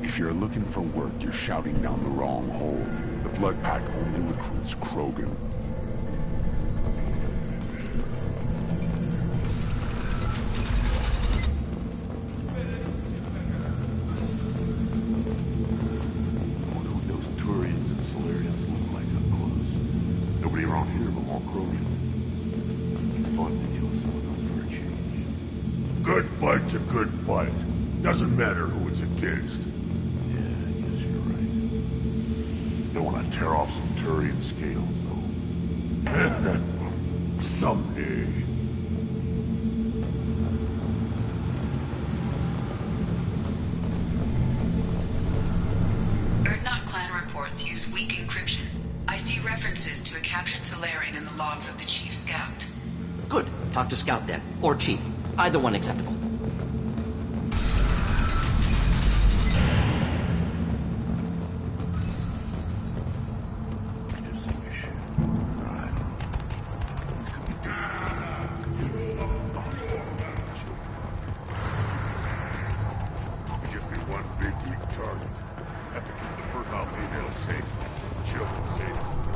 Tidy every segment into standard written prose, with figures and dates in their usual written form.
If you're looking for work, you're shouting down the wrong hole. The Blood Pack only recruits Krogan. I wonder what those Turians and Solarians look like up close. Nobody around here but more Krogan. It'd be fun to kill some of those for a change. Good fight's a good fight. Doesn't matter who it's against. Don't want to tear off some Turian scales, though. Someday. Erdnot clan reports use weak encryption. I see references to a captured Solarian in the logs of the Chief Scout. Good. Talk to Scout then. Or Chief. Either one acceptable.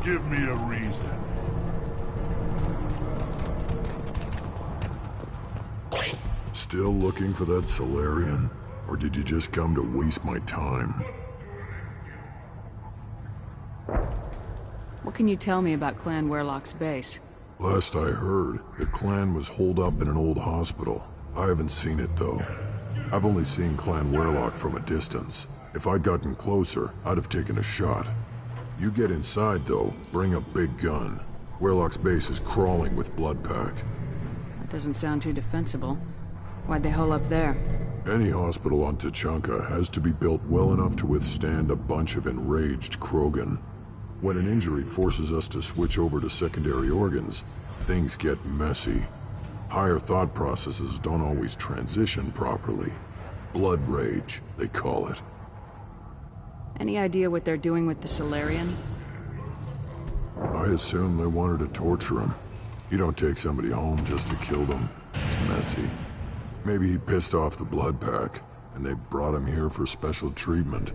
Give me a reason. Still looking for that Solarian? Or did you just come to waste my time? What can you tell me about Clan Werlock's base? Last I heard, the clan was holed up in an old hospital. I haven't seen it, though. I've only seen Clan Werlock from a distance. If I'd gotten closer, I'd have taken a shot. You get inside, though, bring a big gun. Werlock's base is crawling with Blood Pack. That doesn't sound too defensible. Why'd they hole up there? Any hospital on Tuchanka has to be built well enough to withstand a bunch of enraged Krogan. When an injury forces us to switch over to secondary organs, things get messy. Higher thought processes don't always transition properly. Blood rage, they call it. Any idea what they're doing with the Solarian? I assume they wanted to torture him. You don't take somebody home just to kill them. It's messy. Maybe he pissed off the Blood Pack, and they brought him here for special treatment.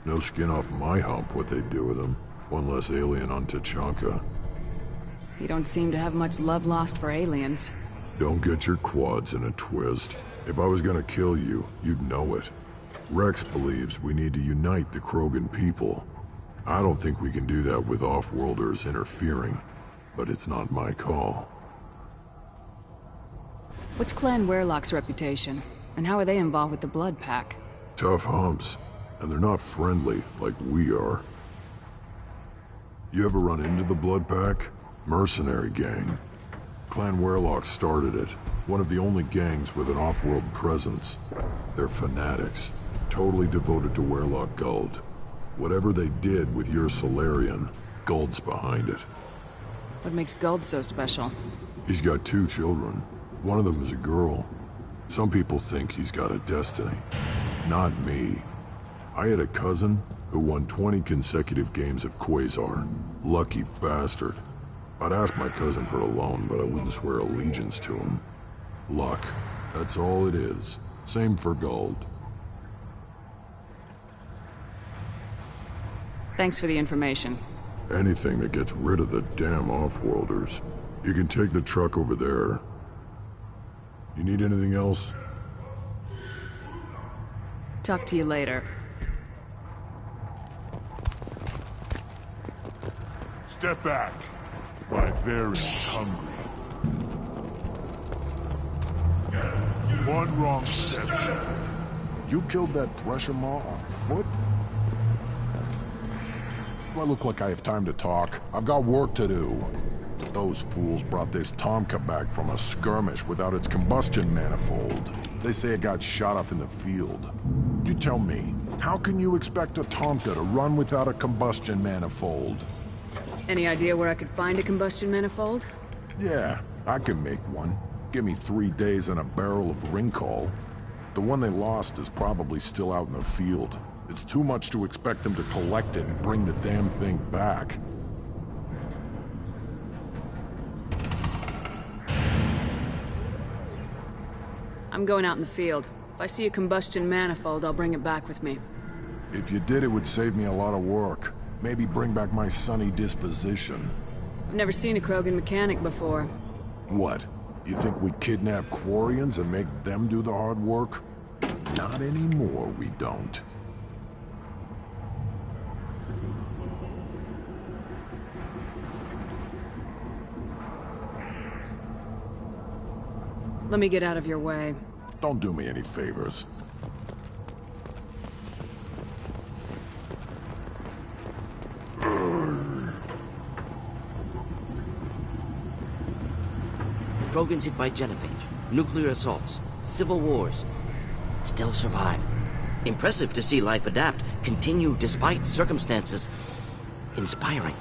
No skin off my hump what they'd do with him. One less alien on Tuchanka. You don't seem to have much love lost for aliens. Don't get your quads in a twist. If I was gonna kill you, you'd know it. Rex believes we need to unite the Krogan people. I don't think we can do that with off-worlders interfering, but it's not my call. What's Clan Werlock's reputation? And how are they involved with the Blood Pack? Tough humps, and they're not friendly like we are. You ever run into the Blood Pack? Mercenary gang. Clan Werlock started it. One of the only gangs with an off-world presence. They're fanatics, totally devoted to Weyrloc Guld. Whatever they did with your Solarian, Guld's behind it. What makes Guld so special? He's got 2 children. One of them is a girl. Some people think he's got a destiny. Not me. I had a cousin who won 20 consecutive games of Quasar. Lucky bastard. I'd ask my cousin for a loan, but I wouldn't swear allegiance to him. Luck. That's all it is. Same for Guld. Thanks for the information. Anything that gets rid of the damn off-worlders. You can take the truck over there. You need anything else? Talk to you later. Step back. My variant's hungry. One wrong step. You killed that Thresher Maw on foot? Do I look like I have time to talk? I've got work to do. Those fools brought this Tomka back from a skirmish without its combustion manifold. They say it got shot off in the field. You tell me, how can you expect a Tomka to run without a combustion manifold? Any idea where I could find a combustion manifold? Yeah, I can make one. Give me 3 days and a barrel of Ringcall. The one they lost is probably still out in the field. It's too much to expect them to collect it and bring the damn thing back. I'm going out in the field. If I see a combustion manifold, I'll bring it back with me. If you did, it would save me a lot of work. Maybe bring back my sunny disposition. I've never seen a Krogan mechanic before. What? You think we kidnap Quarians and make them do the hard work? Not anymore, we don't. Let me get out of your way. Don't do me any favors. Krogans hit by genophage, nuclear assaults, civil wars. Still survive. Impressive to see life adapt, continue despite circumstances. Inspiring.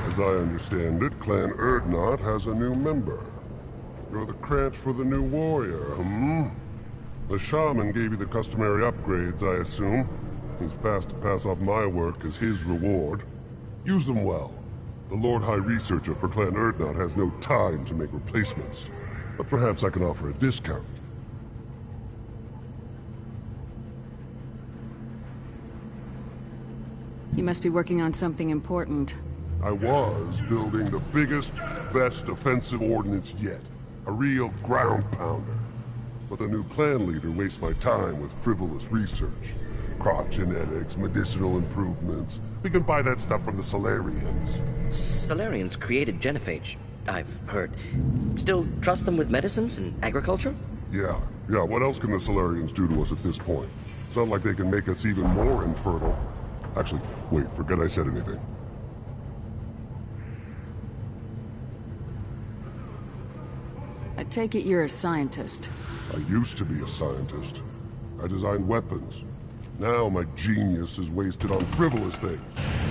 As I understand it, Clan Urdnot has a new member. You're the Krant for the new warrior, The shaman gave you the customary upgrades, I assume. He's fast to pass off my work as his reward. Use them well. The Lord High Researcher for Clan Urdnot has no time to make replacements. But perhaps I can offer a discount. You must be working on something important. I was building the biggest, best offensive ordnance yet. A real ground pounder. But the new clan leader wastes my time with frivolous research. Crop genetics, medicinal improvements. We can buy that stuff from the Solarians. Solarians created genophage, I've heard. Still trust them with medicines and agriculture? Yeah. What else can the Solarians do to us at this point? It's not like they can make us even more infertile. Actually, wait, forget I said anything. I take it you're a scientist. I used to be a scientist. I designed weapons. Now my genius is wasted on frivolous things.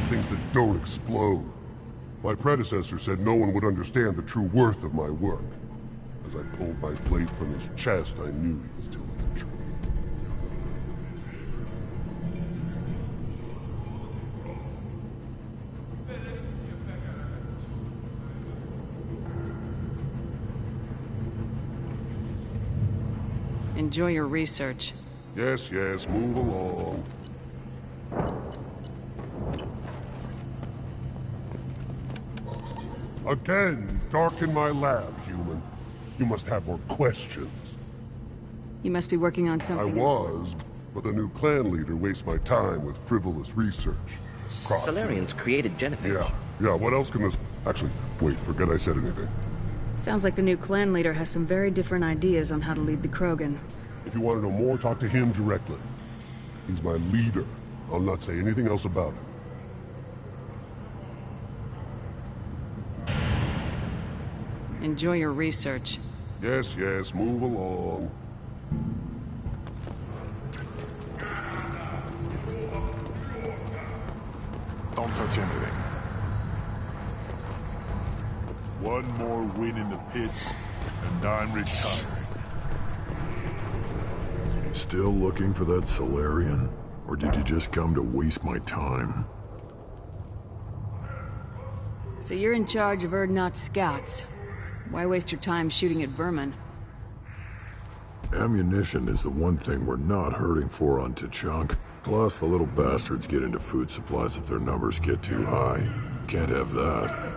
Things that don't explode. My predecessor said no one would understand the true worth of my work. As I pulled my blade from his chest, I knew he was telling the truth. Enjoy your research. Yes, move along. Again, darken my lab, human. You must have more questions. You must be working on I something... was, but the new clan leader wastes my time with frivolous research. Solarians created Genophage. Yeah, what else can this... Actually, wait, forget I said anything. Sounds like the new clan leader has some very different ideas on how to lead the Krogan. If you want to know more, talk to him directly. He's my leader. I'll not say anything else about him. Enjoy your research. Yes, move along. Don't touch anything. One more win in the pits, and I'm retiring. Still looking for that Solarian? Or did you just come to waste my time? So you're in charge of Urdnot's scouts. Why waste your time shooting at vermin? Ammunition is the one thing we're not hurting for on Tachanka. Plus, the little bastards get into food supplies if their numbers get too high. Can't have that.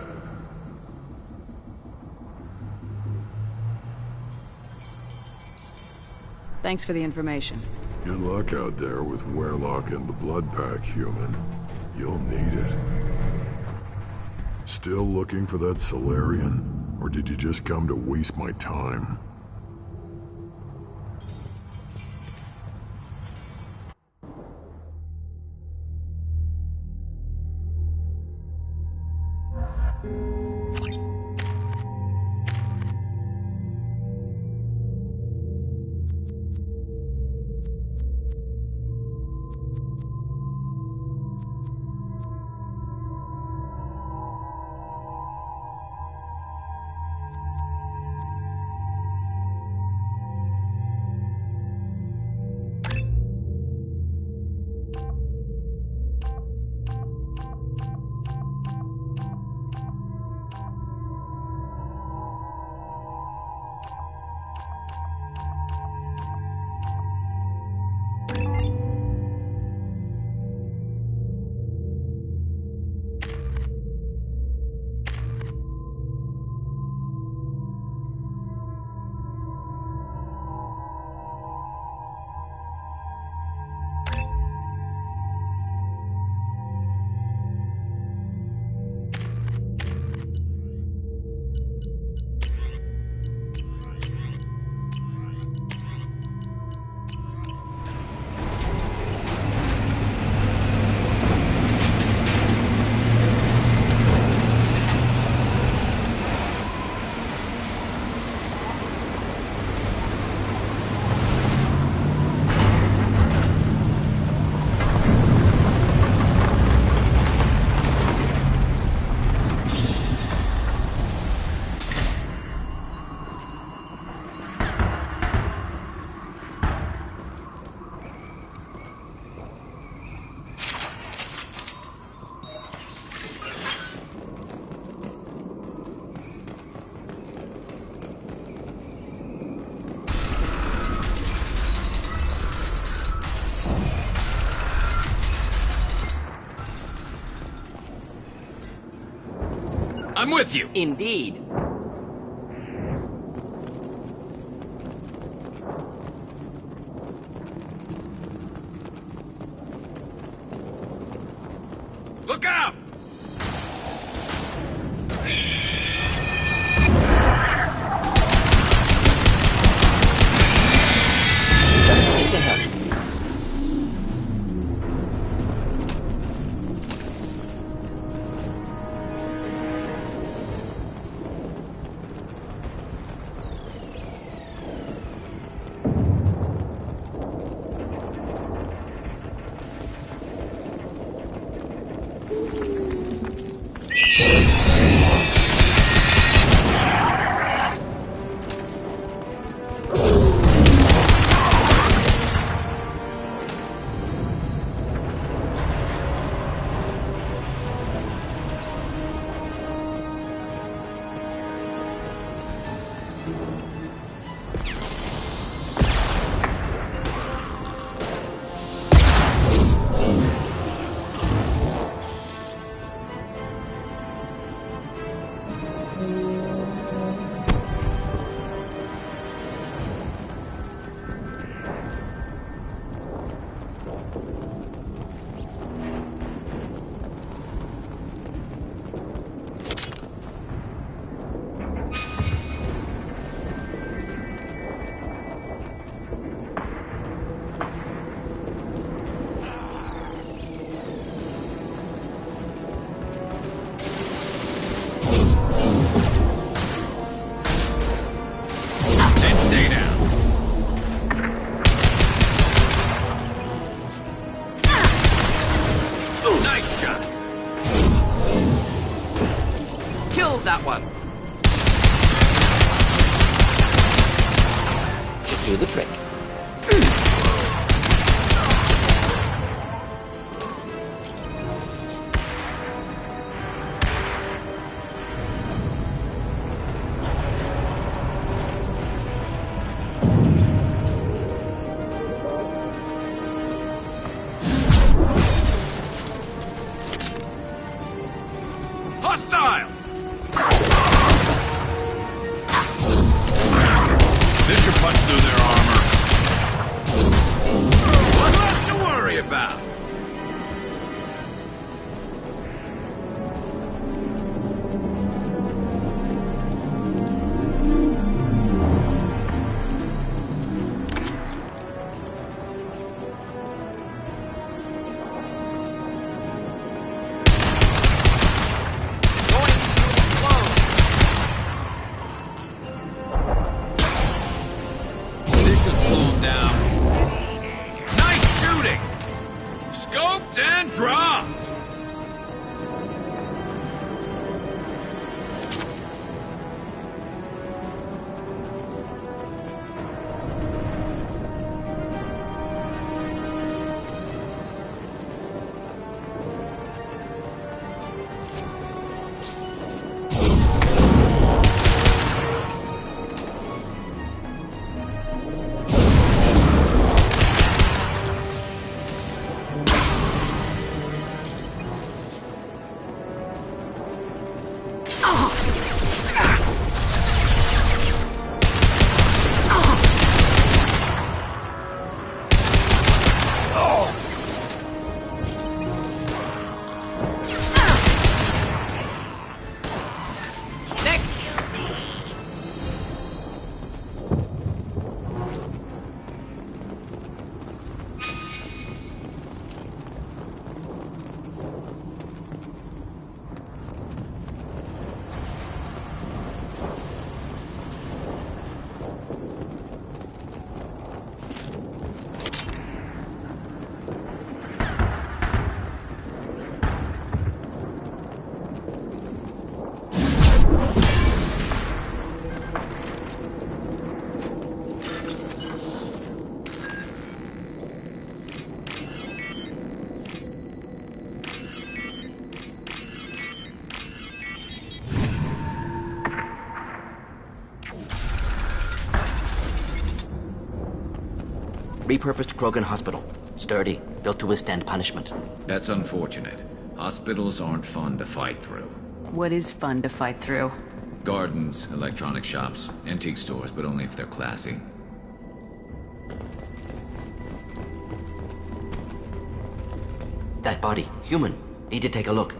Thanks for the information. Good luck out there with Wehrlock and the Blood Pack, human. You'll need it. Still looking for that Solarian? Or did you just come to waste my time? I'm with you. Indeed. Look out! Just need to help. Killed that one! Should do the trick. Hostiles! This should punch through their armor. What's left to worry about? This should slow them down. Nice shooting! Scoped and dropped! Repurposed Krogan Hospital. Sturdy, built to withstand punishment. That's unfortunate. Hospitals aren't fun to fight through. What is fun to fight through? Gardens, electronic shops, antique stores, but only if they're classy. That body, human. Need to take a look.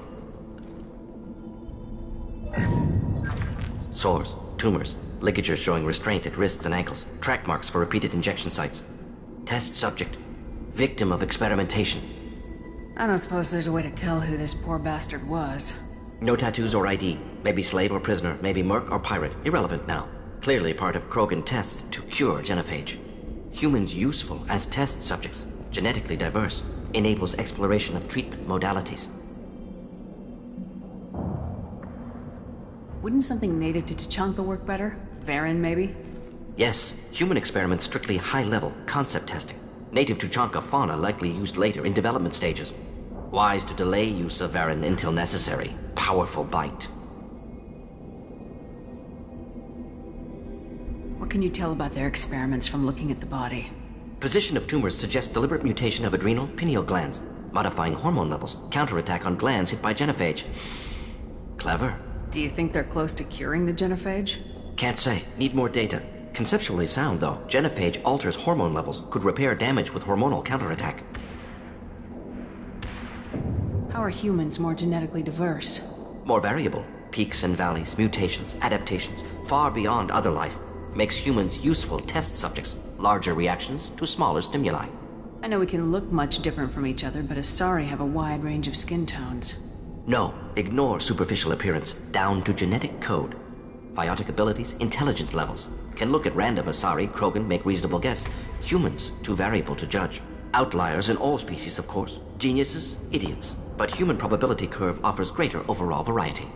Sores, tumors, ligatures showing restraint at wrists and ankles, track marks for repeated injection sites. Test subject. Victim of experimentation. I don't suppose there's a way to tell who this poor bastard was. No tattoos or ID. Maybe slave or prisoner, maybe merc or pirate. Irrelevant now. Clearly part of Krogan tests to cure genophage. Humans useful as test subjects. Genetically diverse. Enables exploration of treatment modalities. Wouldn't something native to Tuchanka work better? Varen, maybe? Yes, human experiments strictly high-level, concept testing. Native Tuchanka fauna likely used later in development stages. Wise to delay use of Varen until necessary. Powerful bite. What can you tell about their experiments from looking at the body? Position of tumors suggests deliberate mutation of adrenal, pineal glands, modifying hormone levels, counterattack on glands hit by genophage. Clever. Do you think they're close to curing the genophage? Can't say. Need more data. Conceptually sound, though. Genophage alters hormone levels, could repair damage with hormonal counterattack. How are humans more genetically diverse? More variable. Peaks and valleys, mutations, adaptations, far beyond other life. Makes humans useful test subjects. Larger reactions to smaller stimuli. I know we can look much different from each other, but Asari have a wide range of skin tones. No, ignore superficial appearance, down to genetic code. Biotic abilities, intelligence levels. Can look at random Asari, Krogan, make reasonable guess. Humans, too variable to judge. Outliers in all species, of course. Geniuses, idiots. But human probability curve offers greater overall variety.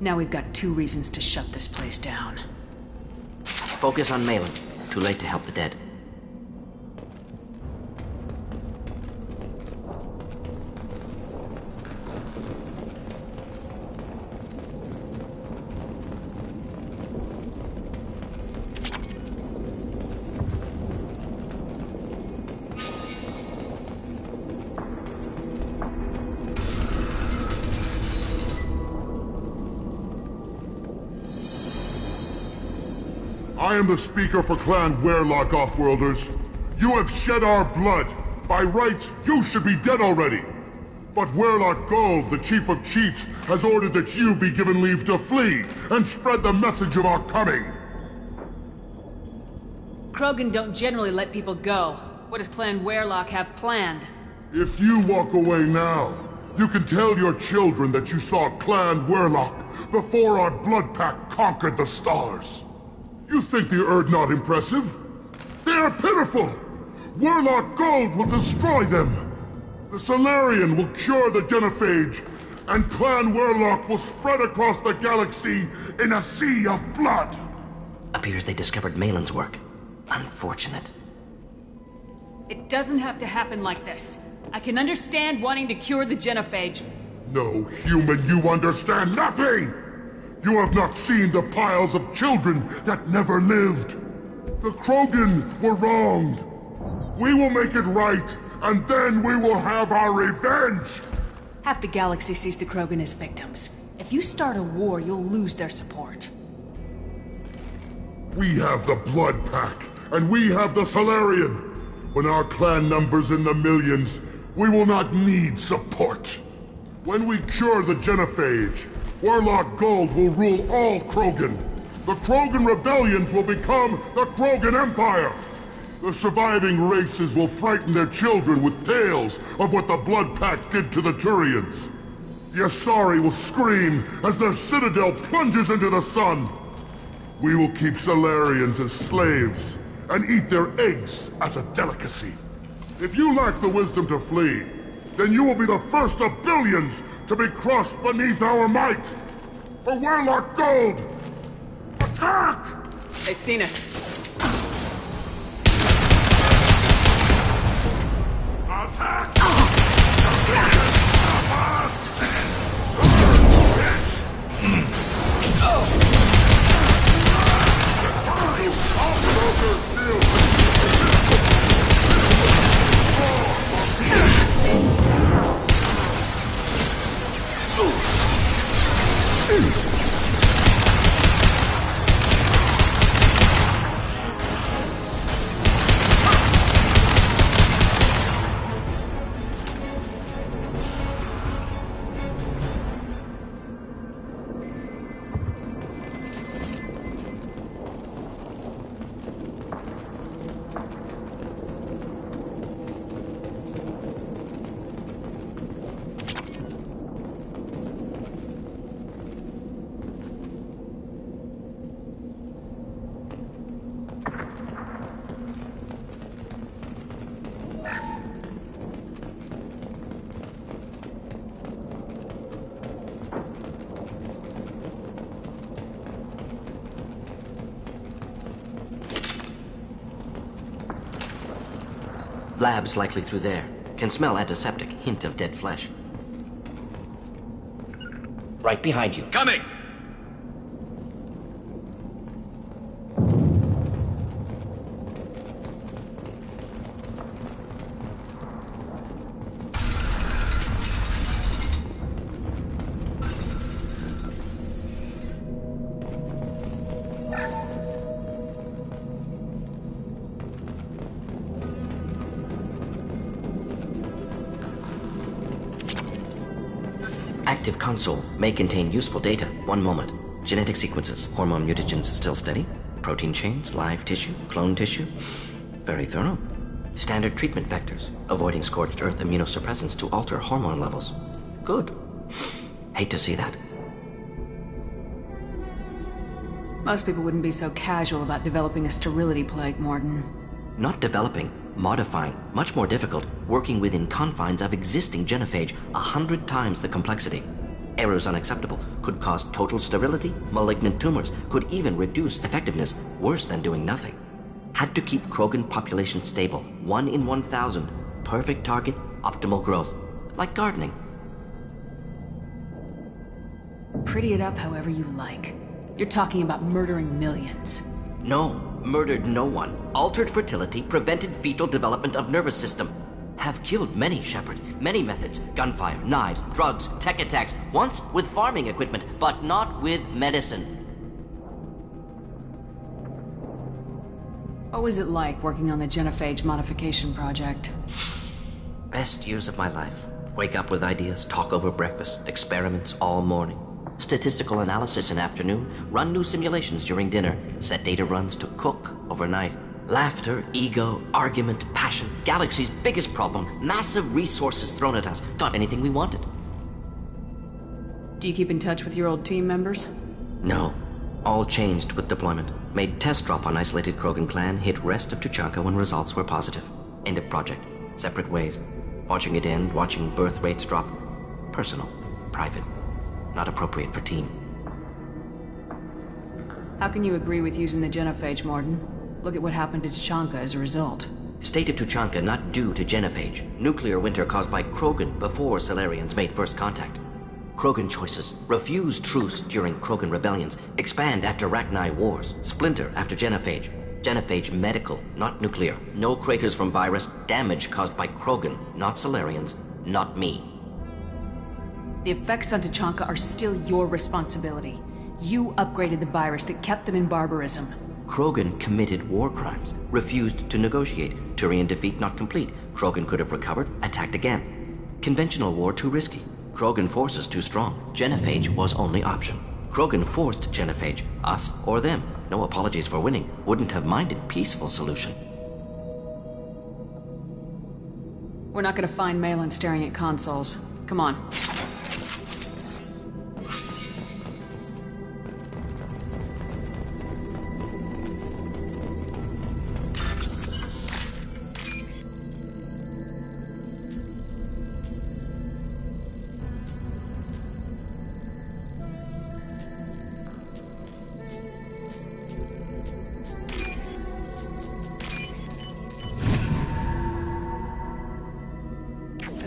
Now we've got 2 reasons to shut this place down. Focus on Malin. Too late to help the dead. I am the speaker for Clan Werlock, Offworlders. You have shed our blood. By rights, you should be dead already. But Werlock Gold, the Chief of Chiefs, has ordered that you be given leave to flee and spread the message of our coming. Krogan don't generally let people go. What does Clan Werlock have planned? If you walk away now, you can tell your children that you saw Clan Werlock before our blood pact conquered the stars. You think the Erd not impressive? They are pitiful! Werlock Gold will destroy them! The Solarian will cure the genophage, and Clan Werlock will spread across the galaxy in a sea of blood! Appears they discovered Malin's work. Unfortunate. It doesn't have to happen like this. I can understand wanting to cure the genophage. No human, you understand nothing! You have not seen the piles of children that never lived. The Krogan were wronged. We will make it right, and then we will have our revenge! Half the galaxy sees the Krogan as victims. If you start a war, you'll lose their support. We have the Blood Pack, and we have the Solarian. When our clan numbers in the millions, we will not need support. When we cure the genophage, Werlock Gold will rule all Krogan. The Krogan rebellions will become the Krogan Empire. The surviving races will frighten their children with tales of what the Blood Pact did to the Turians. The Asari will scream as their citadel plunges into the sun. We will keep Solarians as slaves and eat their eggs as a delicacy. If you lack the wisdom to flee, then you will be the first of billions to be crushed beneath our might! For Werlock Gold! Attack! They've seen us. Attack! Labs likely through there. Can smell antiseptic, hint of dead flesh. Right behind you. Coming! Active console may contain useful data. One moment. Genetic sequences, hormone mutagens still steady. Protein chains, live tissue, clone tissue. Very thorough. Standard treatment vectors, avoiding scorched earth immunosuppressants to alter hormone levels. Good. Hate to see that. Most people wouldn't be so casual about developing a sterility plague, Morton. Not developing, modifying, much more difficult, working within confines of existing genophage, 100 times the complexity. Errors unacceptable. Could cause total sterility, malignant tumors. Could even reduce effectiveness, worse than doing nothing. Had to keep Krogan population stable. 1 in 1,000. Perfect target, optimal growth. Like gardening. Pretty it up however you like. You're talking about murdering millions. No, murdered no one. Altered fertility, prevented fetal development of nervous system. Have killed many, Shepard. Many methods. Gunfire, knives, drugs, tech attacks. Once with farming equipment, but not with medicine. What was it like working on the genophage modification project? Best years of my life. Wake up with ideas, talk over breakfast, experiments all morning. Statistical analysis in afternoon, run new simulations during dinner, set data runs to cook overnight. Laughter, ego, argument, passion, galaxy's biggest problem, massive resources thrown at us. Got anything we wanted. Do you keep in touch with your old team members? No. All changed with deployment. Made test drop on isolated Krogan clan, hit rest of Tuchanka when results were positive. End of project. Separate ways. Watching it end, watching birth rates drop. Personal. Private. Not appropriate for team. How can you agree with using the genophage, Morden? Look at what happened to Tuchanka as a result. State of Tuchanka not due to genophage. Nuclear winter caused by Krogan before Salarians made first contact. Krogan choices. Refuse truce during Krogan rebellions. Expand after Rachni wars. Splinter after genophage. Genophage medical, not nuclear. No craters from virus. Damage caused by Krogan, not Salarians, not me. The effects on Tuchanka are still your responsibility. You upgraded the virus that kept them in barbarism. Krogan committed war crimes, refused to negotiate. Turian defeat not complete. Krogan could have recovered, attacked again. Conventional war too risky. Krogan forces too strong. Genophage was only option. Krogan forced genophage, us or them. No apologies for winning. Wouldn't have minded peaceful solution. We're not gonna find Malin staring at consoles. Come on.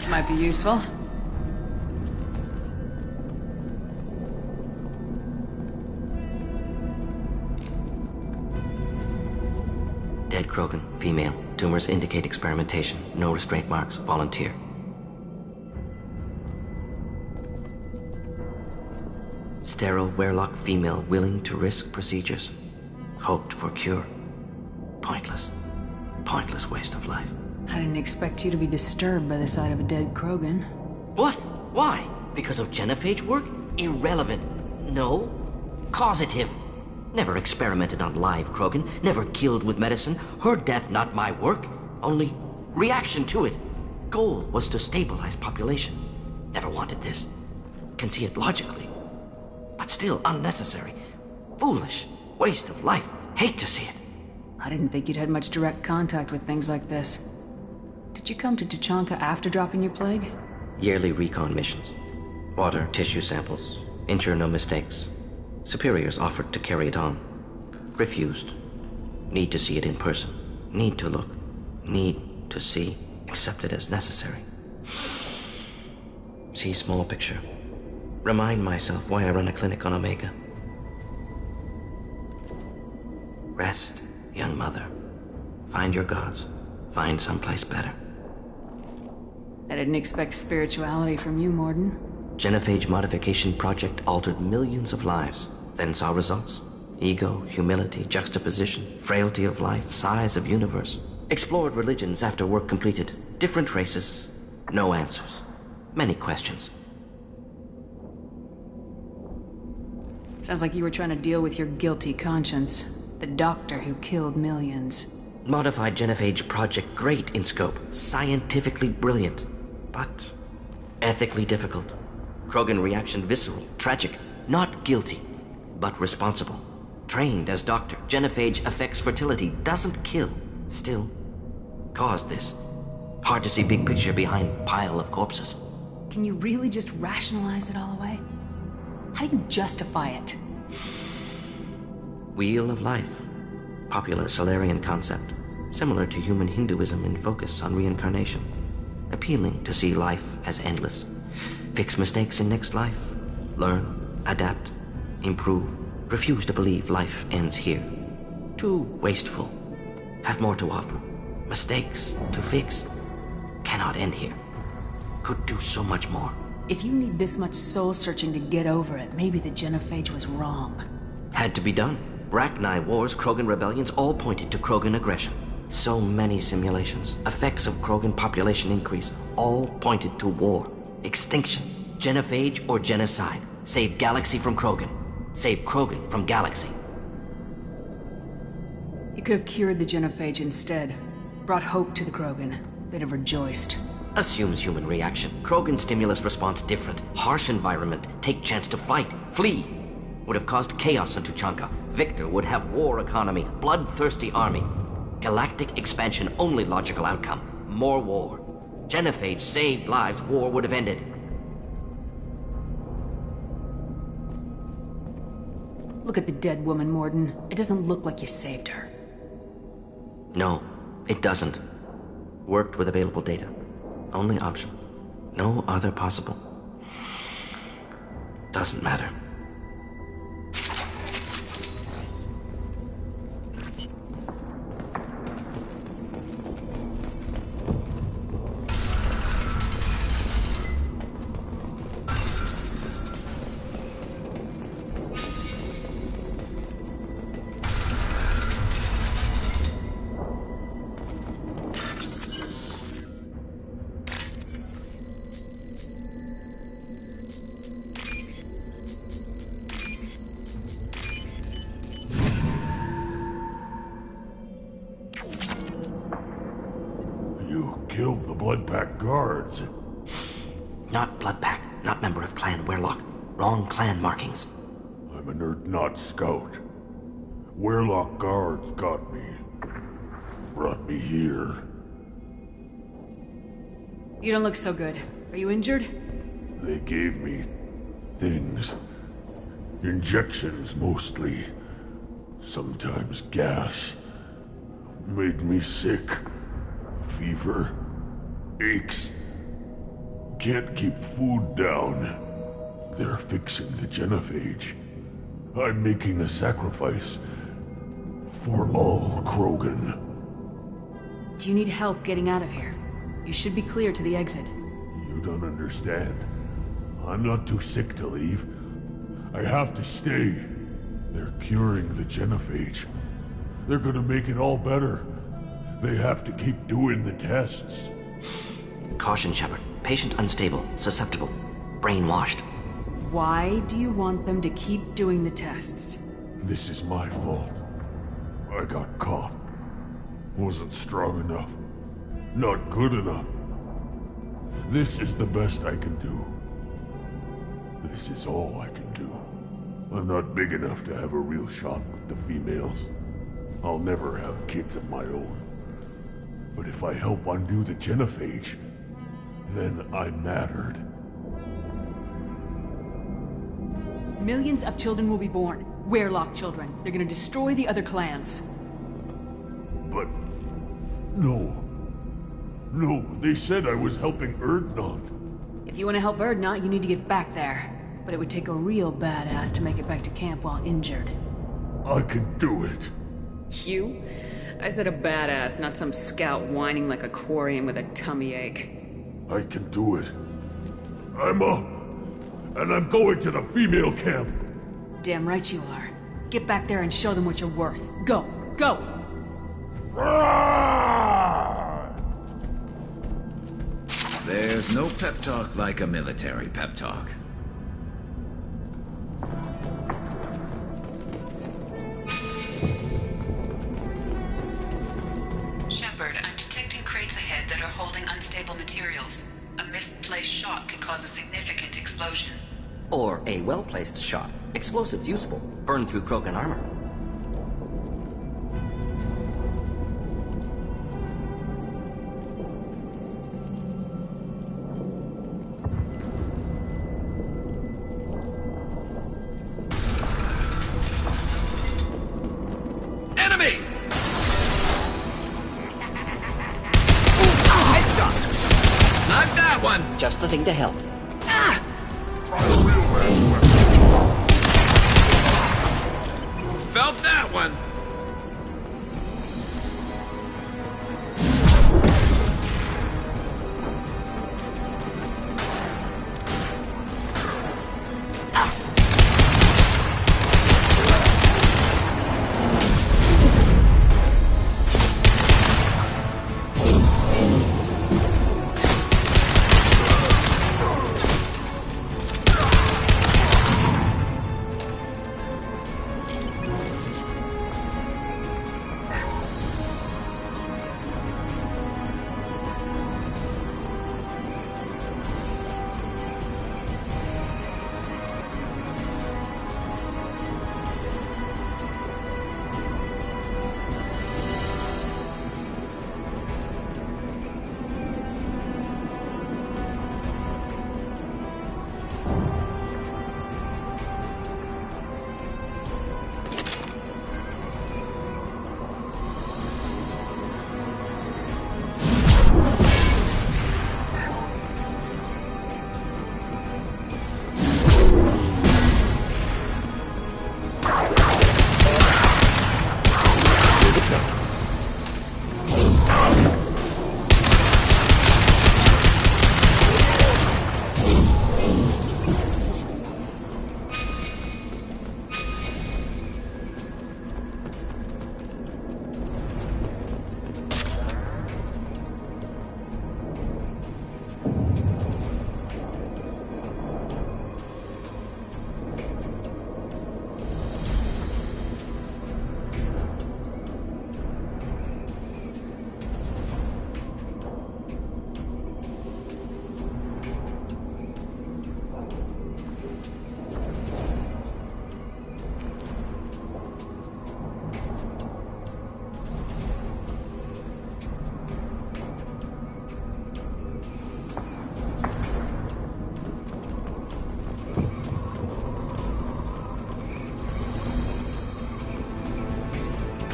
Might be useful. Dead Krogan, female. Tumors indicate experimentation. No restraint marks. Volunteer. Sterile Werelock female willing to risk procedures. Hoped for cure. Pointless. Pointless waste of life. I didn't expect you to be disturbed by the sight of a dead Krogan. What? Why? Because of genophage work? Irrelevant. No. Causative. Never experimented on live Krogan. Never killed with medicine. Her death not my work. Only reaction to it. Goal was to stabilize population. Never wanted this. Can see it logically. But still unnecessary. Foolish. Waste of life. Hate to see it. I didn't think you'd had much direct contact with things like this. Did you come to Tuchanka after dropping your plague? Yearly recon missions. Water, tissue samples. Ensure no mistakes. Superiors offered to carry it on. Refused. Need to see it in person. Need to look. Need to see. Accept it as necessary. See small picture. Remind myself why I run a clinic on Omega. Rest, young mother. Find your gods. Find someplace better. I didn't expect spirituality from you, Morden. Genophage modification project altered millions of lives, then saw results. Ego, humility, juxtaposition, frailty of life, size of universe. Explored religions after work completed. Different races. No answers. Many questions. Sounds like you were trying to deal with your guilty conscience. The doctor who killed millions. Modified genophage project great in scope. Scientifically brilliant. But ethically difficult. Krogan reaction visceral, tragic. Not guilty, but responsible. Trained as doctor. Genophage affects fertility, doesn't kill. Still, caused this. Hard to see big picture behind pile of corpses. Can you really just rationalize it all away? How do you justify it? Wheel of Life. Popular Solarian concept. Similar to human Hinduism in focus on reincarnation. Appealing to see life as endless. Fix mistakes in next life. Learn, adapt, improve. Refuse to believe life ends here. Too wasteful. Have more to offer. Mistakes to fix. Cannot end here. Could do so much more. If you need this much soul-searching to get over it, maybe the Genophage was wrong. Had to be done. Rachni Wars, Krogan rebellions, all pointed to Krogan aggression. So many simulations, effects of Krogan population increase, all pointed to war, extinction, Genophage or genocide. Save galaxy from Krogan. Save Krogan from galaxy. You could have cured the Genophage instead. Brought hope to the Krogan. They'd have rejoiced. Assumes human reaction. Krogan stimulus response different. Harsh environment. Take chance to fight. Flee. Would have caused chaos on Tuchanka. Victor would have war economy. Bloodthirsty army. Galactic expansion only logical outcome. More war. Genophage saved lives. War would have ended. Look at the dead woman, Morden. It doesn't look like you saved her. No, it doesn't. Worked with available data. Only option. No other possible. Doesn't matter. Killed the Bloodpack guards. Not Bloodpack, not member of Clan Werlock. Wrong clan markings. I'm a Urdnot scout. Werlock guards got me. Brought me here. You don't look so good. Are you injured? They gave me things. Injections mostly. Sometimes gas. Made me sick. Fever. Aches. Can't keep food down. They're fixing the Genophage. I'm making a sacrifice. For all Krogan. Do you need help getting out of here? You should be clear to the exit. You don't understand. I'm not too sick to leave. I have to stay. They're curing the Genophage. They're gonna make it all better. They have to keep doing the tests. Caution, Shepard. Patient unstable, susceptible, brainwashed. Why do you want them to keep doing the tests? This is my fault. I got caught. Wasn't strong enough. Not good enough. This is the best I can do. This is all I can do. I'm not big enough to have a real shot with the females. I'll never have kids of my own. But if I help undo the Genophage, then I mattered. Millions of children will be born. Werlock children. They're gonna destroy the other clans. But... No. No, they said I was helping Urdnot. If you want to help Urdnot, you need to get back there. But it would take a real badass to make it back to camp while injured. I can do it. You? I said a badass, not some scout whining like a quarian with a tummy ache. I can do it. I'm up. And I'm going to the female camp. Damn right you are. Get back there and show them what you're worth. Go! Go! There's no pep talk like a military pep talk. Shepard, I'm detecting crates ahead that are holding unstable materials. A misplaced shot could cause a significant explosion. Or a well-placed shot. Explosives useful. Burn through Krogan armor. Just the thing to help. Try a real man's weapon. Felt that one.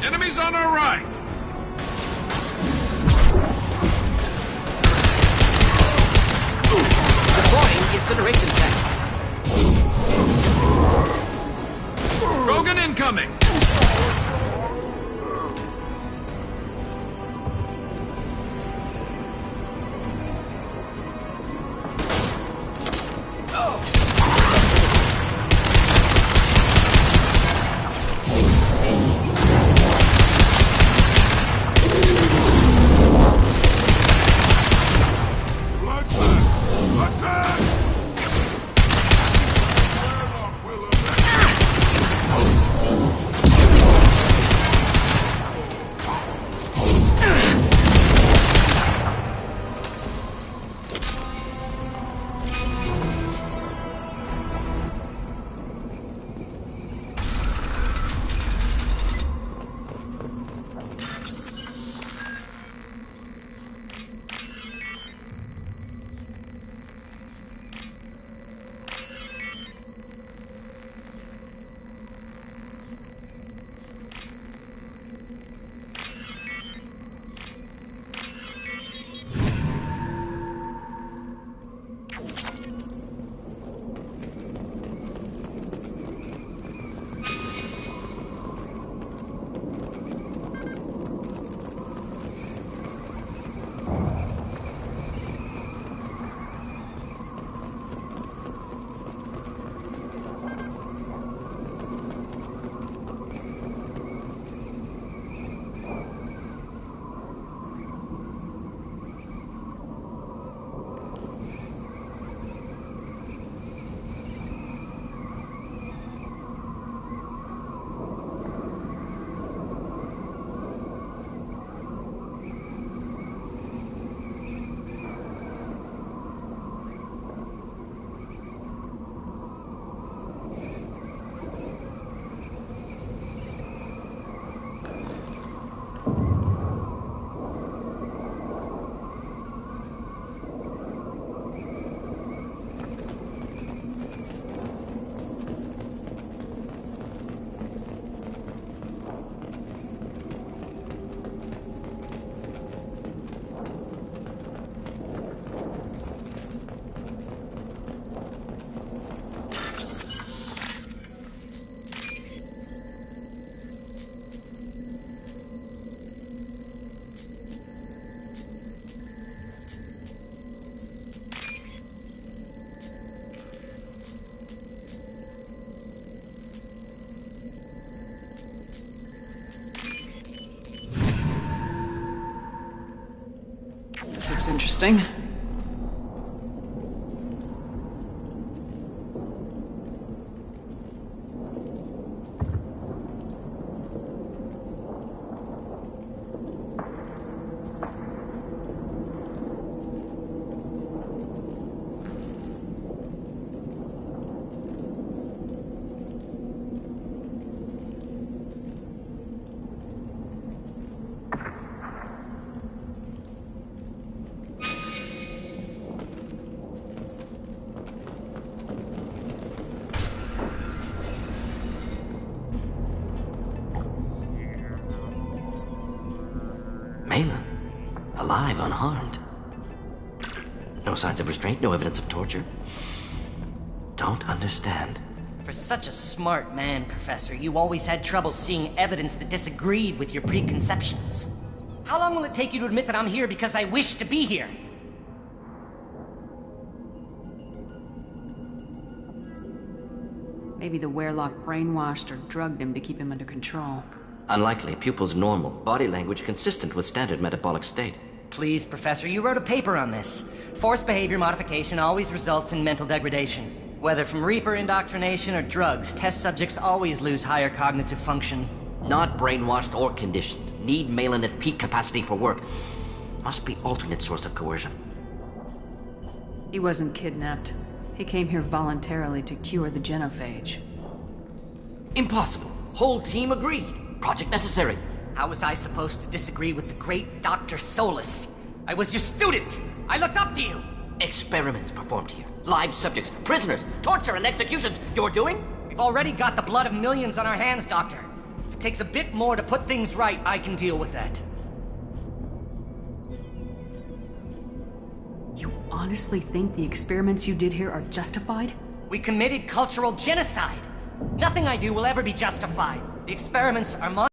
Enemies on our right! Deploying incineration tank. Krogan incoming! interesting. Malin, alive, unharmed. No signs of restraint, no evidence of torture. Don't understand. For such a smart man, Professor, you always had trouble seeing evidence that disagreed with your preconceptions. How long will it take you to admit that I'm here because I wish to be here? Maybe the Werelock brainwashed or drugged him to keep him under control. Unlikely. Pupil's normal. Body language consistent with standard metabolic state. Please, Professor, you wrote a paper on this. Forced behavior modification always results in mental degradation. Whether from Reaper indoctrination or drugs, test subjects always lose higher cognitive function. Not brainwashed or conditioned. Need Malin at peak capacity for work. Must be alternate source of coercion. He wasn't kidnapped. He came here voluntarily to cure the genophage. Impossible. Whole team agreed. Project necessary. How was I supposed to disagree with the great Dr. Solus? I was your student! I looked up to you! Experiments performed here. Live subjects, prisoners, torture and executions. You're doing? We've already got the blood of millions on our hands, Doctor. If it takes a bit more to put things right, I can deal with that. You honestly think the experiments you did here are justified? We committed cultural genocide. Nothing I do will ever be justified. The experiments are my...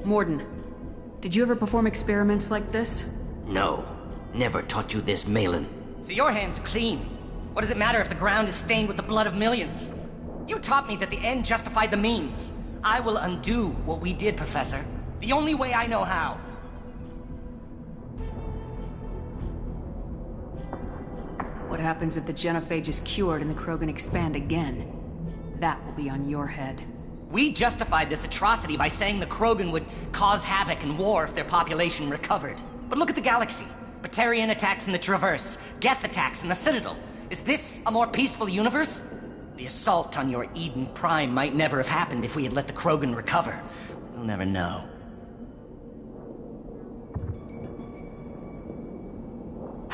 Morden, did you ever perform experiments like this? No. Never taught you this, Malin. So your hands are clean. What does it matter if the ground is stained with the blood of millions? You taught me that the end justified the means. I will undo what we did, Professor. The only way I know how. What happens if the genophage is cured and the Krogan expand again? That will be on your head. We justified this atrocity by saying the Krogan would cause havoc and war if their population recovered. But look at the galaxy. Batarian attacks in the Traverse, Geth attacks in the Citadel. Is this a more peaceful universe? The assault on your Eden Prime might never have happened if we had let the Krogan recover. We'll never know.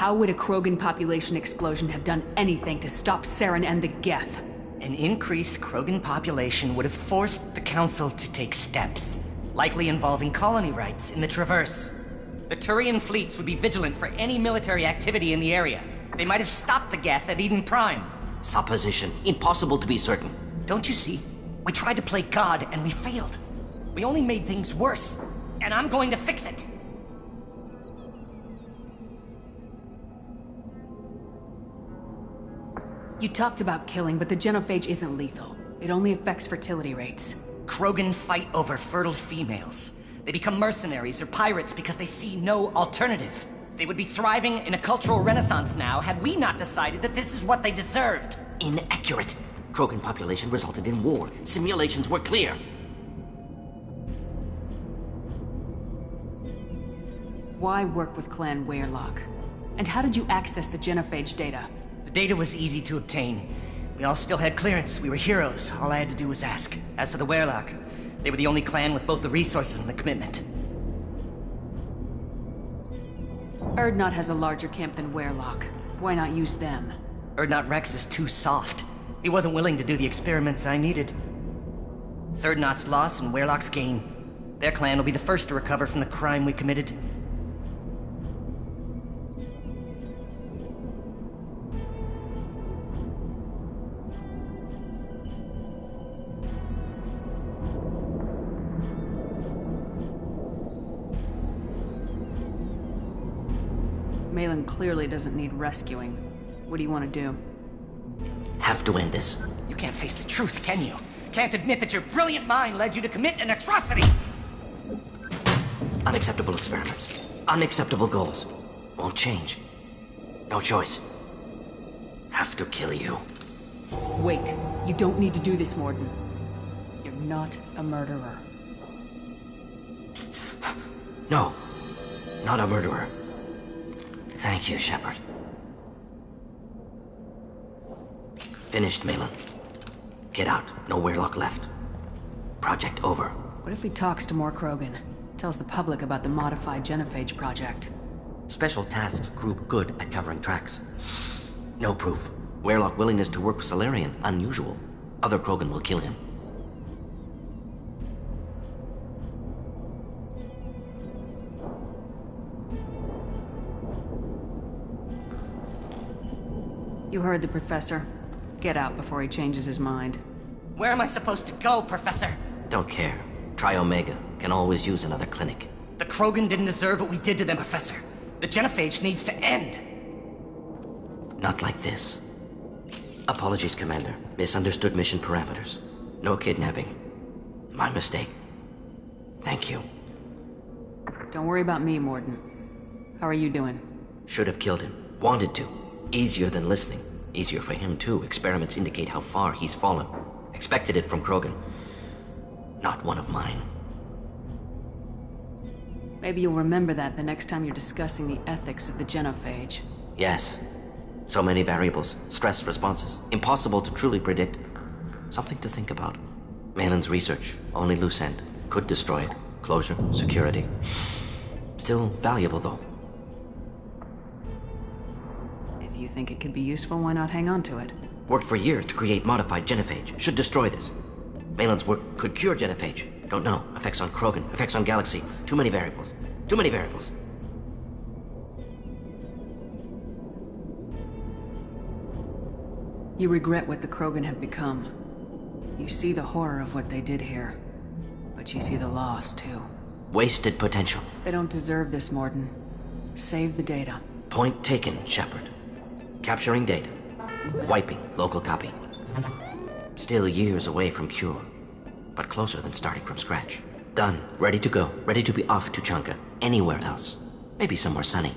How would a Krogan population explosion have done anything to stop Saren and the Geth? An increased Krogan population would have forced the Council to take steps, likely involving colony rights in the Traverse. The Turian fleets would be vigilant for any military activity in the area. They might have stopped the Geth at Eden Prime. Supposition. Impossible to be certain. Don't you see? We tried to play God and we failed. We only made things worse, and I'm going to fix it. You talked about killing, but the genophage isn't lethal. It only affects fertility rates. Krogan fight over fertile females. They become mercenaries or pirates because they see no alternative. They would be thriving in a cultural renaissance now had we not decided that this is what they deserved. Inaccurate. Krogan population resulted in war. Simulations were clear. Why work with Clan Werelock? And how did you access the genophage data? The data was easy to obtain. We all still had clearance. We were heroes. All I had to do was ask. As for the Werelock, they were the only clan with both the resources and the commitment. Urdnot has a larger camp than Werelock. Why not use them? Urdnot Rex is too soft. He wasn't willing to do the experiments I needed. It's Urdnot's loss and Werelock's gain. Their clan will be the first to recover from the crime we committed. Malin clearly doesn't need rescuing. What do you want to do? Have to end this. You can't face the truth, can you? Can't admit that your brilliant mind led you to commit an atrocity! Unacceptable experiments. Unacceptable goals. Won't change. No choice. Have to kill you. Wait. You don't need to do this, Morden. You're not a murderer. No. Not a murderer. Thank you, Shepard. Finished, Malin. Get out. No Weirlock left. Project over. What if he talks to more Krogan? Tells the public about the modified genophage project? Special Tasks Group good at covering tracks. No proof. Weirlock willingness to work with Salarian, unusual. Other Krogan will kill him. You heard the Professor. Get out before he changes his mind. Where am I supposed to go, Professor? Don't care. Try Omega. Can always use another clinic. The Krogan didn't deserve what we did to them, Professor. The genophage needs to end. Not like this. Apologies, Commander. Misunderstood mission parameters. No kidnapping. My mistake. Thank you. Don't worry about me, Morden. How are you doing? Should have killed him. Wanted to. Easier than listening. Easier for him, too. Experiments indicate how far he's fallen. Expected it from Krogan. Not one of mine. Maybe you'll remember that the next time you're discussing the ethics of the genophage. Yes. So many variables. Stress responses. Impossible to truly predict. Something to think about. Malin's research. Only loose end. Could destroy it. Closure. Security. Still valuable, though. If you think it could be useful, why not hang on to it? Worked for years to create modified genophage. Should destroy this. Malin's work could cure genophage. Don't know. Effects on Krogan. Effects on Galaxy. Too many variables. Too many variables. You regret what the Krogan have become. You see the horror of what they did here. But you see the loss, too. Wasted potential. They don't deserve this, Morden. Save the data. Point taken, Shepard. Capturing data. Wiping local copy. Still years away from cure. But closer than starting from scratch. Done. Ready to go. Ready to be off to Chunka. Anywhere else. Maybe somewhere sunny.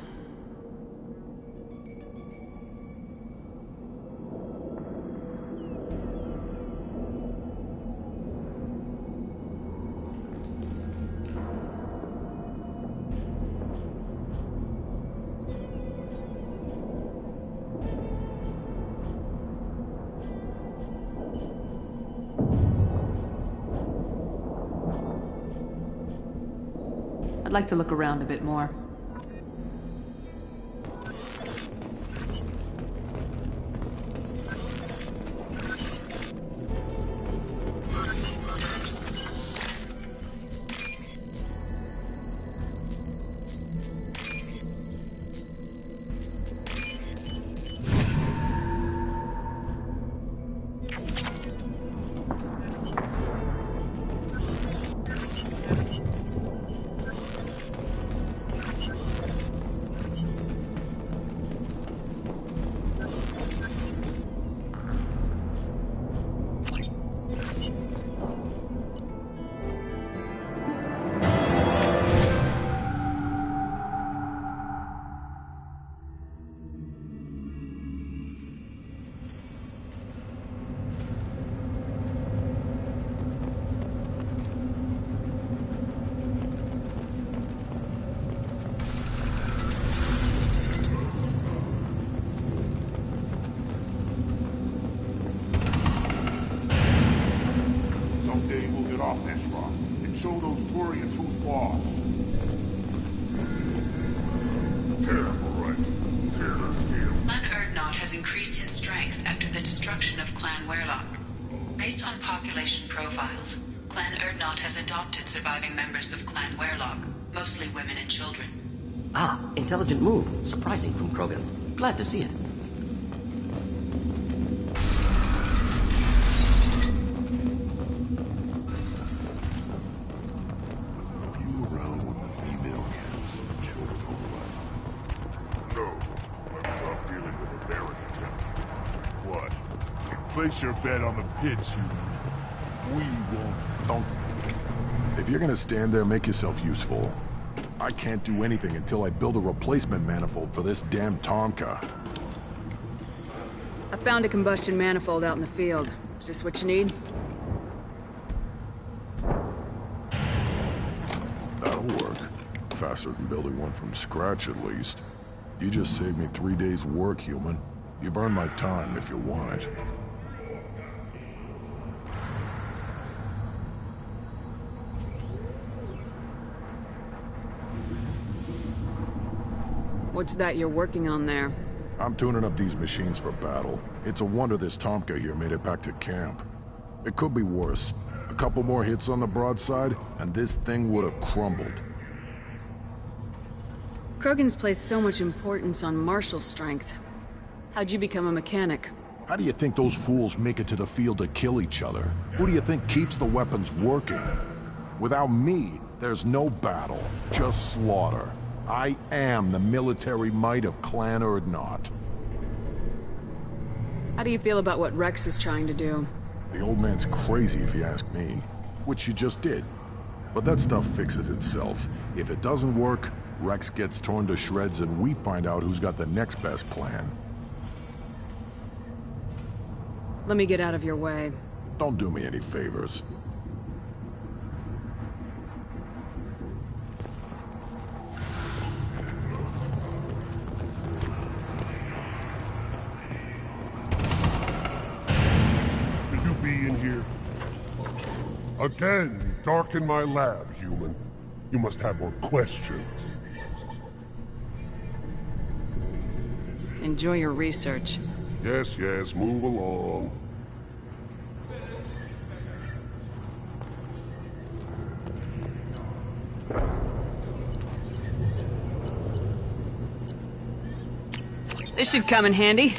I'd like to look around a bit more. Someday we'll get off this rock and show those Turians who's boss. Terrible, right? Tear steel. Clan Urdnot has increased in strength after the destruction of Clan Weirlock. Based on population profiles, Clan Urdnot has adopted surviving members of Clan Weirlock, mostly women and children. Ah, intelligent move. Surprising from Krogan. Glad to see it. You around with the female camps and children overlap. No, I'm off dealing with a American town. What? Place your bet on the pits, you... We won't. Don't. If you're gonna stand there, make yourself useful. I can't do anything until I build a replacement manifold for this damn Tonka. I found a combustion manifold out in the field. Is this what you need? That'll work. Faster than building one from scratch, at least. You just saved me 3 days' work, human. You've earned my time if you want it. What's that you're working on there? I'm tuning up these machines for battle. It's a wonder this Tomka here made it back to camp. It could be worse. A couple more hits on the broadside, and this thing would have crumbled. Krogan's placed so much importance on martial strength. How'd you become a mechanic? How do you think those fools make it to the field to kill each other? Who do you think keeps the weapons working? Without me, there's no battle, just slaughter. I am the military might of Clan Urdnot. How do you feel about what Rex is trying to do? The old man's crazy if you ask me, which you just did. But that stuff fixes itself. If it doesn't work, Rex gets torn to shreds and we find out who's got the next best plan. Let me get out of your way. Don't do me any favors. Should you be in here? Again, you darken my lab, human. You must have more questions. Enjoy your research. Yes, yes, move along. This should come in handy.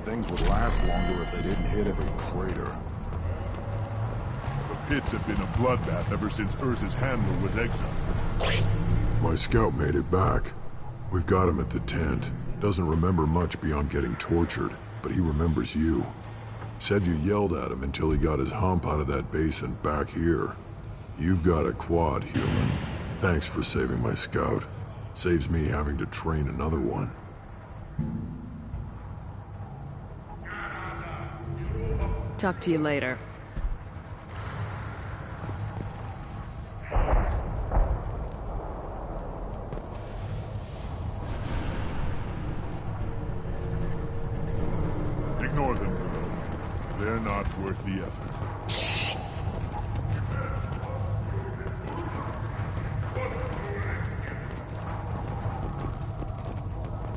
Things would last longer if they didn't hit every crater. The pits have been a bloodbath ever since Urza's handler was exiled. My scout made it back. We've got him at the tent. Doesn't remember much beyond getting tortured, but he remembers you. Said you yelled at him until he got his hump out of that basin back here. You've got a quad, human. Thanks for saving my scout. Saves me having to train another one. Talk to you later. Ignore them, girl. They're not worth the effort.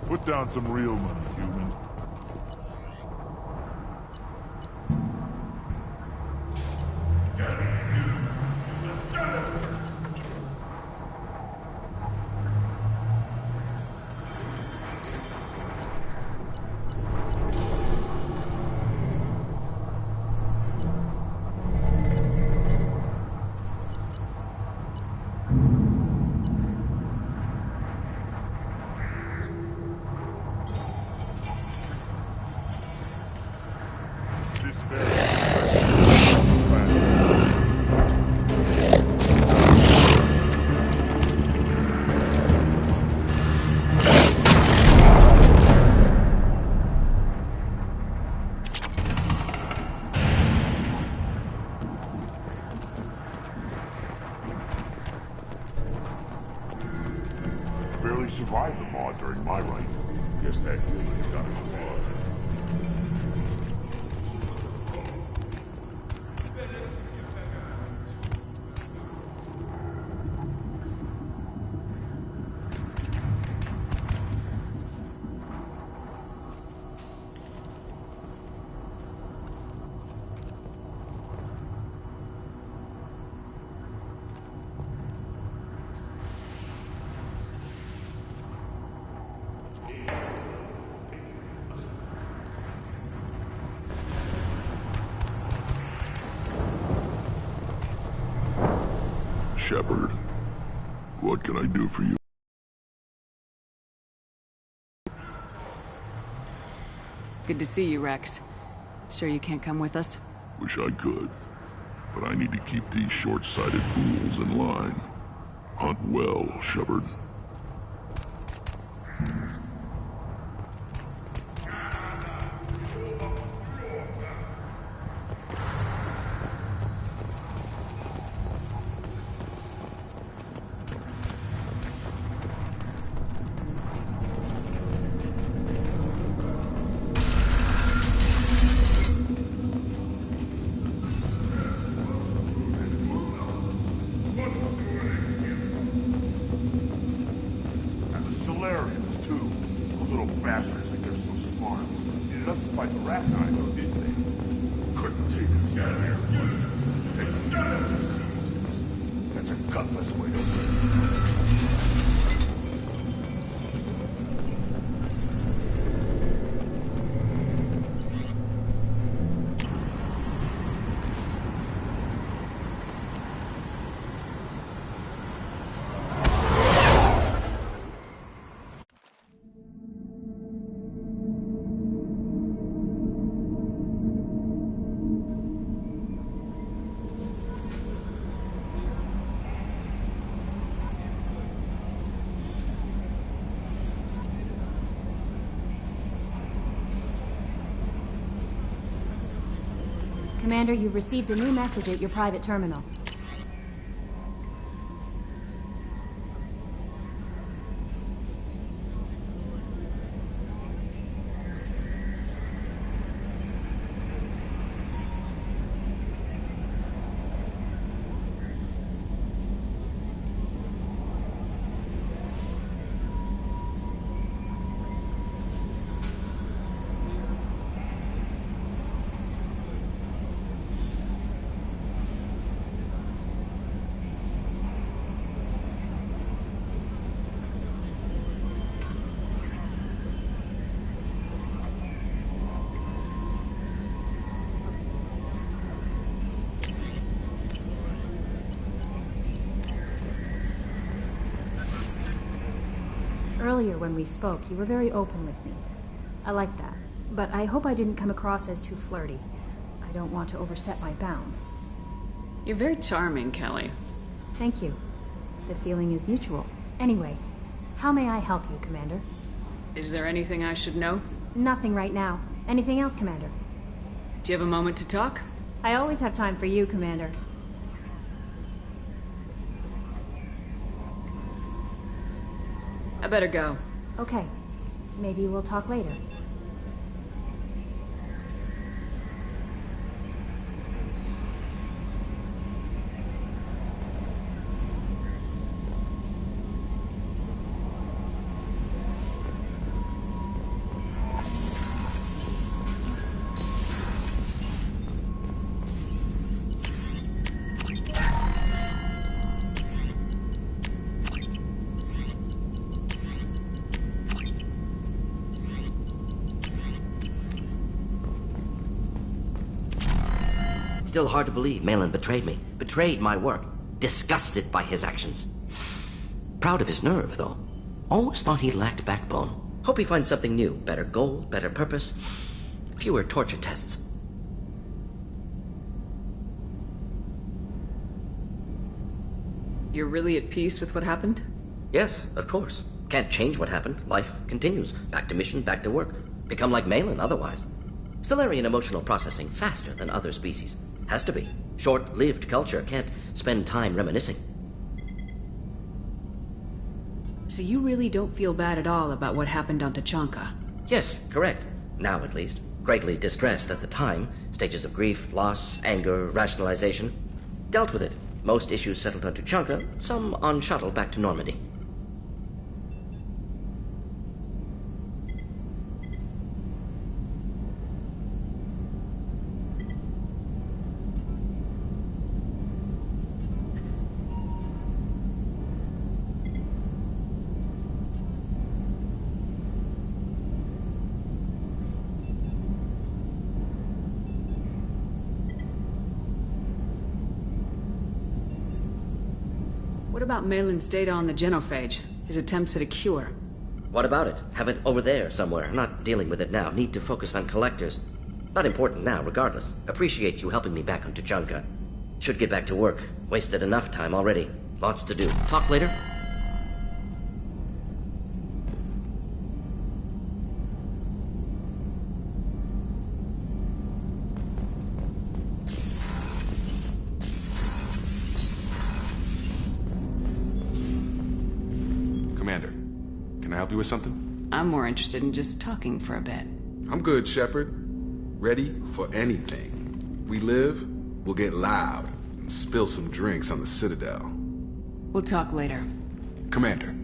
Put down some real money, human. Barely survived the maw during my reign. Guess that human's got a claw. Shepard, what can I do for you? Good to see you, Rex. Sure you can't come with us? Wish I could. But I need to keep these short-sighted fools in line. Hunt well, Shepard. Commander, you've received a new message at your private terminal. Earlier when we spoke, you were very open with me. I like that, but I hope I didn't come across as too flirty. I don't want to overstep my bounds. You're very charming, Kelly. Thank you. The feeling is mutual. Anyway, how may I help you, Commander? Is there anything I should know? Nothing right now. Anything else, Commander? Do you have a moment to talk? I always have time for you, Commander. I better go. Okay. Maybe we'll talk later. Still hard to believe Malin betrayed me. Betrayed my work. Disgusted by his actions. Proud of his nerve, though. Always thought he lacked backbone. Hope he finds something new. Better goal, better purpose. Fewer torture tests. You're really at peace with what happened? Yes, of course. Can't change what happened. Life continues. Back to mission, back to work. Become like Malin otherwise. Solarian emotional processing faster than other species. Has to be. Short-lived culture can't spend time reminiscing. So you really don't feel bad at all about what happened on Tachanka? Yes, correct. Now at least. Greatly distressed at the time. Stages of grief, loss, anger, rationalization. Dealt with it. Most issues settled on Tachanka, some on shuttle back to Normandy. What about Malin's data on the genophage? His attempts at a cure? What about it? Have it over there somewhere. I'm not dealing with it now. Need to focus on collectors. Not important now, regardless. Appreciate you helping me back on Tuchanka. Should get back to work. Wasted enough time already. Lots to do. Talk later? Commander, can I help you with something? I'm more interested in just talking for a bit. I'm good, Shepard. Ready for anything. We live, we'll get loud and spill some drinks on the Citadel. We'll talk later. Commander.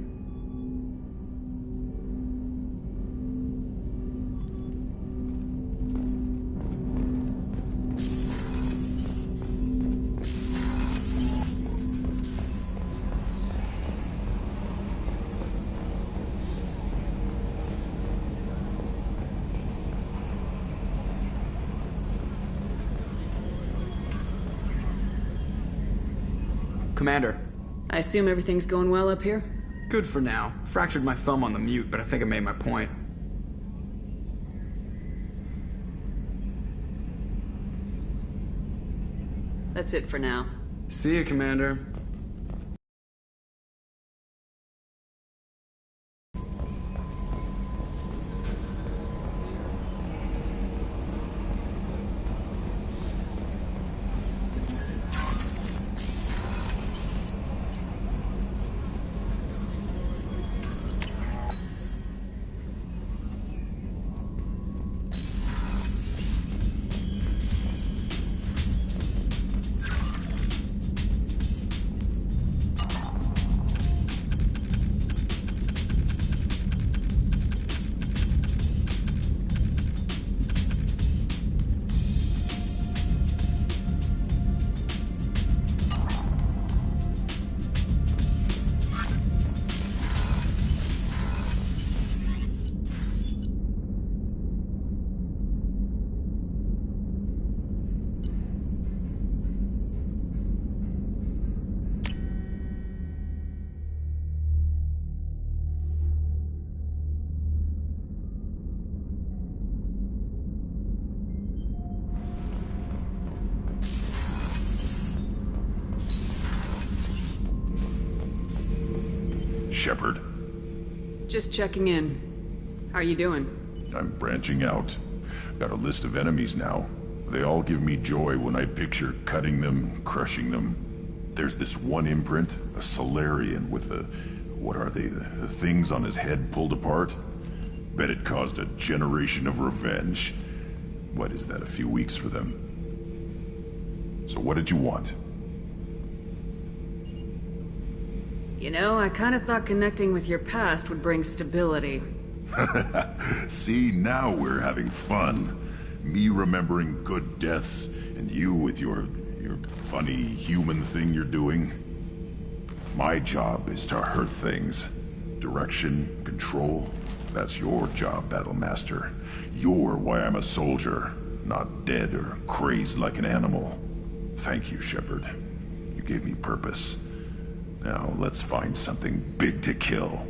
Commander. I assume everything's going well up here? Good for now. Fractured my thumb on the mute, but I think I made my point. That's it for now. See you, Commander. Shepard. Just checking in. How are you doing? I'm branching out. Got a list of enemies now. They all give me joy when I picture cutting them, crushing them. There's this one imprint, a Solarian with the... what are they? The things on his head pulled apart? Bet it caused a generation of revenge. What is that, a few weeks for them? So what did you want? You know, I kind of thought connecting with your past would bring stability. See, now we're having fun. Me remembering good deaths, and you with your funny human thing you're doing. My job is to hurt things. Direction, control, that's your job, Battlemaster. You're why I'm a soldier, not dead or crazed like an animal. Thank you, Shepard. You gave me purpose. Now, let's find something big to kill.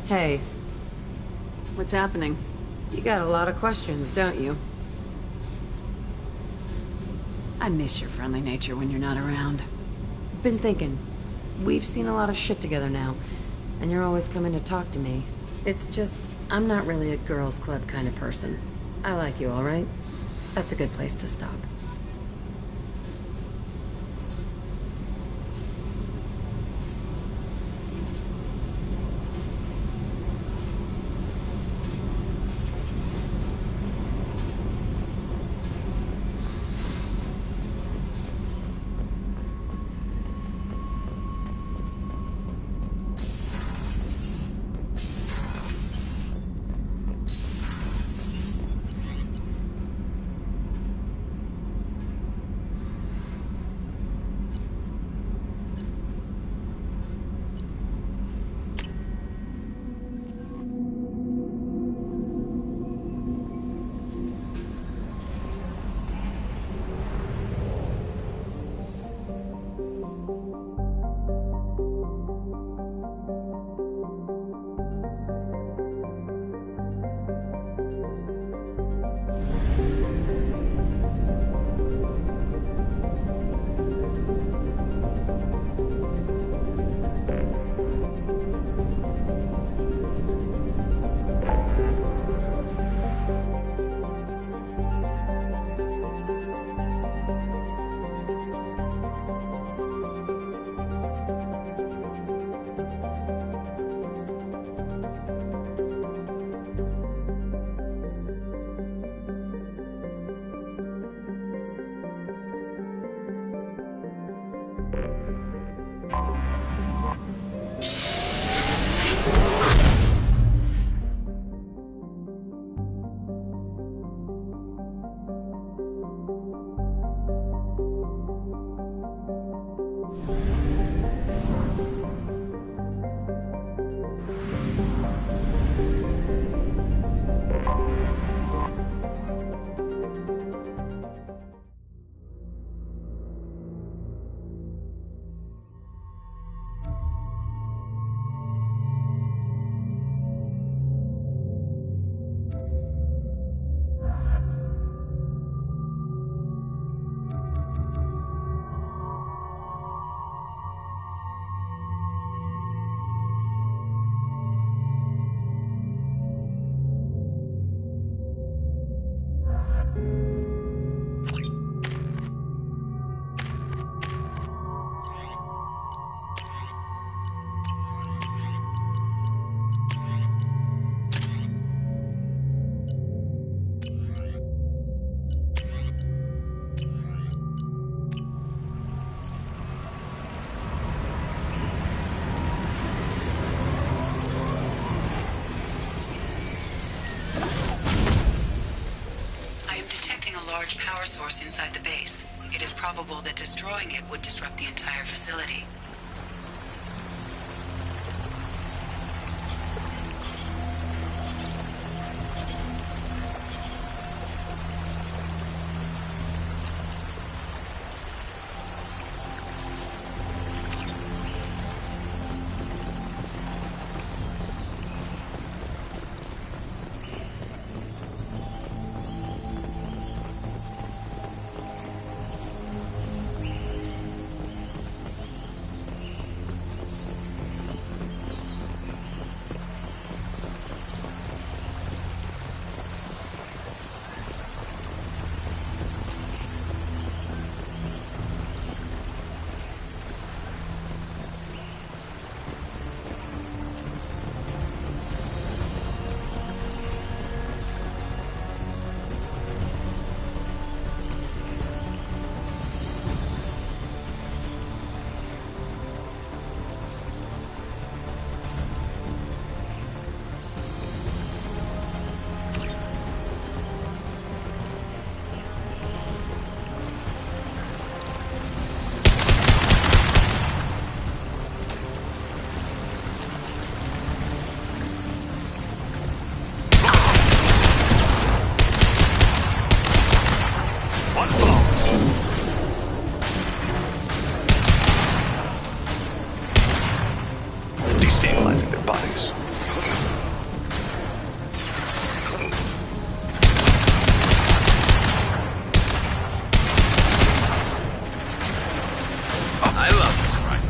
Hey. What's happening? You got a lot of questions, don't you? I miss your friendly nature when you're not around. Been thinking. We've seen a lot of shit together now, and you're always coming to talk to me. It's just, I'm not really a girls' club kind of person. I like you, all right? That's a good place to stop. large power source inside the base. It is probable that destroying it would disrupt the entire facility. Destabilizing their bodies. I love this fight.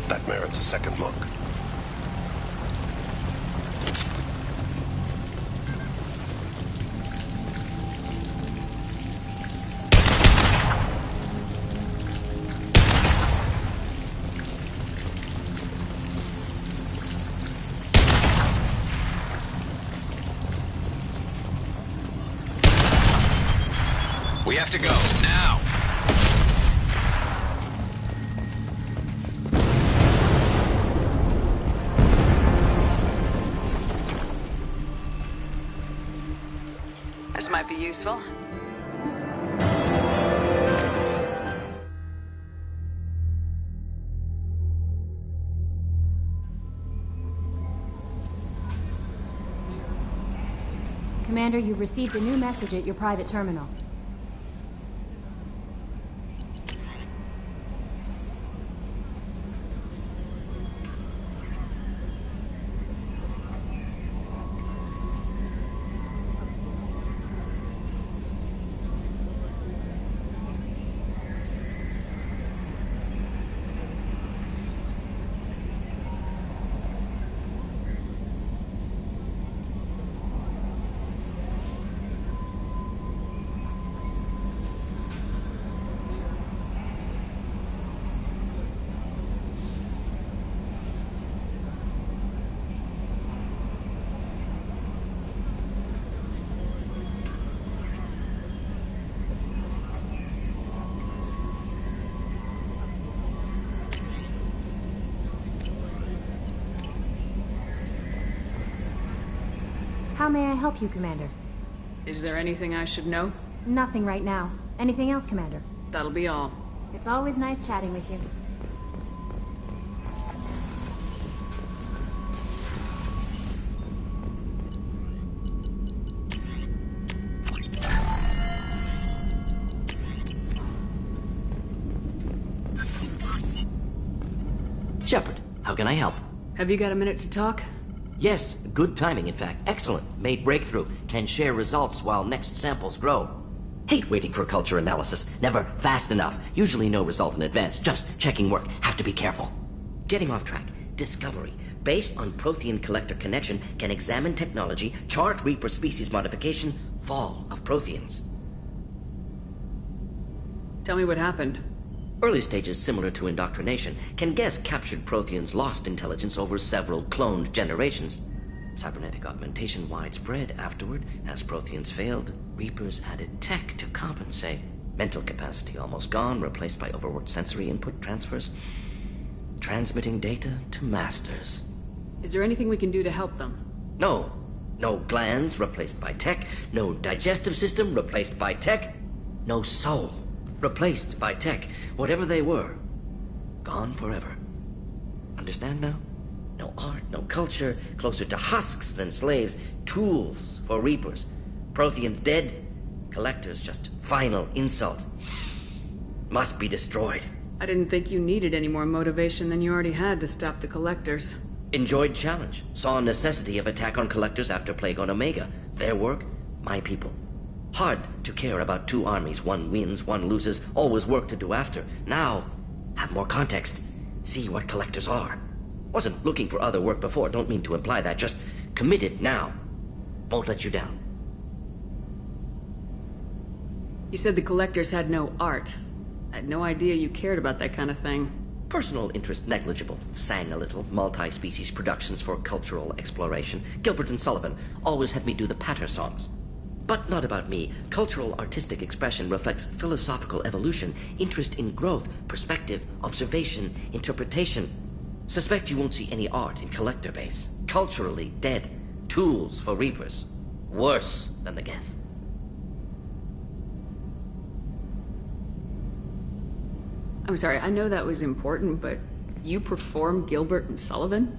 That merits a second look. We have to go, now! useful. Commander, you've received a new message at your private terminal. How may I help you, Commander? Is there anything I should know? Nothing right now. Anything else, Commander? That'll be all. It's always nice chatting with you. Shepard, how can I help? Have you got a minute to talk? Yes, good timing, in fact. Excellent. Made breakthrough. Can share results while next samples grow. Hate waiting for culture analysis. Never fast enough. Usually no result in advance. Just checking work. Have to be careful. Getting off track. Discovery. Based on Prothean collector connection, can examine technology, chart Reaper species modification, fall of Protheans. Tell me what happened. Early stages similar to indoctrination. Can guess captured Protheans lost intelligence over several cloned generations. Cybernetic augmentation widespread afterward. As Protheans failed, Reapers added tech to compensate. Mental capacity almost gone, replaced by overworked sensory input transfers. Transmitting data to masters. Is there anything we can do to help them? No. No glands replaced by tech. No digestive system replaced by tech. No soul replaced by tech. Whatever they were, gone forever. Understand now? No art, no culture, closer to husks than slaves, tools for Reapers. Protheans dead, collectors just final insult. Must be destroyed. I didn't think you needed any more motivation than you already had to stop the collectors. Enjoyed challenge. Saw necessity of attack on collectors after Plague on Omega. Their work, my people. Hard to care about two armies. One wins, one loses. Always work to do after. Now, have more context. See what collectors are. Wasn't looking for other work before. Don't mean to imply that. Just committed now. Won't let you down. You said the collectors had no art. I had no idea you cared about that kind of thing. Personal interest negligible. Sang a little. Multi-species productions for cultural exploration. Gilbert and Sullivan always had me do the patter songs. But not about me. Cultural artistic expression reflects philosophical evolution, interest in growth, perspective, observation, interpretation. Suspect you won't see any art in collector base. Culturally dead. Tools for Reapers. Worse than the Geth. I'm sorry, I know that was important, but you perform Gilbert and Sullivan?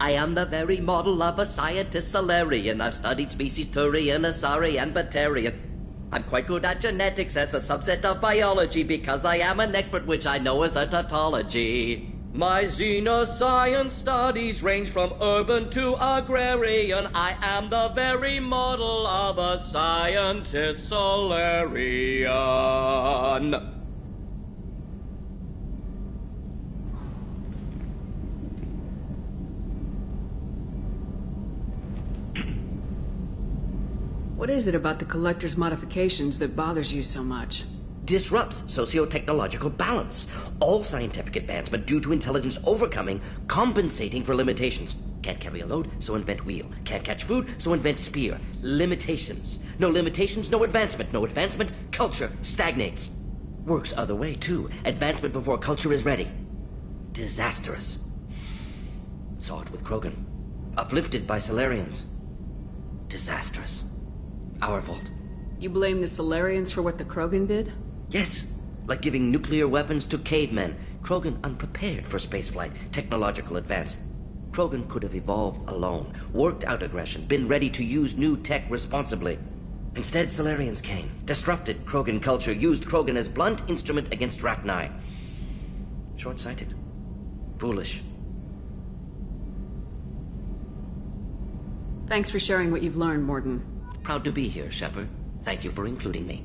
I am the very model of a scientist Solarian. I've studied species Turian, Asari, and Batarian. I'm quite good at genetics as a subset of biology because I am an expert, which I know is a tautology. My xenoscience studies range from urban to agrarian. I am the very model of a scientist Solarian. What is it about the collector's modifications that bothers you so much? Disrupts socio-technological balance. All scientific advancement due to intelligence overcoming, compensating for limitations. Can't carry a load, so invent wheel. Can't catch food, so invent spear. Limitations. No limitations, no advancement. No advancement, culture stagnates. Works other way, too. Advancement before culture is ready. Disastrous. Saw it with Krogan. Uplifted by Solarians. Disastrous. Our fault. You blame the Solarians for what the Krogan did? Yes. Like giving nuclear weapons to cavemen. Krogan unprepared for spaceflight, technological advance. Krogan could have evolved alone, worked out aggression, been ready to use new tech responsibly. Instead, Solarians came, disrupted Krogan culture, used Krogan as blunt instrument against Rachni. Short-sighted. Foolish. Thanks for sharing what you've learned, Mordin. Proud to be here, Shepard. Thank you for including me.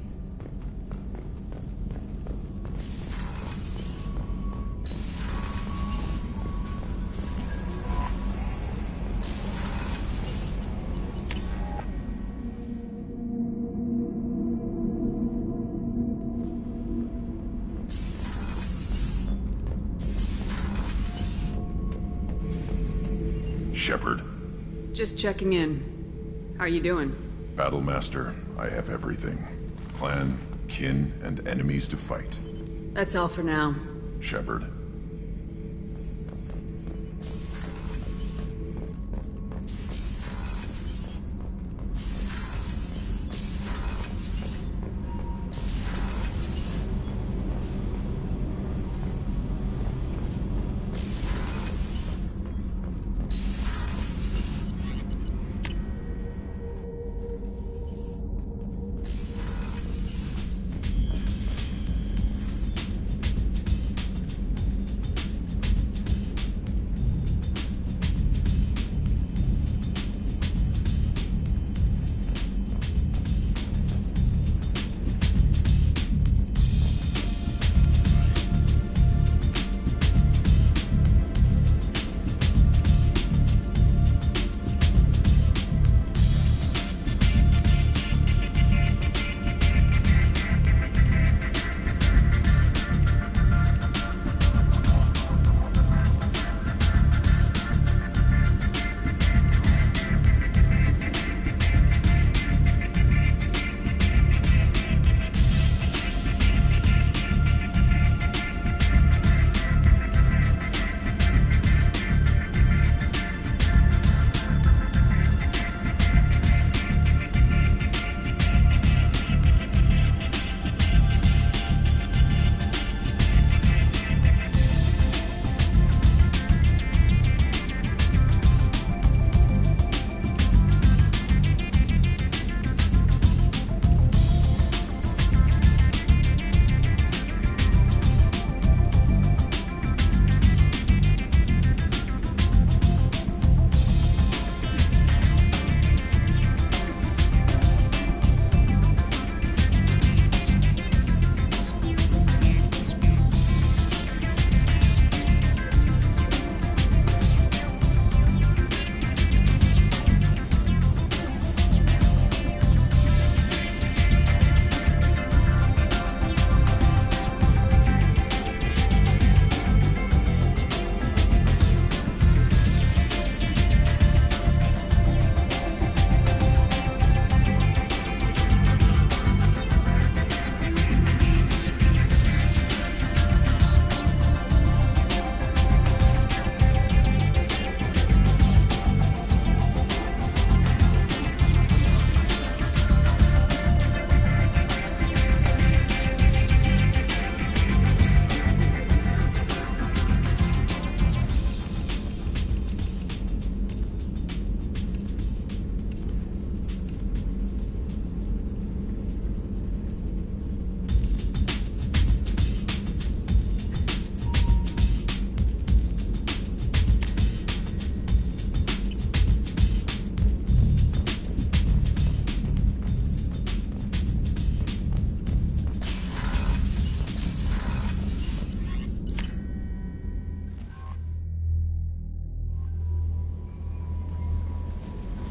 Shepard. Just checking in. How are you doing? Battlemaster, I have everything. Clan, kin, and enemies to fight. That's all for now. Shepard.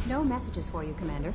No messages for you, Commander.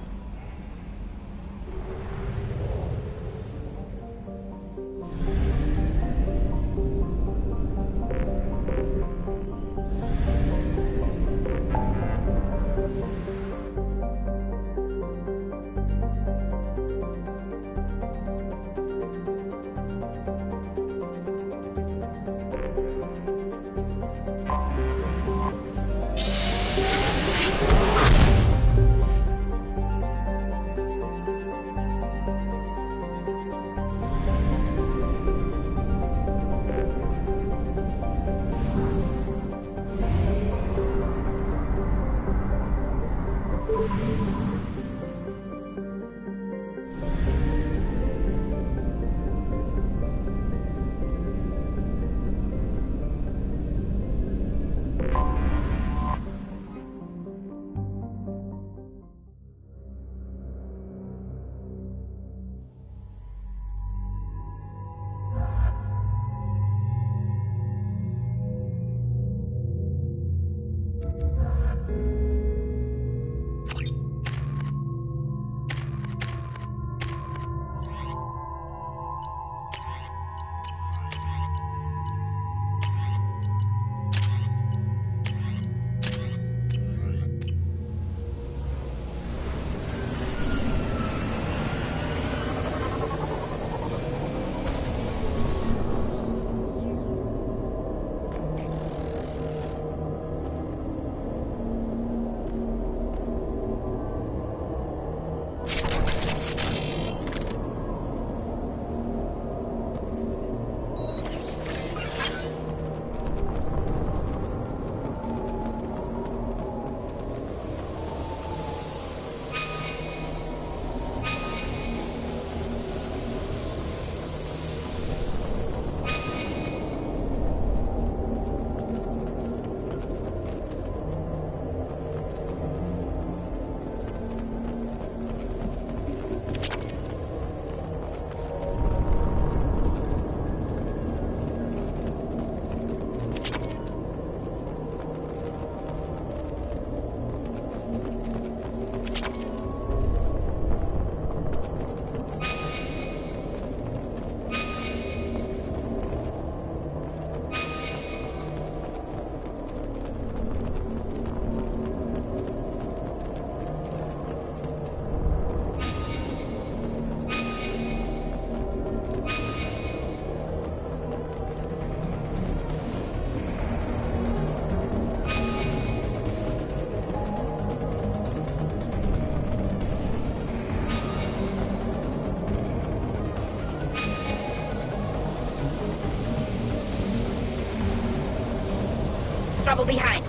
trouble behind.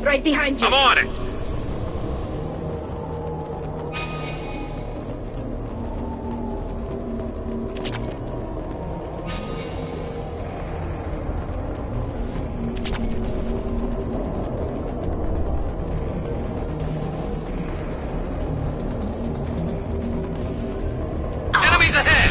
Right behind you. I'm on it. Enemies ahead.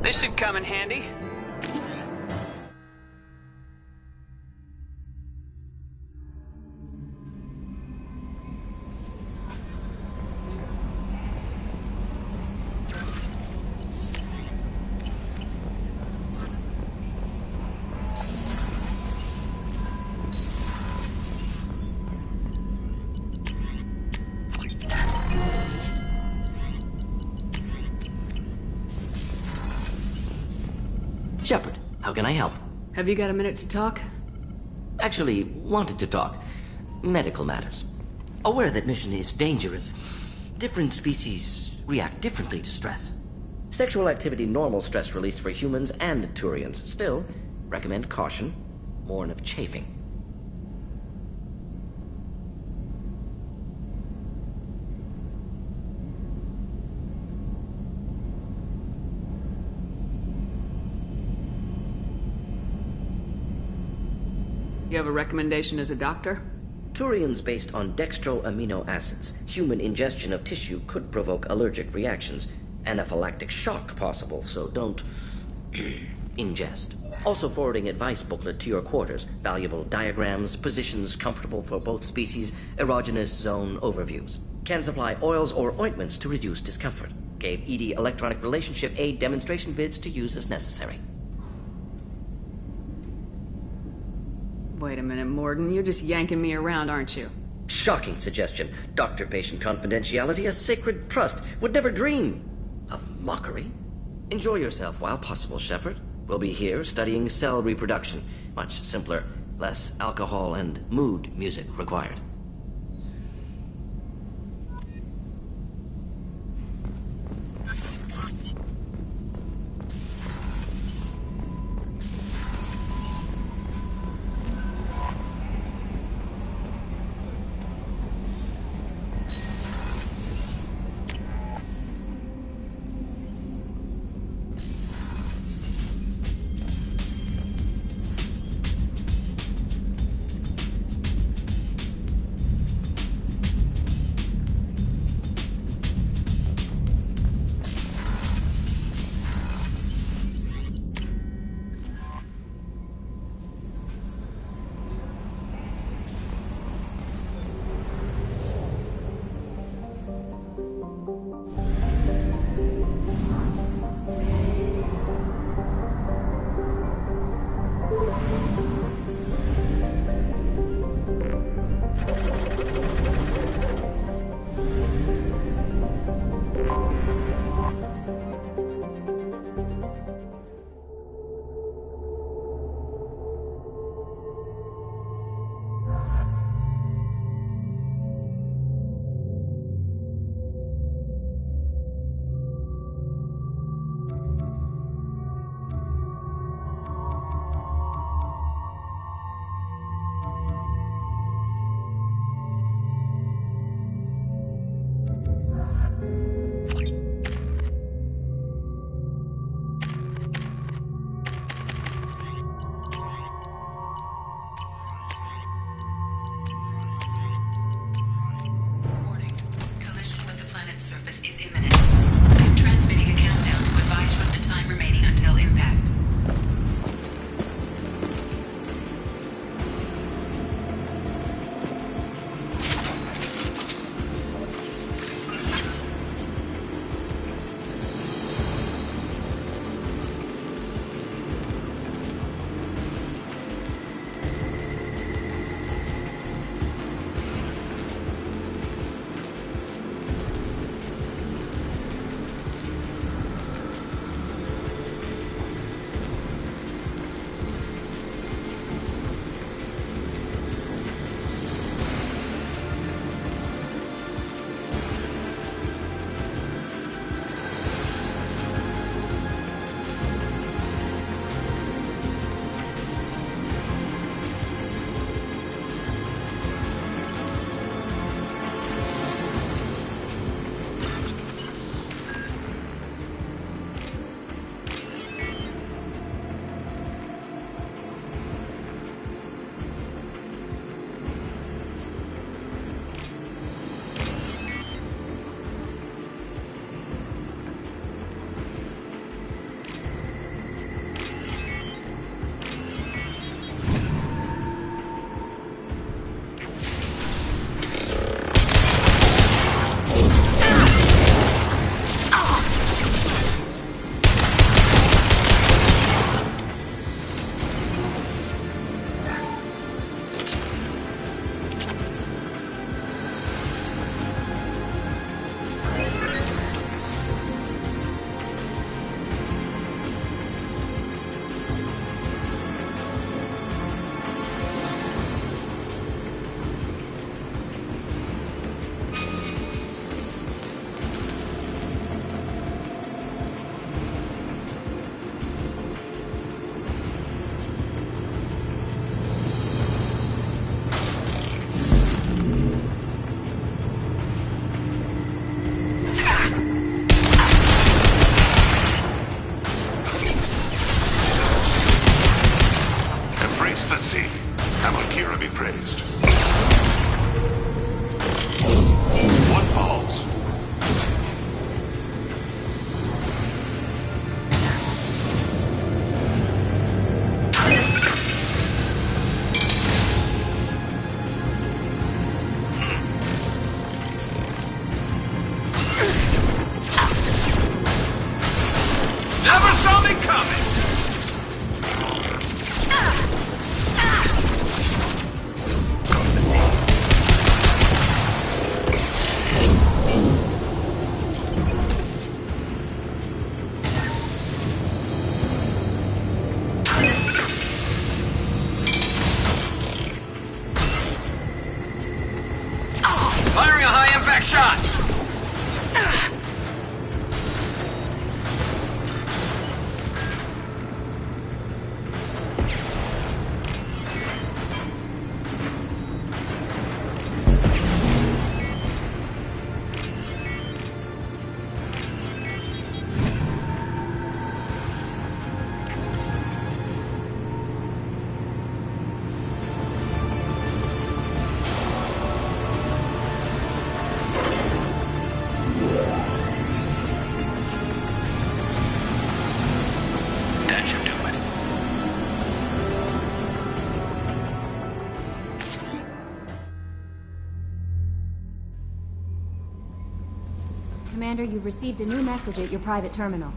This should come in handy. Shepard, how can I help? Have you got a minute to talk? Actually, wanted to talk. Medical matters. Aware that mission is dangerous. Different species react differently to stress. Sexual activity normal stress release for humans and Turians. Still, Recommend caution. Warn of chafing. You have a recommendation as a doctor? Turian's based on dextro amino acids. Human ingestion of tissue could provoke allergic reactions. Anaphylactic shock possible, so don't ingest. Also forwarding advice booklet to your quarters. Valuable diagrams, positions comfortable for both species, erogenous zone overviews. Can supply oils or ointments to reduce discomfort. Gave ED electronic relationship aid demonstration vids to use as necessary. Wait a minute, Morgan. You're just yanking me around, aren't you? Shocking suggestion. Doctor-patient confidentiality, a sacred trust. Would never dream of mockery. Enjoy yourself while possible, Shepard. We'll be here studying cell reproduction. Much simpler, less alcohol and mood music required. praised. What falls? Never saw me coming! Firing a high-impact shot! That should do it. Commander, you've received a new message at your private terminal.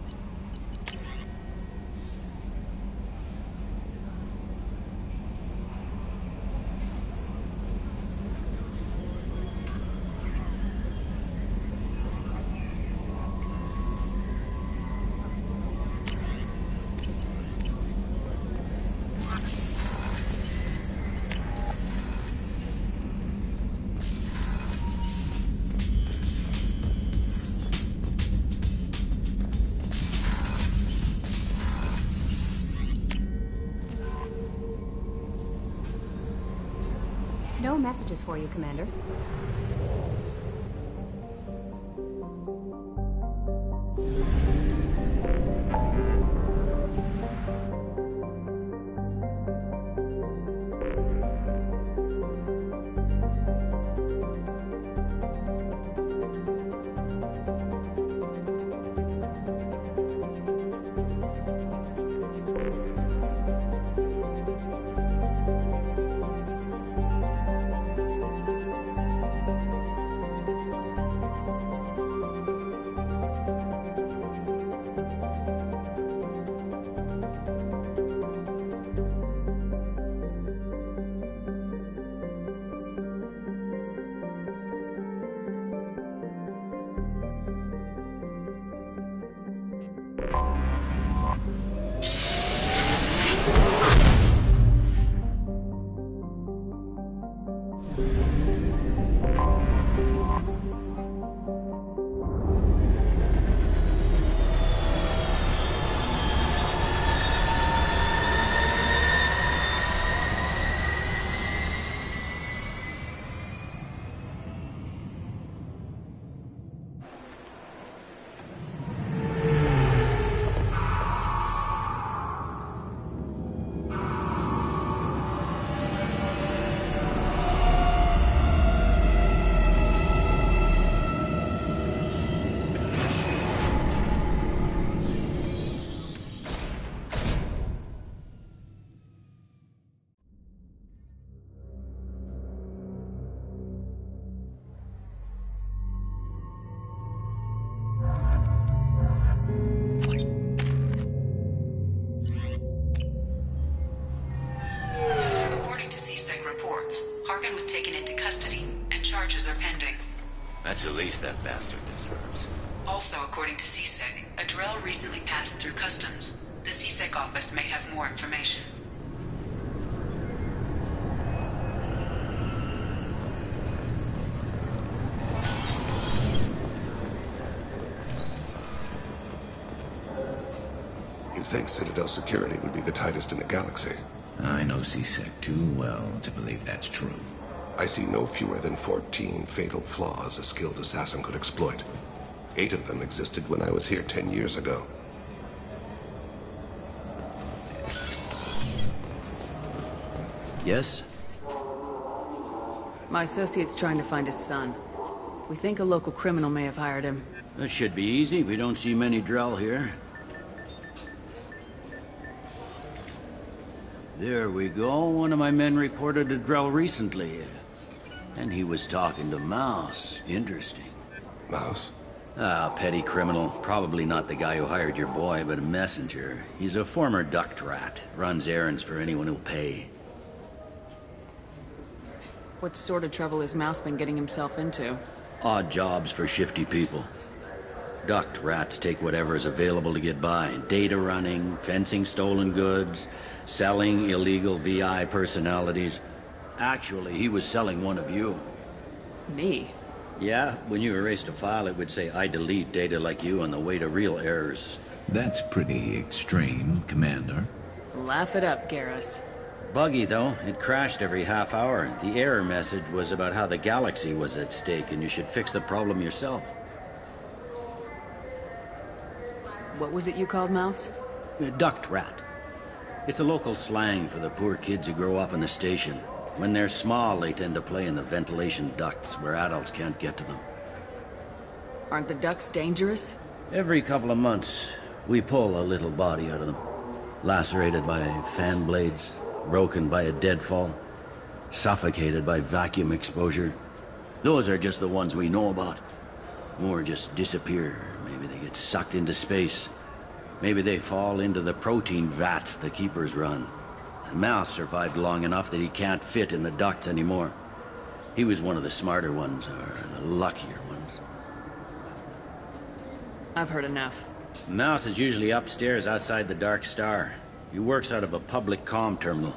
No messages for you, Commander. That's the least that bastard deserves. Also, according to CSEC, a Drell recently passed through customs. The CSEC office may have more information. You think Citadel security would be the tightest in the galaxy? I know CSEC too well to believe that's true. I see no fewer than 14 fatal flaws a skilled assassin could exploit. 8 of them existed when I was here 10 years ago. Yes? My associate's trying to find his son. We think a local criminal may have hired him. That should be easy. We don't see many Drell here. There we go. One of my men reported a Drell recently. And he was talking to Mouse. Interesting. Mouse? Ah, petty criminal. Probably not the guy who hired your boy, but a messenger. He's a former duct rat. Runs errands for anyone who'll pay. What sort of trouble has Mouse been getting himself into? Odd jobs for shifty people. Duct rats take whatever is available to get by. Data running, fencing stolen goods, selling illegal VI personalities. Actually, he was selling one of you. Me? Yeah, when you erased a file, it would say, I delete data like you on the way to real errors. That's pretty extreme, Commander. Laugh it up, Garrus. Buggy, though. It crashed every half hour. The error message was about how the galaxy was at stake, and you should fix the problem yourself. What was it you called Mouse? A duct rat. It's a local slang for the poor kids who grow up in the station. When they're small, they tend to play in the ventilation ducts where adults can't get to them. Aren't the ducts dangerous? Every couple of months, we pull a little body out of them. Lacerated by fan blades, broken by a deadfall, suffocated by vacuum exposure. Those are just the ones we know about. More just disappear. Maybe they get sucked into space. Maybe they fall into the protein vats the keepers run. And Mouse survived long enough that he can't fit in the ducts anymore. He was one of the smarter ones, or the luckier ones. I've heard enough. Mouse is usually upstairs outside the Dark Star. He works out of a public comm terminal.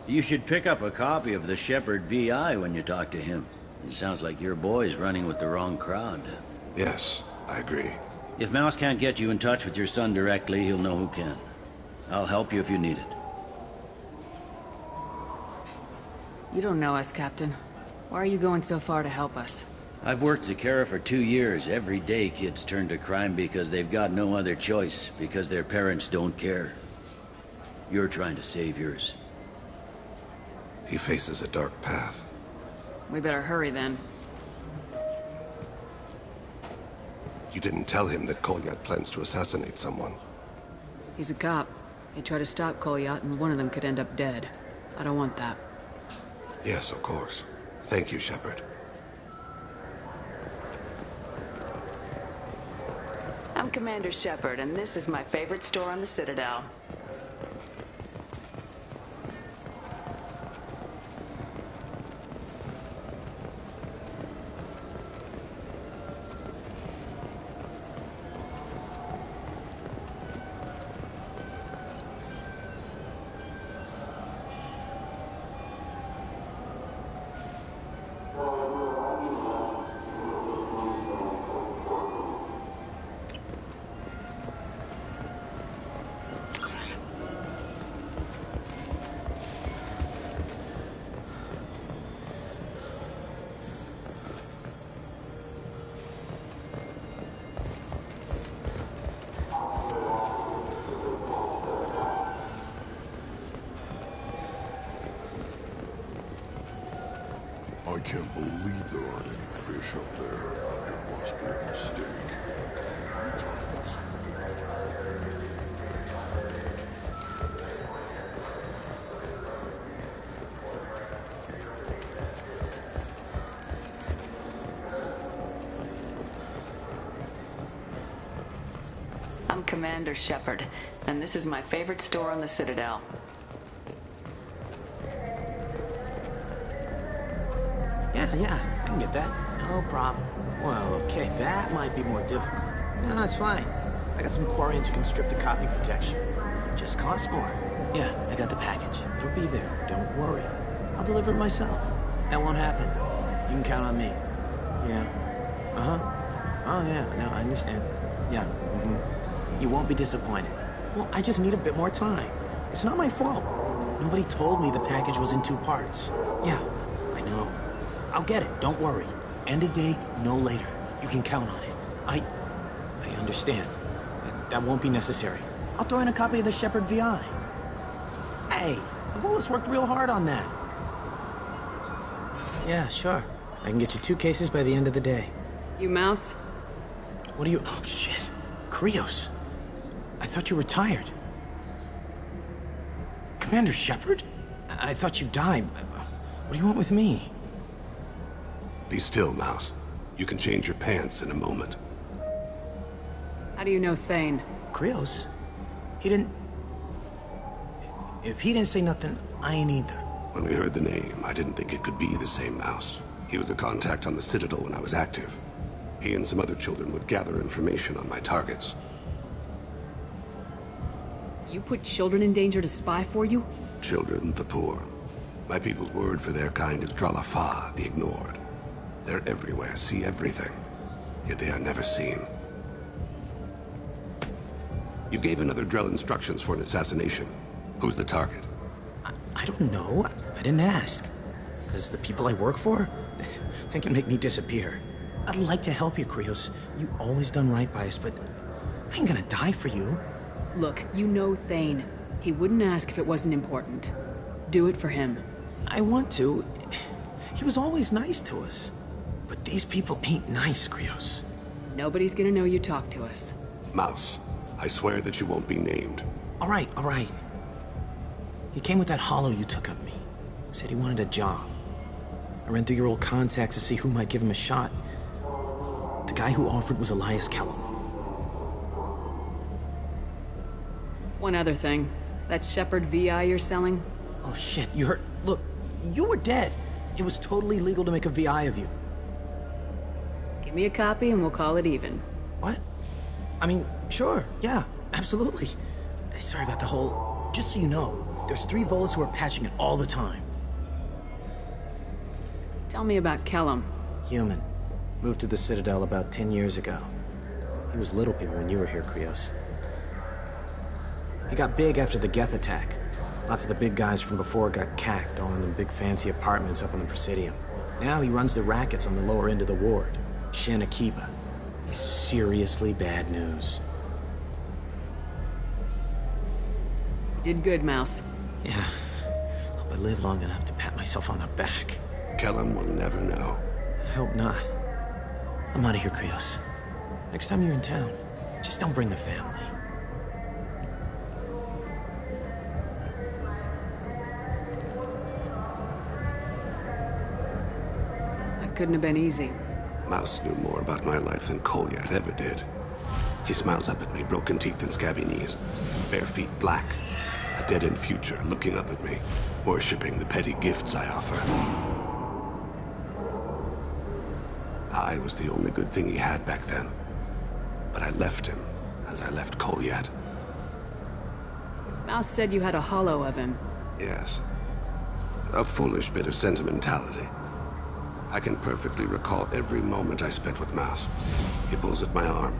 You should pick up a copy of the Shepherd VI when you talk to him. It sounds like your boy's running with the wrong crowd. Yes, I agree. If Mouse can't get you in touch with your son directly, he'll know who can. I'll help you if you need it. You don't know us, Captain. Why are you going so far to help us? I've worked Zakera for 2 years. Every day kids turn to crime because they've got no other choice, because their parents don't care. You're trying to save yours. He faces a dark path. We better hurry then. You didn't tell him that Kolyat plans to assassinate someone. He's a cop. He'd try to stop Kolyat and one of them could end up dead. I don't want that. Yes, of course. Thank you, Shepard. I'm Commander Shepard, and this is my favorite store on the Citadel. I can't believe there aren't any fish up there. It must be a mistake. I'm Commander Shepard, and this is my favorite store on the Citadel. Yeah, I can get that. No problem. Well, okay, that might be more difficult. No, it's fine. I got some Quarians who can strip the copy protection. Just costs more. Yeah, I got the package. It'll be there. Don't worry. I'll deliver it myself. That won't happen. You can count on me. Yeah. Uh-huh. Oh, yeah. No, I understand. Yeah. Mm-hmm. You won't be disappointed. Well, I just need a bit more time. It's not my fault. Nobody told me the package was in 2 parts. Yeah, I know. I'll get it, don't worry. End of day, no later. You can count on it. I understand. That won't be necessary. I'll throw in a copy of the Shepherd VI. Hey, the Volus worked real hard on that. Yeah, sure. I can get you 2 cases by the end of the day. You Mouse? What are you... Oh, shit. Krios. I thought you retired. Commander Shepard? I thought you died. What do you want with me? Be still, Mouse. You can change your pants in a moment. How do you know Thane? Krios? He didn't... If he didn't say nothing, I ain't either. When we heard the name, I didn't think it could be the same Mouse. He was a contact on the Citadel when I was active. He and some other children would gather information on my targets. You put children in danger to spy for you? Children, the poor. My people's word for their kind is Dralafa, the ignored. They're everywhere, see everything. Yet they are never seen. You gave another Drell instructions for an assassination. Who's the target? I don't know. I didn't ask. Because the people I work for, they can make me disappear. I'd like to help you, Krios. You always done right by us, but I ain't gonna die for you. Look, you know Thane. He wouldn't ask if it wasn't important. Do it for him. I want to. He was always nice to us. But these people ain't nice, Krios. Nobody's gonna know you talked to us. Mouse, I swear that you won't be named. All right. He came with that hollow you took of me. Said he wanted a job. I ran through your old contacts to see who might give him a shot. The guy who offered was Elias Kellum. One other thing. That Shepard VI you're selling? Oh shit, you heard... Look, you were dead. It was totally legal to make a VI of you. Give me a copy and we'll call it even. What? I mean, sure, yeah, absolutely. Sorry about the whole... Just so you know, there's 3 Volus who are patching it all the time. Tell me about Kellum. Human. Moved to the Citadel about 10 years ago. He was little people when you were here, Krios. He got big after the Geth attack. Lots of the big guys from before got cacked, all in them big fancy apartments up on the Presidium. Now he runs the rackets on the lower end of the ward. Shin Akiba. He's seriously bad news. You did good, Mouse. Yeah. Hope I live long enough to pat myself on the back. Kellum will never know. I hope not. I'm out of here, Krios. Next time you're in town, just don't bring the family. That couldn't have been easy. Mouse knew more about my life than Kolyat ever did. He smiles up at me, broken teeth and scabby knees. Bare feet black. A dead-end future looking up at me, worshipping the petty gifts I offer. I was the only good thing he had back then. But I left him, as I left Kolyat. Mouse said you had a hollow of him. Yes. A foolish bit of sentimentality. I can perfectly recall every moment I spent with Mouse. He pulls at my arm,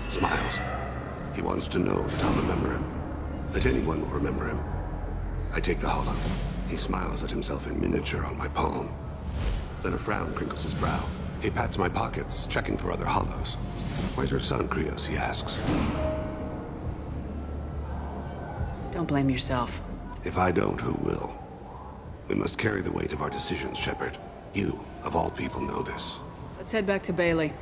smiles. He wants to know that I'll remember him, that anyone will remember him. I take the hollow. He smiles at himself in miniature on my palm. Then a frown crinkles his brow. He pats my pockets, checking for other hollows. Where's your son, Krios, he asks. Don't blame yourself. If I don't, who will? We must carry the weight of our decisions, Shepard. You, of all people, know this. Let's head back to Bailey.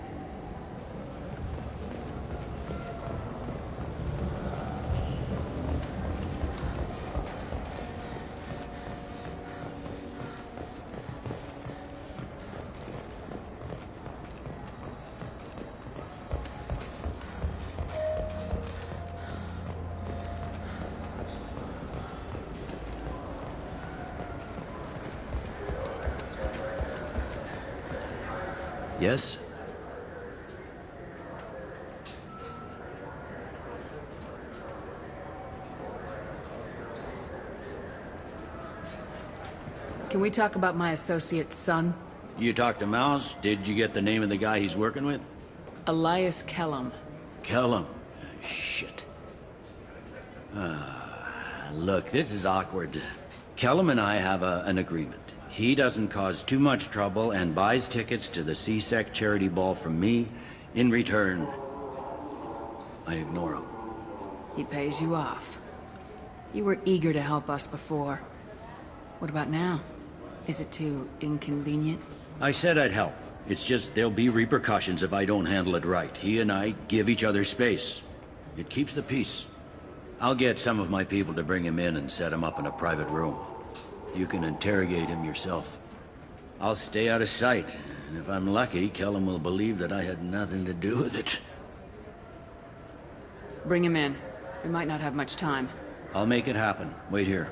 Yes? Can we talk about my associate's son? You talked to Mouse? Did you get the name of the guy he's working with? Elias Kellum. Kellum. Shit. Look, this is awkward. Kellum and I have an agreement. He doesn't cause too much trouble and buys tickets to the C-Sec charity ball from me. In return, I ignore him. He pays you off. You were eager to help us before. What about now? Is it too inconvenient? I said I'd help. It's just there'll be repercussions if I don't handle it right. He and I give each other space. It keeps the peace. I'll get some of my people to bring him in and set him up in a private room. You can interrogate him yourself. I'll stay out of sight, and if I'm lucky, Kellum will believe that I had nothing to do with it. Bring him in. We might not have much time. I'll make it happen. Wait here.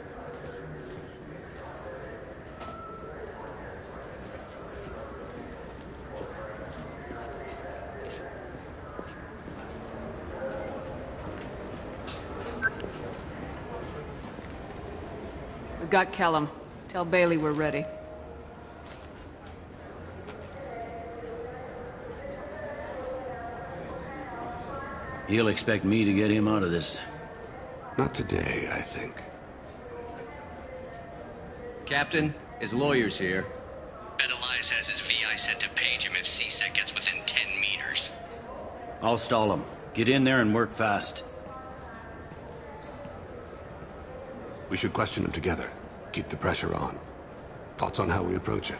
We've got Kellum. Tell Bailey we're ready. He'll expect me to get him out of this. Not today, I think. Captain, his lawyer's here. Bet Elias has his VI set to page him if CSEC gets within 10 meters. I'll stall him. Get in there and work fast. We should question him together. Keep the pressure on. Thoughts on how we approach it?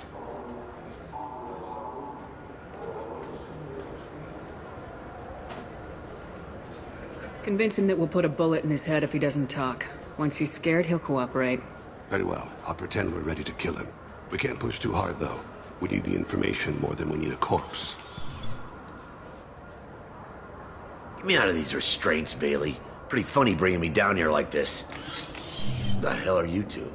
Convince him that we'll put a bullet in his head if he doesn't talk. Once he's scared, he'll cooperate. Very well. I'll pretend we're ready to kill him. We can't push too hard, though. We need the information more than we need a corpse. Get me out of these restraints, Bailey. Pretty funny bringing me down here like this. The hell are you two?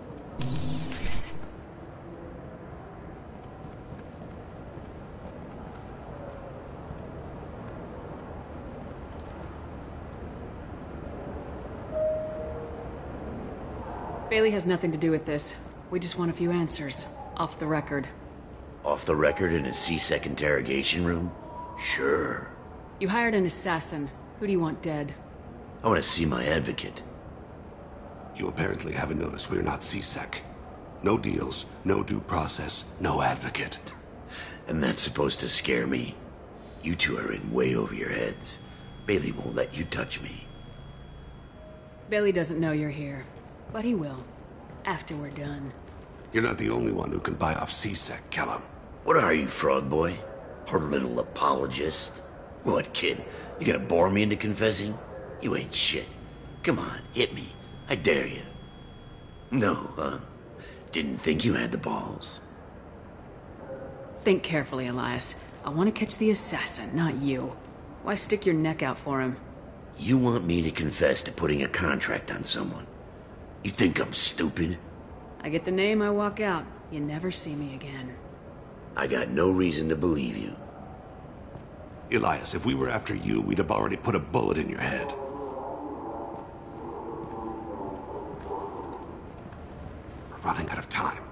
Bailey has nothing to do with this. We just want a few answers. Off the record. Off the record in a CSEC interrogation room? Sure. You hired an assassin. Who do you want dead? I want to see my advocate. You apparently haven't noticed we're not CSEC. No deals, no due process, no advocate. And that's supposed to scare me? You two are in way over your heads. Bailey won't let you touch me. Bailey doesn't know you're here. But he will. After we're done. You're not the only one who can buy off CSEC, Kellum. What are you, frog boy? Our little apologist? What, kid? You gonna bore me into confessing? You ain't shit. Come on, hit me. I dare you. No, huh? Didn't think you had the balls. Think carefully, Elias. I want to catch the assassin, not you. Why stick your neck out for him? You want me to confess to putting a contract on someone? You think I'm stupid? I get the name, I walk out. You never see me again. I got no reason to believe you. Elias, if we were after you, we'd have already put a bullet in your head. We're running out of time.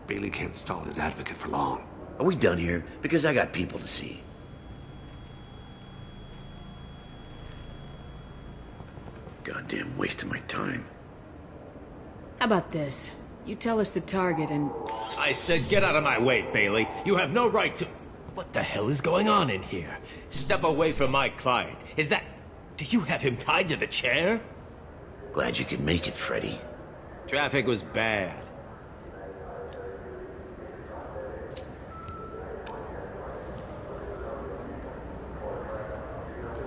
Bailey can't stall his advocate for long. Are we done here? Because I got people to see. Goddamn waste of my time. How about this? You tell us the target and... I said get out of my way, Bailey. You have no right to... What the hell is going on in here? Step away from my client. Is that... Do you have him tied to the chair? Glad you could make it, Freddy. Traffic was bad.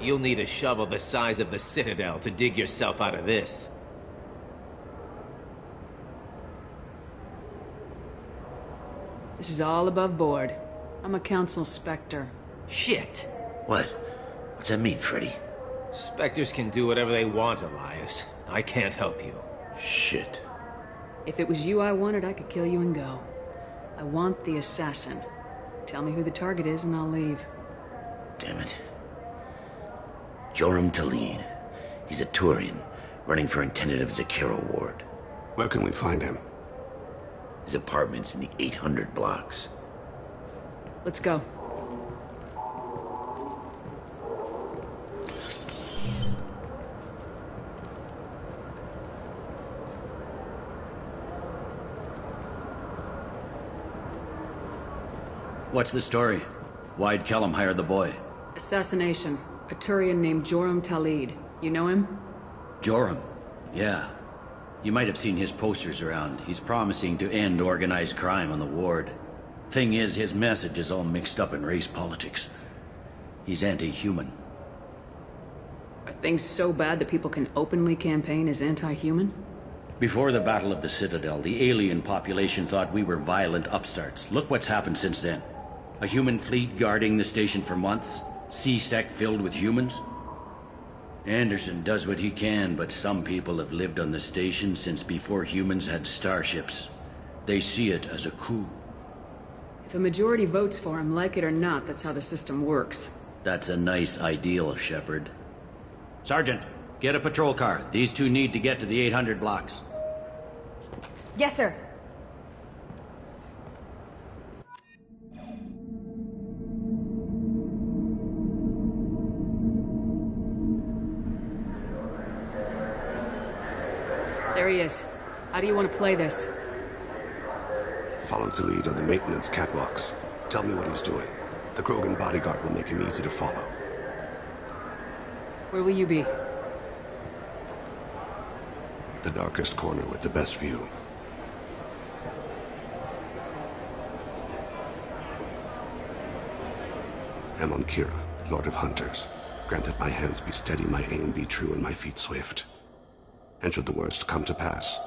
You'll need a shovel the size of the Citadel to dig yourself out of this. This is all above board. I'm a council specter. Shit. What? What's that mean, Freddy? Spectres can do whatever they want, Elias. I can't help you. Shit. If it was you I wanted, I could kill you and go. I want the assassin. Tell me who the target is and I'll leave. Damn it. Joram Talid. He's a Turian, running for a tentative Zakira ward. Where can we find him? His apartment's in the 800 blocks. Let's go. What's the story? Why'd Kellum hire the boy? Assassination. A Turian named Joram Talid. You know him? Joram? Yeah. You might have seen his posters around. He's promising to end organized crime on the ward. Thing is, his message is all mixed up in race politics. He's anti-human. Are things so bad that people can openly campaign as anti-human? Before the Battle of the Citadel, the alien population thought we were violent upstarts. Look what's happened since then. A human fleet guarding the station for months. C-Sec filled with humans. Anderson does what he can, but some people have lived on the station since before humans had starships. They see it as a coup. If a majority votes for him, like it or not, that's how the system works. That's a nice ideal, Shepard. Sergeant, get a patrol car. These two need to get to the 800 blocks. Yes, sir. There he is. How do you want to play this? Follow the lead on the maintenance catwalks. Tell me what he's doing. The Krogan bodyguard will make him easy to follow. Where will you be? The darkest corner with the best view. I'm on Kira, Lord of Hunters. Grant that my hands be steady, my aim be true, and my feet swift. And should the worst come to pass,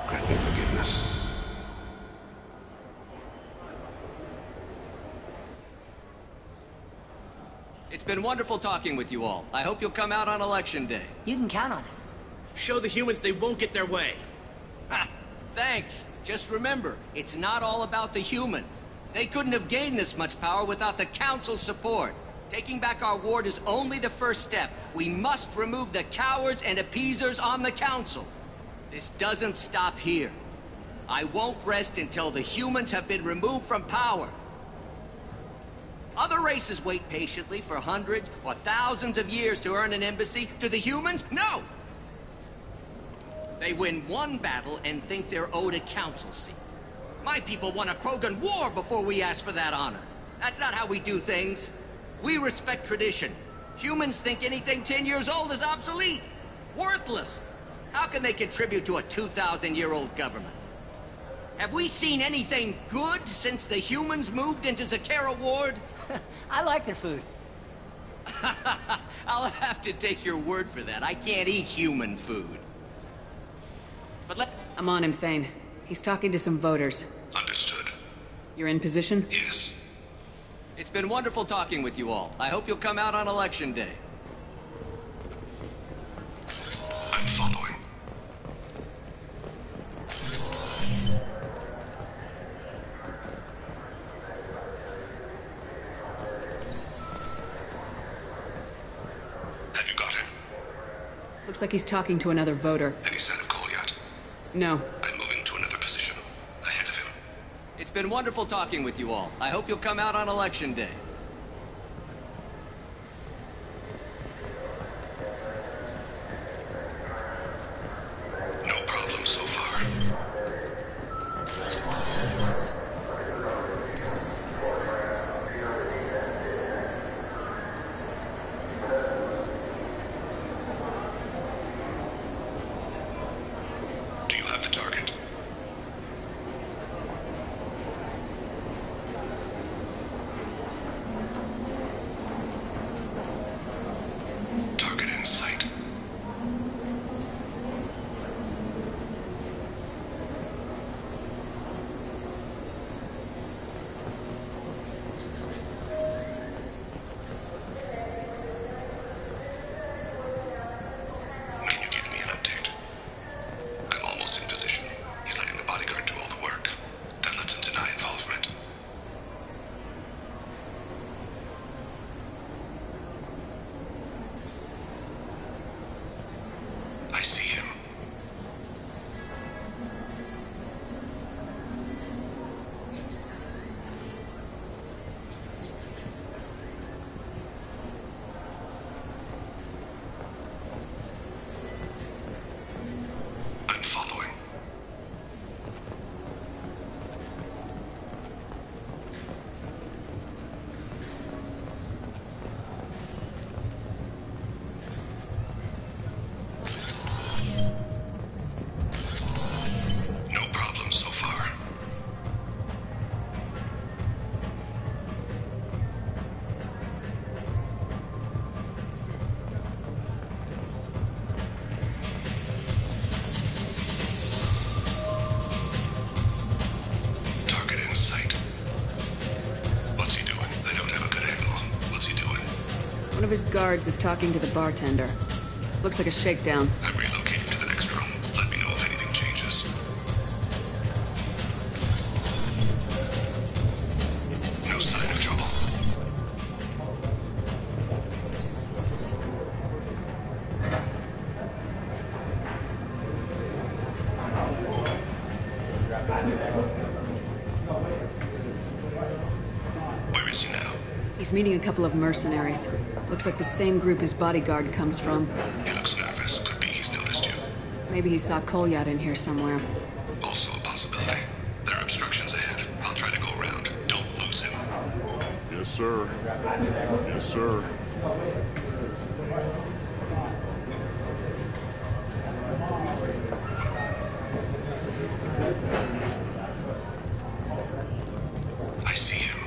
grant me forgiveness. It's been wonderful talking with you all. I hope you'll come out on Election Day. You can count on it. Show the humans they won't get their way. Ha! Thanks. Just remember, it's not all about the humans. They couldn't have gained this much power without the Council's support. Taking back our ward is only the first step. We must remove the cowards and appeasers on the Council. This doesn't stop here. I won't rest until the humans have been removed from power. Other races wait patiently for hundreds or thousands of years to earn an embassy. To the humans, no! They win one battle and think they're owed a council seat. My people won a Krogan war before we asked for that honor. That's not how we do things. We respect tradition. Humans think anything 10 years old is obsolete. Worthless. How can they contribute to a 2,000-year-old government? Have we seen anything good since the humans moved into Zakera Ward? I like their food. I'll have to take your word for that. I can't eat human food. But I'm on him, Thane. He's talking to some voters. Understood. You're in position? Yes. It's been wonderful talking with you all. I hope you'll come out on Election Day. I'm following. Have you got him? Looks like he's talking to another voter. Any sign of call yet? No. I'm moving to another position. Ahead of him. It's been wonderful talking with you all. I hope you'll come out on Election Day. No problem so far. Do you have the target? of his guards is talking to the bartender. Looks like a shakedown. I'm relocating to the next room. Let me know if anything changes. No sign of trouble. Where is he now? He's meeting a couple of mercenaries. Looks like the same group his bodyguard comes from. He looks nervous. Could be he's noticed you. Maybe he saw Kolyat in here somewhere. Also a possibility. There are obstructions ahead. I'll try to go around. Don't lose him. Yes, sir. Yes, sir. I see him.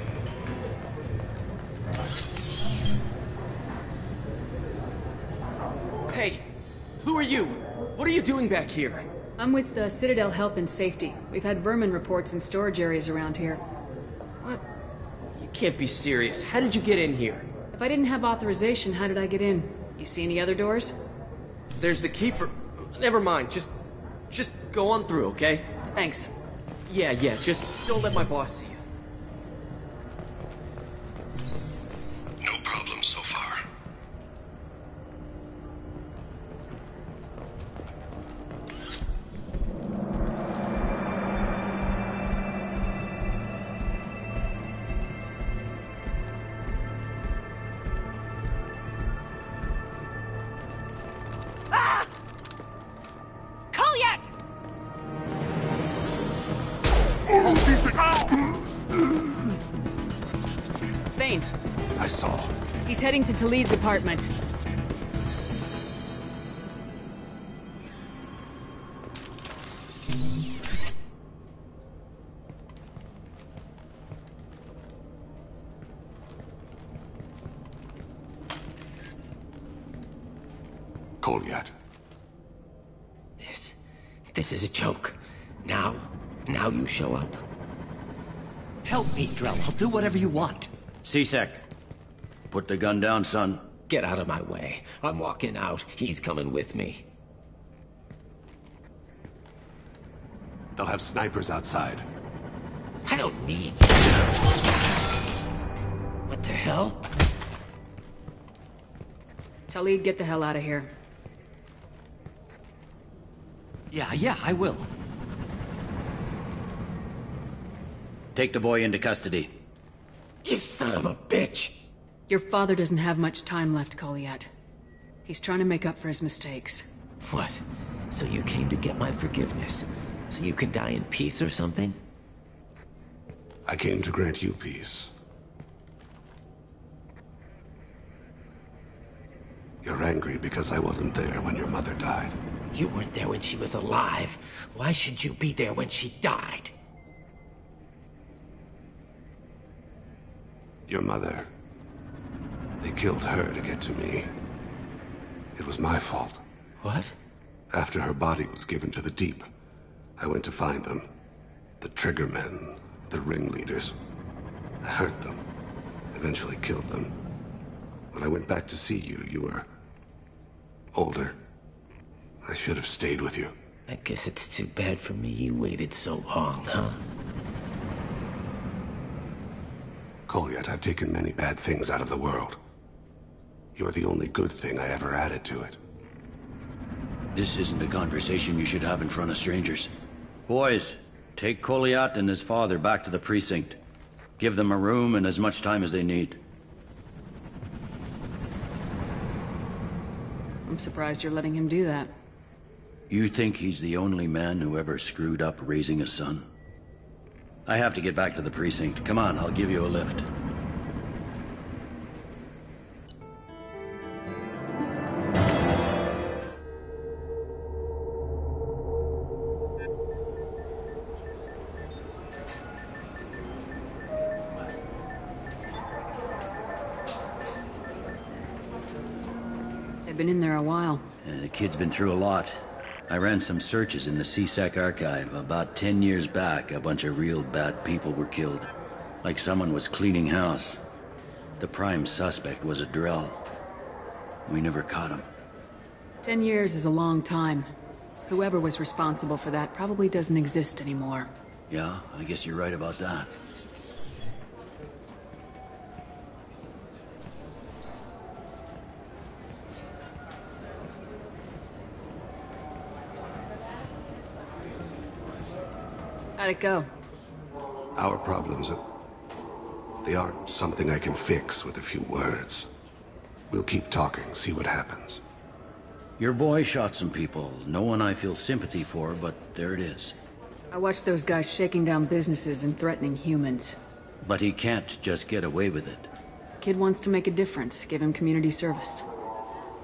Hey, who are you? What are you doing back here? I'm with the Citadel Health and Safety. We've had vermin reports in storage areas around here. What? You can't be serious. How did you get in here? If I didn't have authorization, how did I get in? You see any other doors? There's the keeper. Never mind. Just go on through, okay? Thanks. Yeah, just don't let my boss see you. No problem so far. Kolyat! Thane. I saw. He's heading to Talid's apartment. Kolyat. This is a joke. Now you show up. Help me, Drell. I'll do whatever you want. C-Sec. Put the gun down, son. Get out of my way. I'm walking out. He's coming with me. They'll have snipers outside. I don't need... What the hell? Talid, get the hell out of here. Yeah, I will. Take the boy into custody. You son of a bitch! Your father doesn't have much time left, Kolyat. He's trying to make up for his mistakes. What? So you came to get my forgiveness? So you can die in peace or something? I came to grant you peace. You're angry because I wasn't there when your mother died. You weren't there when she was alive. Why should you be there when she died? Your mother. They killed her to get to me. It was my fault. What? After her body was given to the deep, I went to find them. The triggermen, the ringleaders. I hurt them. Eventually killed them. When I went back to see you, you were... older. I should have stayed with you. I guess it's too bad for me you waited so long, huh? Kolyat, I've taken many bad things out of the world. You're the only good thing I ever added to it. This isn't a conversation you should have in front of strangers. Boys, take Kolyat and his father back to the precinct. Give them a room and as much time as they need. I'm surprised you're letting him do that. You think he's the only man who ever screwed up raising a son? I have to get back to the precinct. Come on, I'll give you a lift. They've been in there a while. The kid's been through a lot. I ran some searches in the C-Sec archive. About 10 years back, a bunch of real bad people were killed. Like someone was cleaning house. The prime suspect was a Drell. We never caught him. 10 years is a long time. Whoever was responsible for that probably doesn't exist anymore. Yeah, I guess you're right about that. How'd it go? Our problems they aren't something I can fix with a few words. We'll keep talking, see what happens. Your boy shot some people. No one I feel sympathy for, but there it is. I watched those guys shaking down businesses and threatening humans. But he can't just get away with it. Kid wants to make a difference. Give him community service.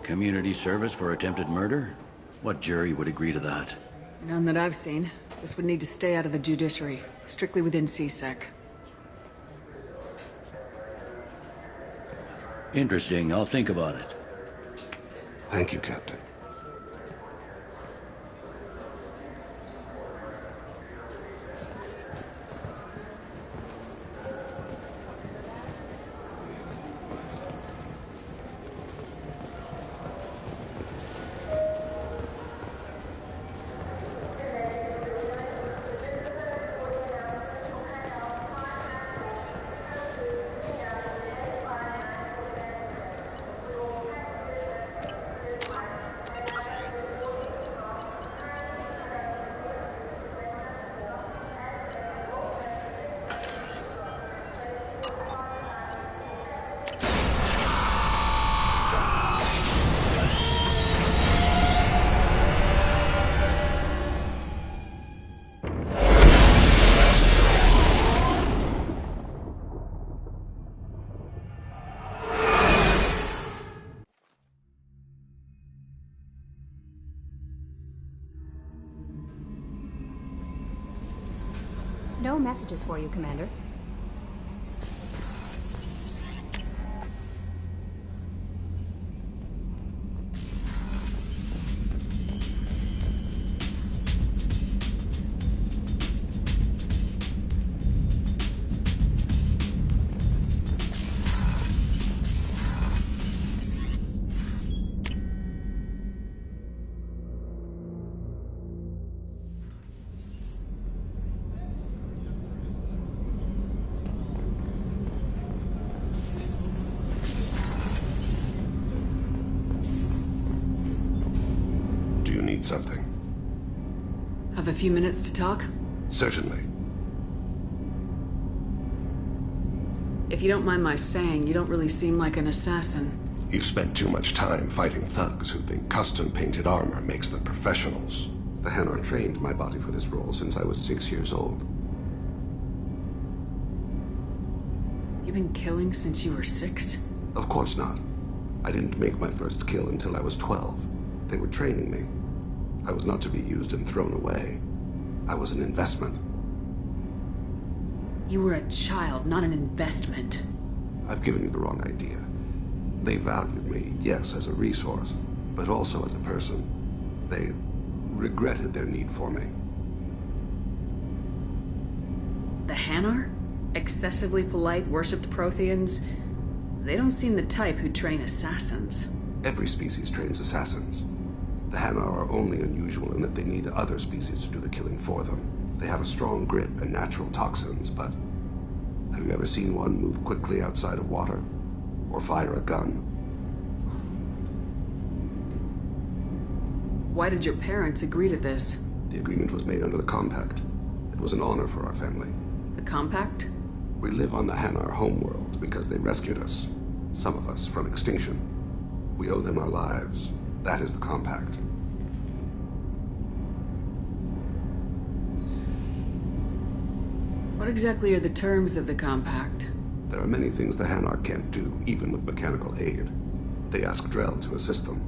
Community service for attempted murder? What jury would agree to that? None that I've seen. This would need to stay out of the judiciary. Strictly within CSEC. Interesting. I'll think about it. Thank you, Captain. No messages for you, Commander. Something. Have a few minutes to talk? Certainly. If you don't mind my saying, you don't really seem like an assassin. You've spent too much time fighting thugs who think custom-painted armor makes them professionals. The Hanar trained my body for this role since I was 6 years old. You've been killing since you were 6? Of course not. I didn't make my first kill until I was 12. They were training me. I was not to be used and thrown away. I was an investment. You were a child, not an investment. I've given you the wrong idea. They valued me, yes, as a resource, but also as a person. They regretted their need for me. The Hanar? Excessively polite, worshipped Protheans? They don't seem the type who train assassins. Every species trains assassins. The Hanar are only unusual in that they need other species to do the killing for them. They have a strong grip and natural toxins, but have you ever seen one move quickly outside of water? Or fire a gun? Why did your parents agree to this? The agreement was made under the Compact. It was an honor for our family. The Compact? We live on the Hanar homeworld because they rescued us. Some of us from extinction. We owe them our lives. That is the Compact. What exactly are the terms of the Compact? There are many things the Hanar can't do, even with mechanical aid. They ask Drell to assist them.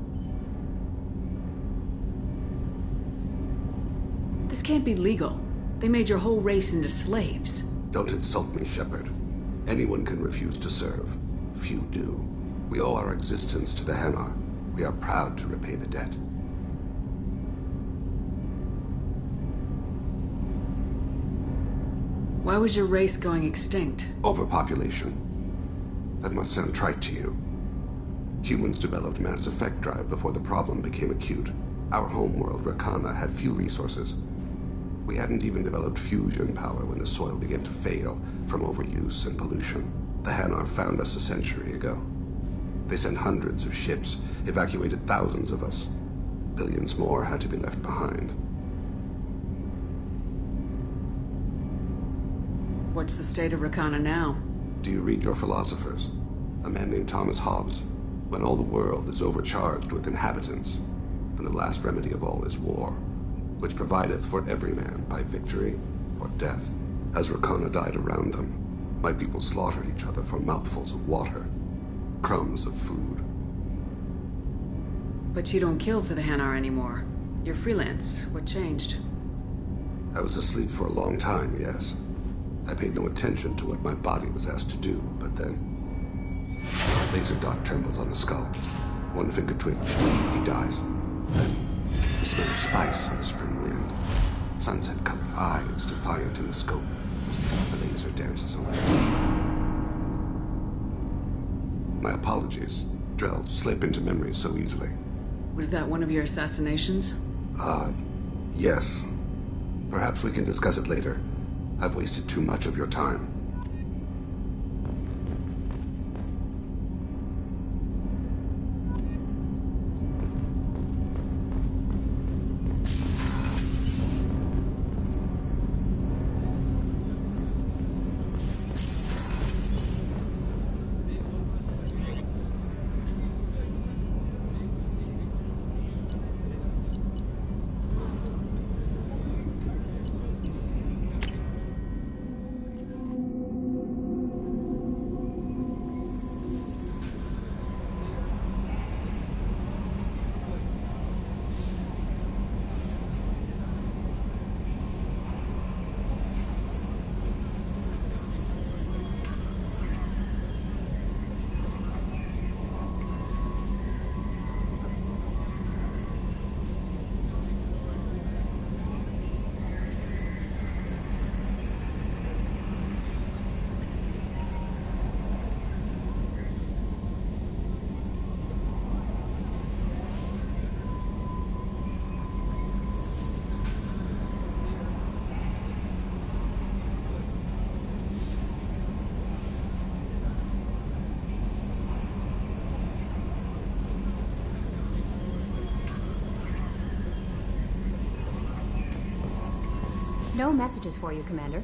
This can't be legal. They made your whole race into slaves. Don't insult me, Shepard. Anyone can refuse to serve. Few do. We owe our existence to the Hanar. We are proud to repay the debt. Why was your race going extinct? Overpopulation. That must sound trite to you. Humans developed mass effect drive before the problem became acute. Our homeworld, Rakana, had few resources. We hadn't even developed fusion power when the soil began to fail from overuse and pollution. The Hanar found us a century ago. They sent hundreds of ships, evacuated thousands of us. Billions more had to be left behind. What's the state of Rakana now? Do you read your philosophers? A man named Thomas Hobbes. When all the world is overcharged with inhabitants, and the last remedy of all is war, which provideth for every man by victory or death. As Rakana died around them, my people slaughtered each other for mouthfuls of water, crumbs of food. But you don't kill for the Hanar anymore. You're freelance. What changed? I was asleep for a long time, yes. I paid no attention to what my body was asked to do, but then... laser dot trembles on the skull. One finger twitch, he dies. Then, the smell of spice on the spring wind. Sunset-colored eyes defiant in the scope. The laser dances away. My apologies. Drell slip into memory so easily. Was that one of your assassinations? Yes. Perhaps we can discuss it later. I've wasted too much of your time. No messages for you, Commander.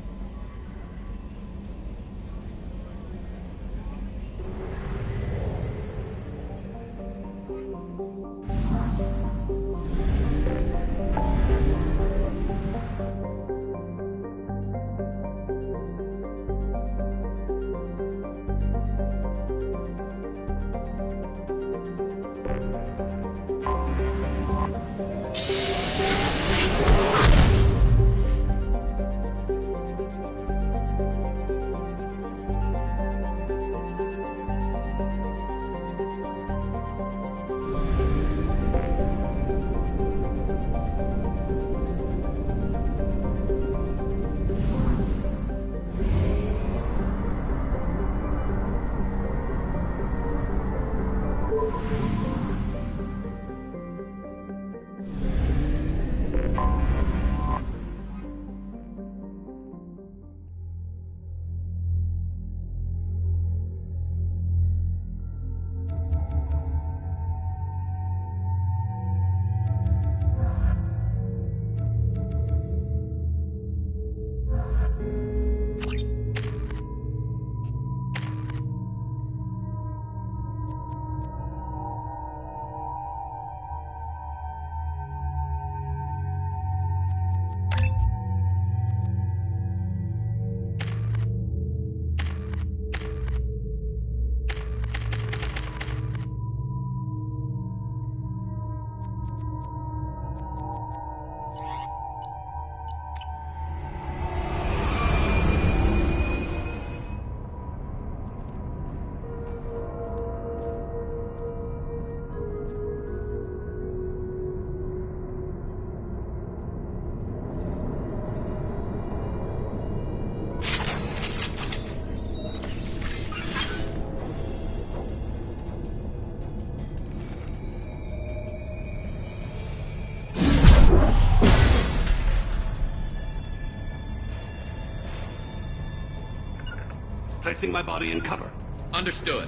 placing my body in cover. Understood.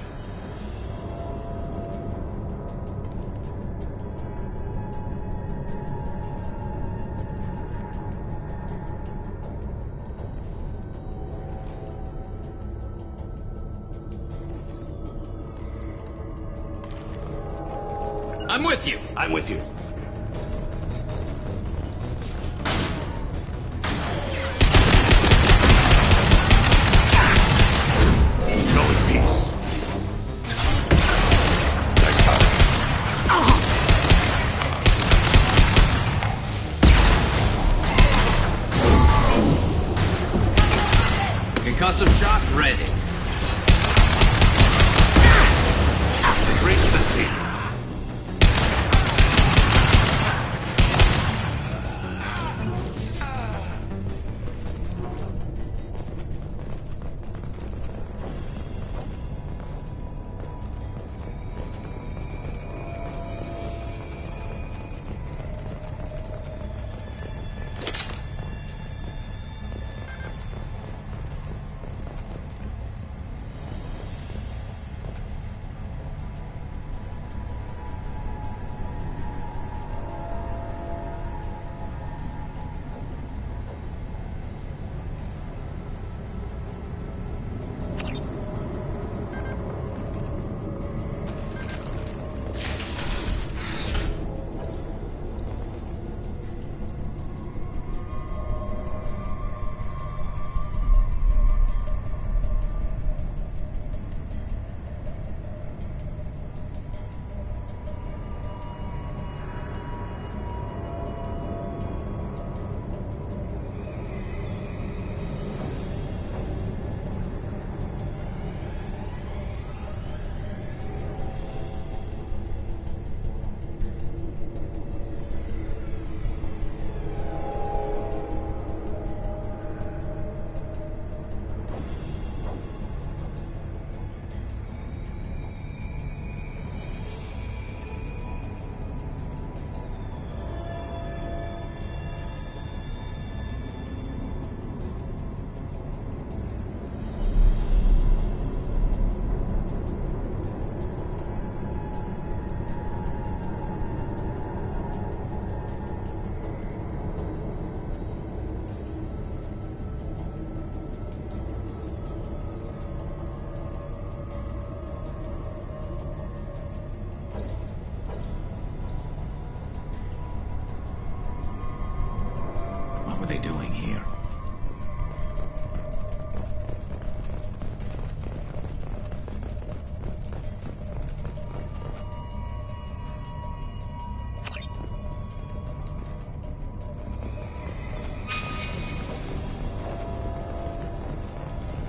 I'm with you. I'm with you. Go in peace. Nice cover. Concussive shot ready. Reach the seat. What were they doing here?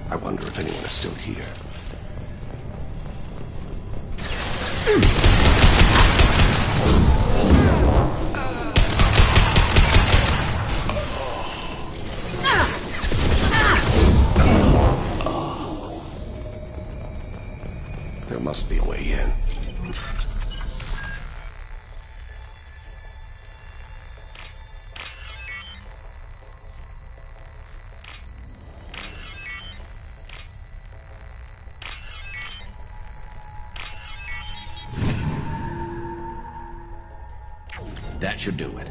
I wonder if anyone is still here. There must be a way in. That should do it.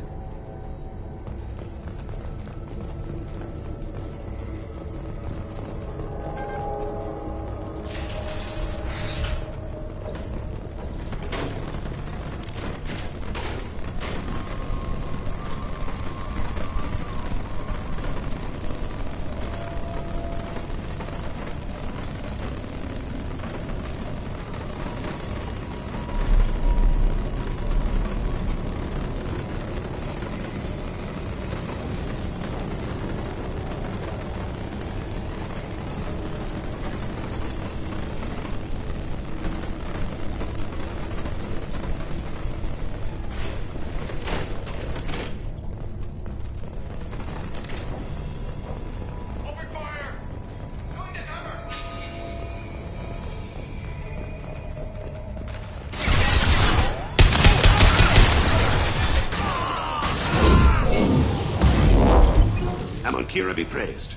Kira be praised.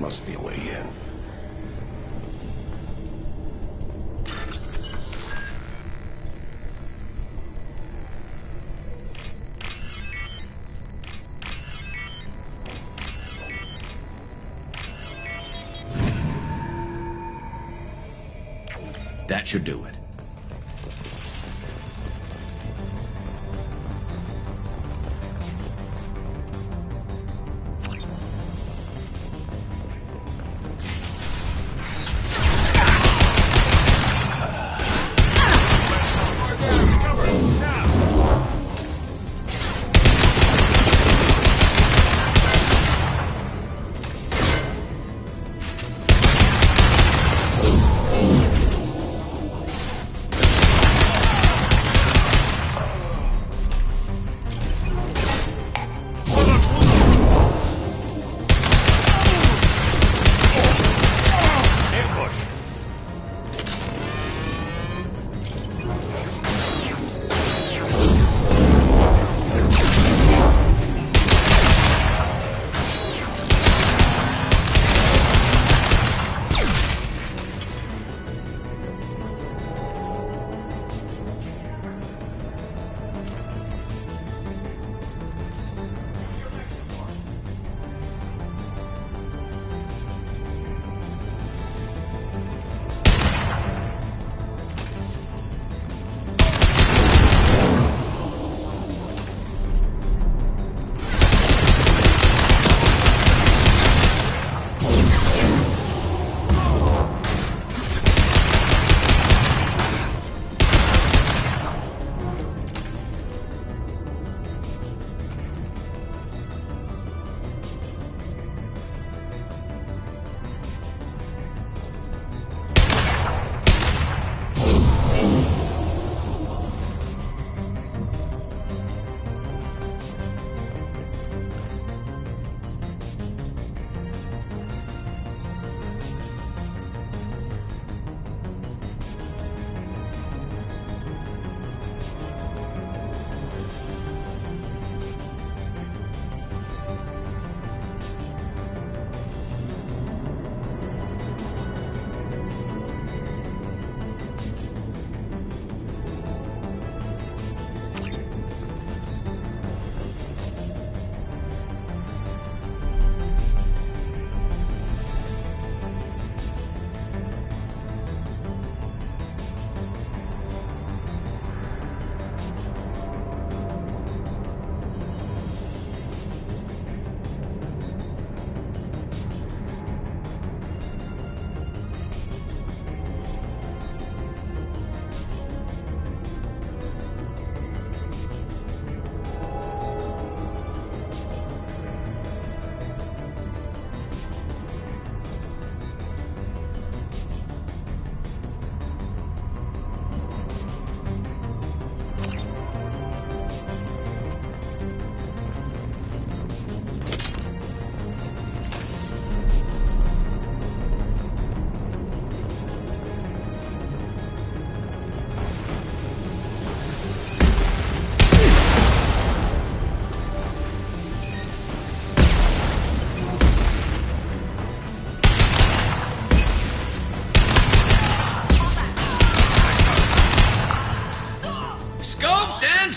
must be a way in. That should do it.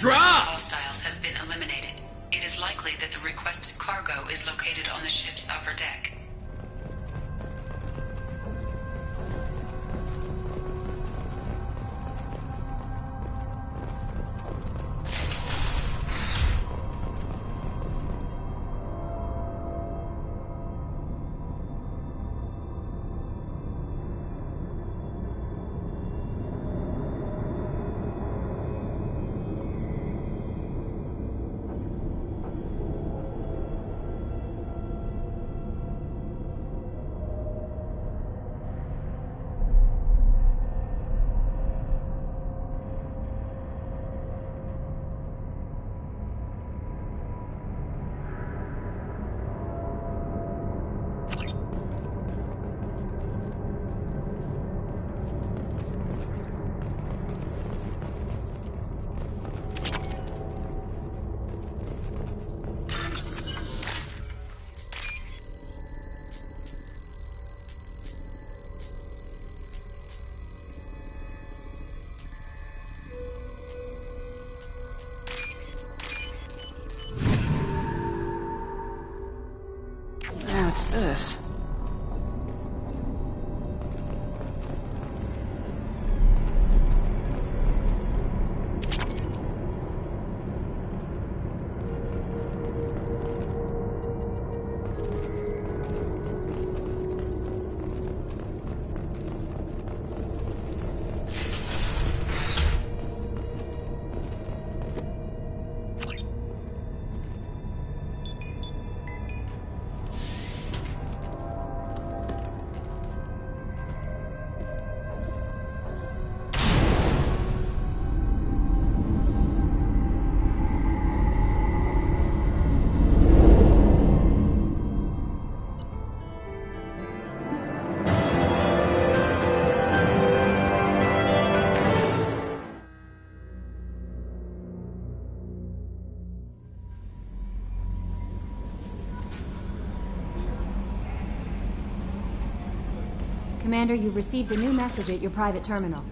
Hostiles have been eliminated. It is likely that the requested cargo is located on the ship's upper deck. this? Commander, you've received a new message at your private terminal.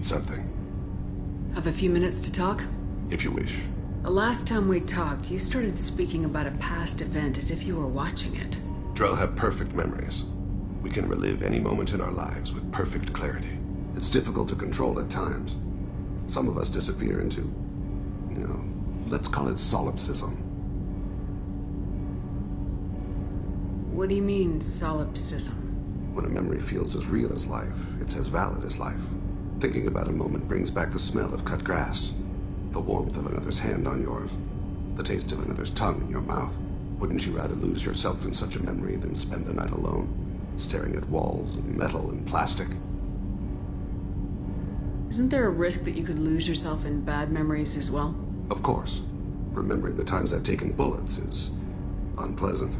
Something. Have a few minutes to talk? If you wish. The last time we talked, you started speaking about a past event as if you were watching it. Drell have perfect memories. We can relive any moment in our lives with perfect clarity. It's difficult to control at times. Some of us disappear into, let's call it solipsism. What do you mean, solipsism? When a memory feels as real as life, it's as valid as life. Thinking about a moment brings back the smell of cut grass, the warmth of another's hand on yours, the taste of another's tongue in your mouth. Wouldn't you rather lose yourself in such a memory than spend the night alone, staring at walls of metal and plastic? Isn't there a risk that you could lose yourself in bad memories as well? Of course. Remembering the times I've taken bullets is unpleasant.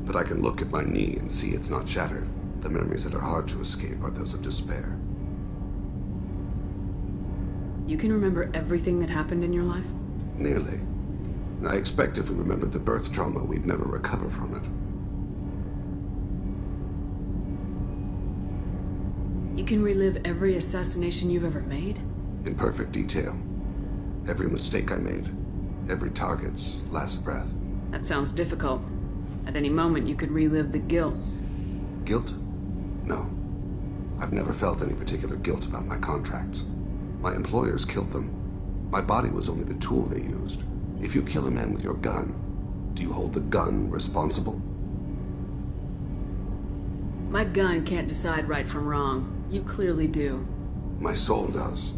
But I can look at my knee and see it's not shattered. The memories that are hard to escape are those of despair. You can remember everything that happened in your life? Nearly. I expect if we remembered the birth trauma, we'd never recover from it. You can relive every assassination you've ever made? In perfect detail. Every mistake I made. Every target's last breath. That sounds difficult. At any moment, you could relive the guilt. Guilt? No. I've never felt any particular guilt about my contracts. My employers killed them. My body was only the tool they used. If you kill a man with your gun, do you hold the gun responsible? My gun can't decide right from wrong. You clearly do. My soul does.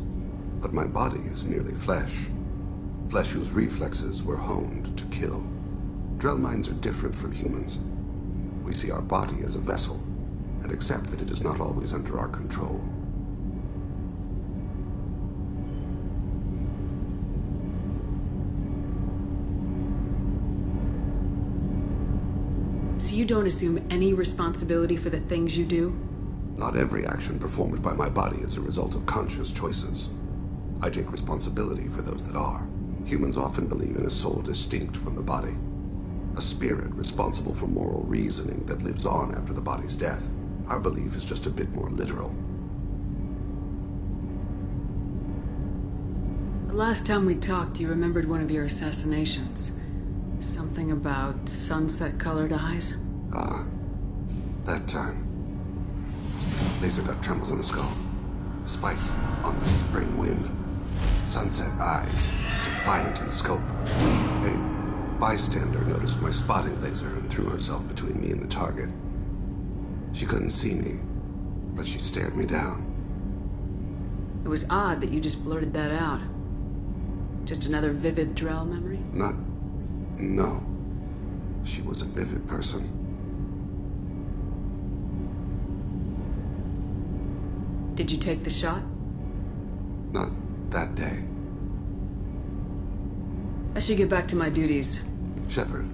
But my body is merely flesh. Flesh whose reflexes were honed to kill. Drell minds are different from humans. We see our body as a vessel, and accept that it is not always under our control. So you don't assume any responsibility for the things you do? Not every action performed by my body is a result of conscious choices. I take responsibility for those that are. Humans often believe in a soul distinct from the body. A spirit responsible for moral reasoning that lives on after the body's death. Our belief is just a bit more literal. The last time we talked, you remembered one of your assassinations. Something about sunset-colored eyes? That time. Laser dot trembles on the skull. Spice on the spring wind. Sunset eyes, defiant in the scope. A bystander noticed my spotting laser and threw herself between me and the target. She couldn't see me, but she stared me down. It was odd that you just blurted that out. Just another vivid Drell memory? No. She was a vivid person. Did you take the shot? Not that day. I should get back to my duties. Shepard,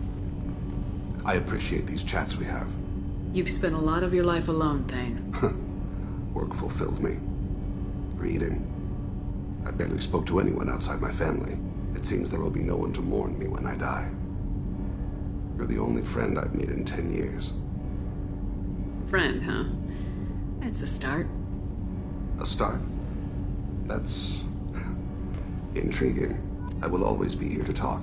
I appreciate these chats we have. You've spent a lot of your life alone, Thane. Work fulfilled me. Reading. I barely spoke to anyone outside my family. It seems there will be no one to mourn me when I die. You're the only friend I've made in 10 years. Friend, huh? That's a start. A start? That's intriguing. I will always be here to talk.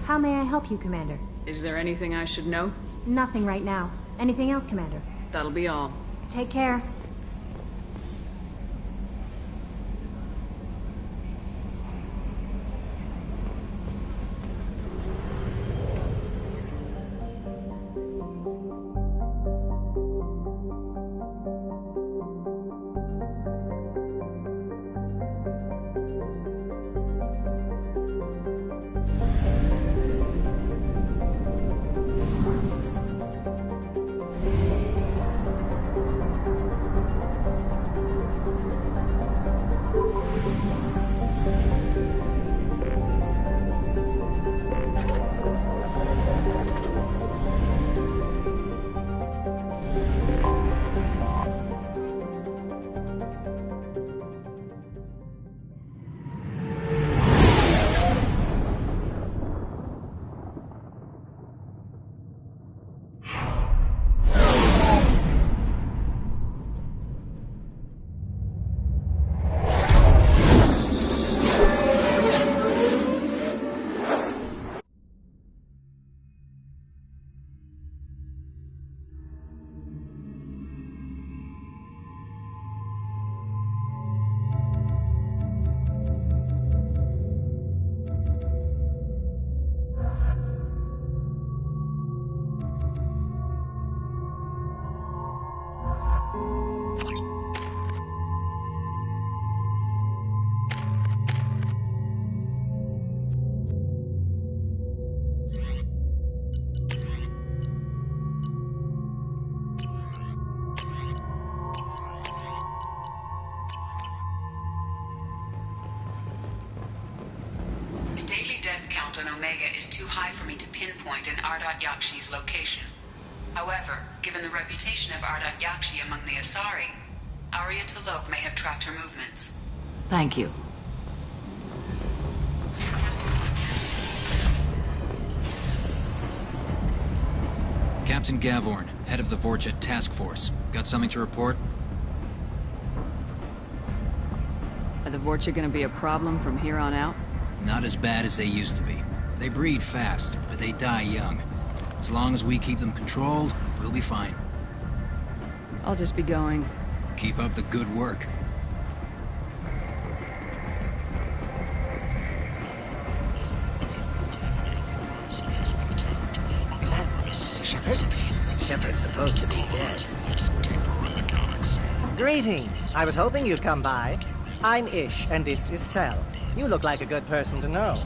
How may I help you, Commander? Is there anything I should know? Nothing right now. Anything else, Commander? That'll be all. Take care. count on Omega is too high for me to pinpoint an Ardat Yakshi's location. However, given the reputation of Ardat Yakshi among the Asari, Arya T'Loak may have tracked her movements. Thank you. Captain Gavorn, head of the Vorjet Task Force. Got something to report? Are the Vorcha gonna be a problem from here on out? Not as bad as they used to be. They breed fast, but they die young. As long as we keep them controlled, we'll be fine. I'll just be going. Keep up the good work. Is that Shepard? Shepard's supposed to be dead. Greetings. I was hoping you'd come by. I'm Ish, and this is Cell. You look like a good person to know.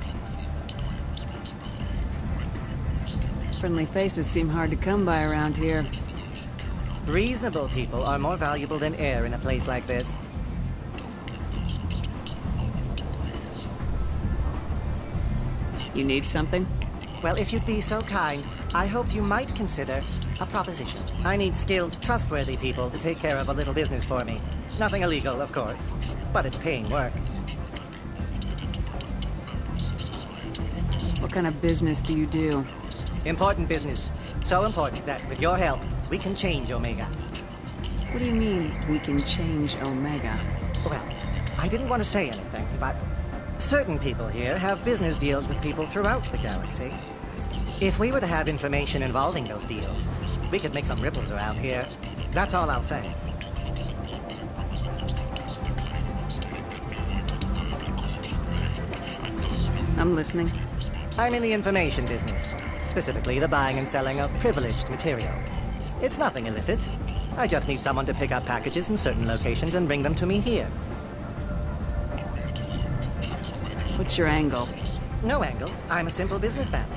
Friendly faces seem hard to come by around here. Reasonable people are more valuable than air in a place like this. You need something? Well, if you'd be so kind, I hoped you might consider a proposition. I need skilled, trustworthy people to take care of a little business for me. Nothing illegal, of course, but it's paying work. What kind of business do you do? Important business. So important that, with your help, we can change Omega. What do you mean, we can change Omega? Well, I didn't want to say anything, but certain people here have business deals with people throughout the galaxy. If we were to have information involving those deals, we could make some ripples around here. That's all I'll say. I'm listening. I'm in the information business, specifically the buying and selling of privileged material. It's nothing illicit. I just need someone to pick up packages in certain locations and bring them to me here. What's your angle? No angle. I'm a simple businessman.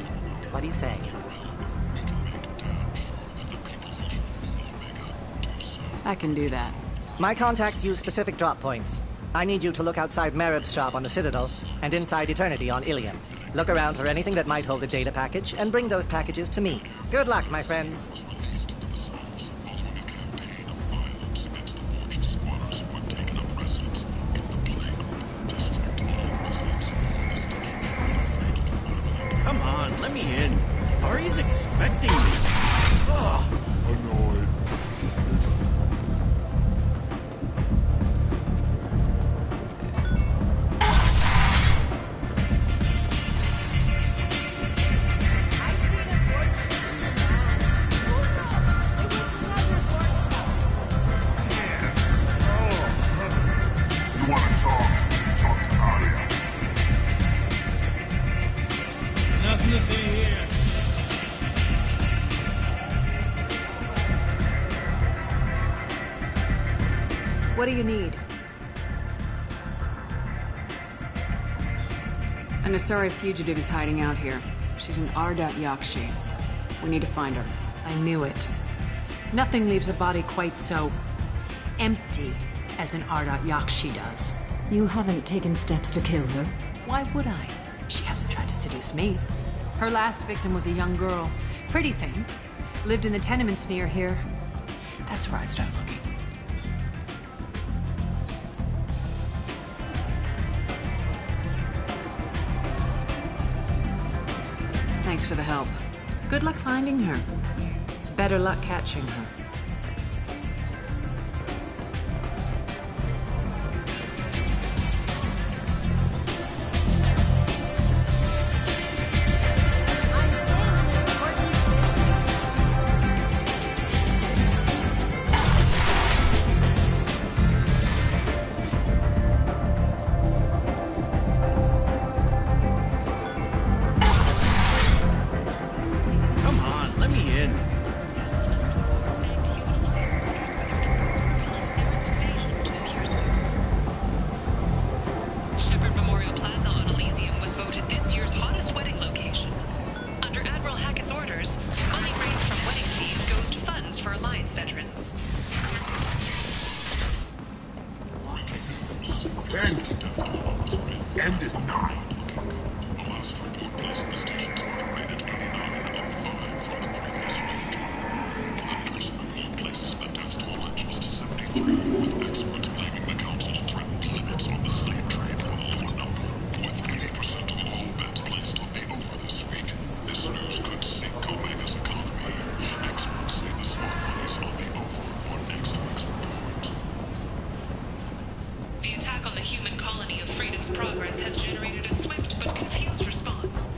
What do you say? I can do that. My contacts use specific drop points. I need you to look outside Marib's shop on the Citadel and inside Eternity on Ilium. Look around for anything that might hold a data package and bring those packages to me. Good luck, my friends. Come on, let me in. Ari's expecting me. Ugh. Annoyed. You want to talk? Talk to Arya. Nothing to see here. What do you need? An Asari fugitive is hiding out here. She's an Ardat Yakshi. We need to find her. I knew it. Nothing leaves a body quite so empty as an Ardat Yakshi does. You haven't taken steps to kill her? Why would I? She hasn't tried to seduce me. Her last victim was a young girl. Pretty thing. Lived in the tenements near here. That's where I'd start looking. Thanks for the help. Good luck finding her. Better luck catching her. Come on, let me in. Shepard Memorial Plaza on Elysium was voted this year's hottest wedding location. Under Admiral Hackett's orders, money raised from wedding fees goes to funds for Alliance veterans. End is nigh. The attack on the human colony of Freedom's Progress has generated a swift but confused response.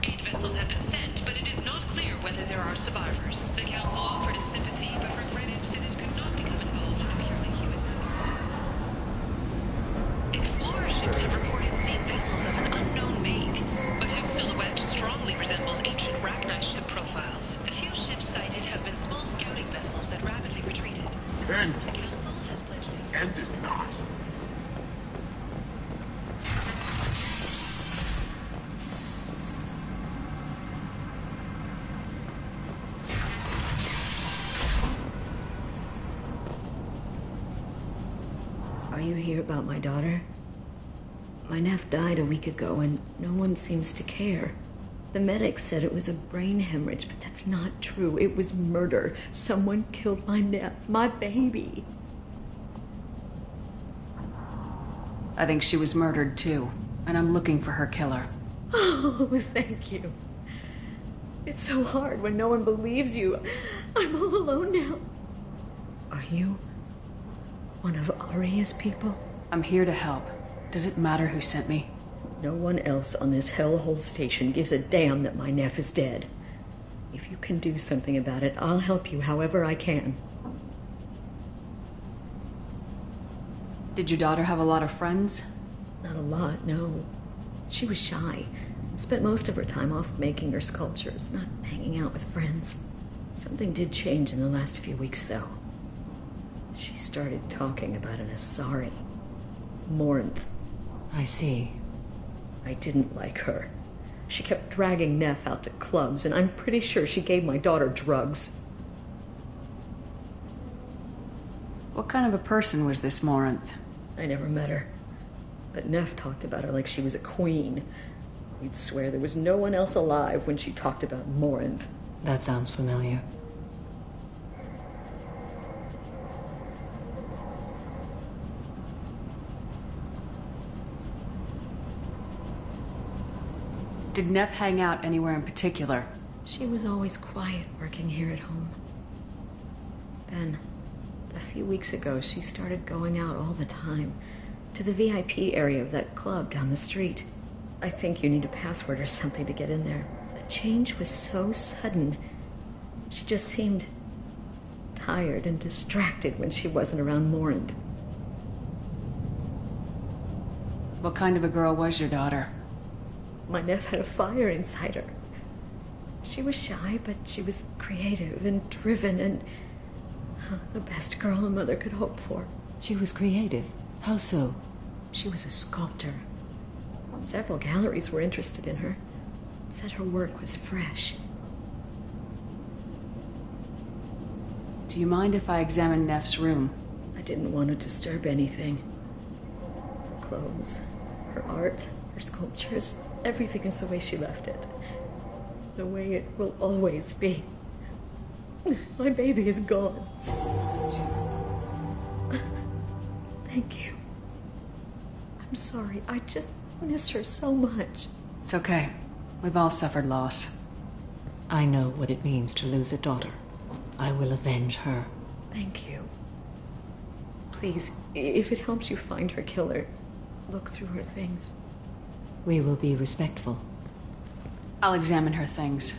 Aid vessels have been sent, but it is not clear whether there are survivors. The Council offered its sympathy, but regretted that it could not become involved in a purely human matter. Explorer ships have reported seeing vessels of an unknown make, but whose silhouette strongly resembles ancient Rachni ship profiles. The few ships sighted have been small scouting vessels that rapidly retreated. End is not. Are you here about my daughter? My nephew died a week ago and no one seems to care. The medics said it was a brain hemorrhage, but that's not true. It was murder. Someone killed my nephew, my baby. I think she was murdered too, and I'm looking for her killer. Oh, thank you. It's so hard when no one believes you. I'm all alone now. Are you one of Aria's people? I'm here to help. Does it matter who sent me? No one else on this hellhole station gives a damn that my nephew is dead. If you can do something about it, I'll help you however I can. Did your daughter have a lot of friends? Not a lot, no. She was shy. Spent most of her time off making her sculptures, not hanging out with friends. Something did change in the last few weeks, though. She started talking about an Asari. Morinth. I see. I didn't like her. She kept dragging Neff out to clubs, and I'm pretty sure she gave my daughter drugs. What kind of a person was this Morinth? I never met her. But Neff talked about her like she was a queen. You'd swear there was no one else alive when she talked about Morinth. That sounds familiar. Did Neff hang out anywhere in particular? She was always quiet working here at home. Then, a few weeks ago, she started going out all the time to the VIP area of that club down the street. I think you need a password or something to get in there. The change was so sudden. She just seemed tired and distracted when she wasn't around Morinth. What kind of a girl was your daughter? My nephew had a fire inside her. She was shy, but she was creative and driven and the best girl a mother could hope for. She was creative. How so? She was a sculptor. Several galleries were interested in her. Said her work was fresh. Do you mind if I examine Neff's room? I didn't want to disturb anything. Her clothes, her art, her sculptures, everything is the way she left it. The way it will always be. My baby is gone. Thank you. I'm sorry. I just miss her so much. It's okay. We've all suffered loss. I know what it means to lose a daughter. I will avenge her. Thank you. Please, if it helps you find her killer, look through her things. We will be respectful. I'll examine her things.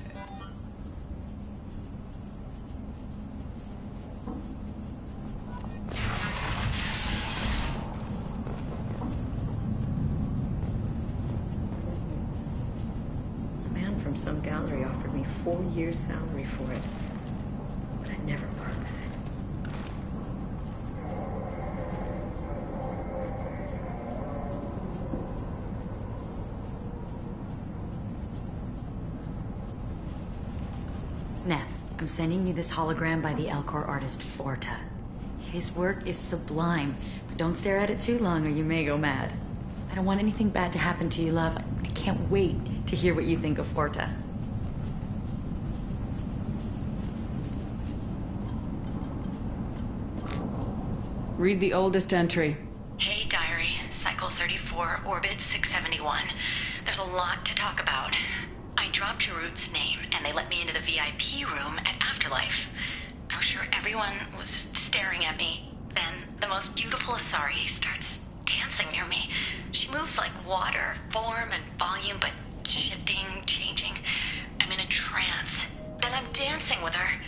A man from some gallery offered me 4 years' salary for it, but I never part with it. Neff, I'm sending you this hologram by the Elcor artist Forta. His work is sublime, but don't stare at it too long or you may go mad. I don't want anything bad to happen to you, love. I can't wait to hear what you think of Forta. Read the oldest entry. Hey, Diary. Cycle 34, Orbit 671. There's a lot to talk about. I dropped Jarut's name, and they let me into the VIP room at Afterlife. I'm sure everyone was staring at me. Then, the most beautiful Asari starts dancing near me. She moves like water, form and volume, but shifting, changing. I'm in a trance. Then I'm dancing with her.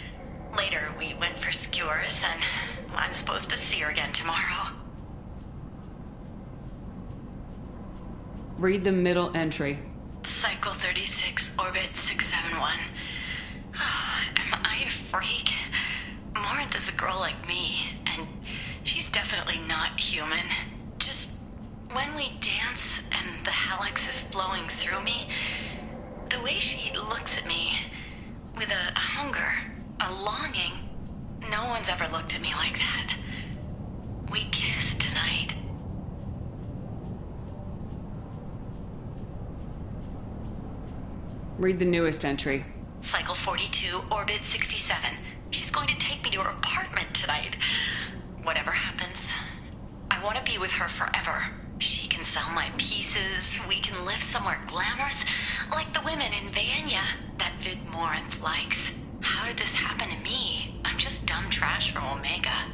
Later, we went for skewers, and I'm supposed to see her again tomorrow. Read the middle entry. Cycle 36, Orbit 671. Am I a freak? Morinth is a girl like me, and she's definitely not human. Just when we dance and the helix is flowing through me, the way she looks at me with a hunger, a longing, no one's ever looked at me like that. We kissed tonight. Read the newest entry. Cycle 42, Orbit 67. She's going to take me to her apartment tonight. Whatever happens, I want to be with her forever. She can sell my pieces. We can live somewhere glamorous, like the women in Vanya that Vid Morinth likes. How did this happen to me? I'm just dumb trash from Omega.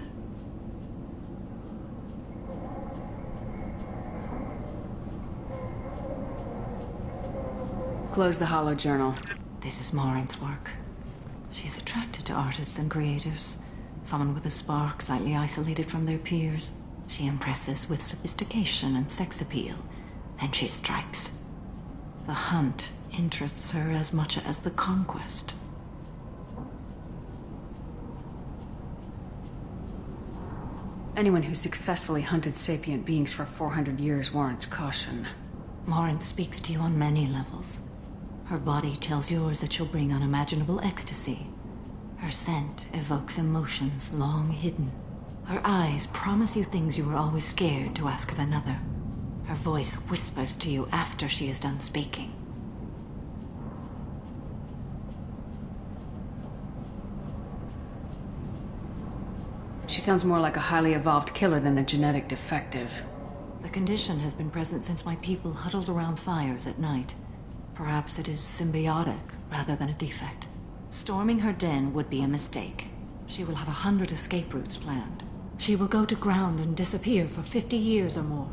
Close the hollow journal. This is Morinth's work. She's attracted to artists and creators. Someone with a spark, slightly isolated from their peers. She impresses with sophistication and sex appeal. Then she strikes. The hunt interests her as much as the conquest. Anyone who successfully hunted sapient beings for 400 years warrants caution. Morinth speaks to you on many levels. Her body tells yours that she'll bring unimaginable ecstasy. Her scent evokes emotions long hidden. Her eyes promise you things you were always scared to ask of another. Her voice whispers to you after she is done speaking. She sounds more like a highly evolved killer than a genetic defective. The condition has been present since my people huddled around fires at night. Perhaps it is symbiotic rather than a defect. Storming her den would be a mistake. She will have 100 escape routes planned. She will go to ground and disappear for 50 years or more.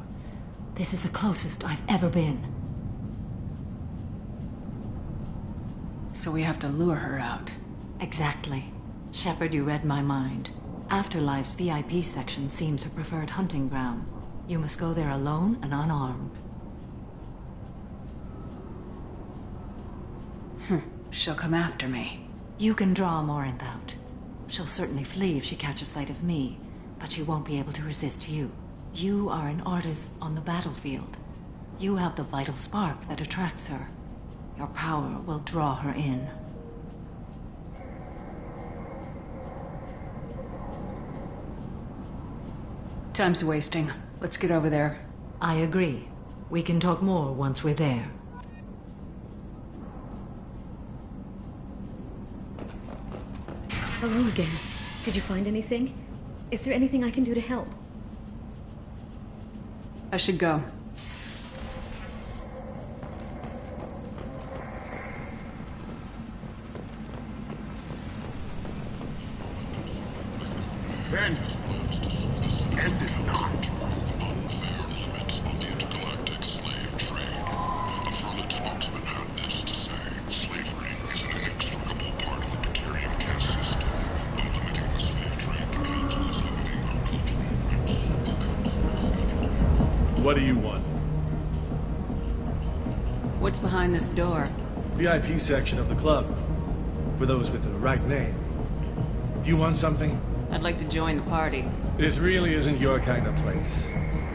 This is the closest I've ever been. So we have to lure her out. Exactly. Shepard, you read my mind. Afterlife's VIP section seems her preferred hunting ground. You must go there alone and unarmed. She'll come after me. You can draw Morinth out. She'll certainly flee if she catches sight of me, but she won't be able to resist you. You are an artist on the battlefield. You have the vital spark that attracts her. Your power will draw her in. Time's wasting. Let's get over there. I agree. We can talk more once we're there. Hello again. Did you find anything? Is there anything I can do to help? I should go. End it not. Unfair limits on the intergalactic slave trade. A Frulid spokesman had this to say. Slavery is an inextricable part of the Batarian caste system. By limiting the slave trade, the Council is limiting our cultural. What do you want? What's behind this door? VIP section of the club. For those with the right name. Do you want something? I'd like to join the party. This really isn't your kind of place.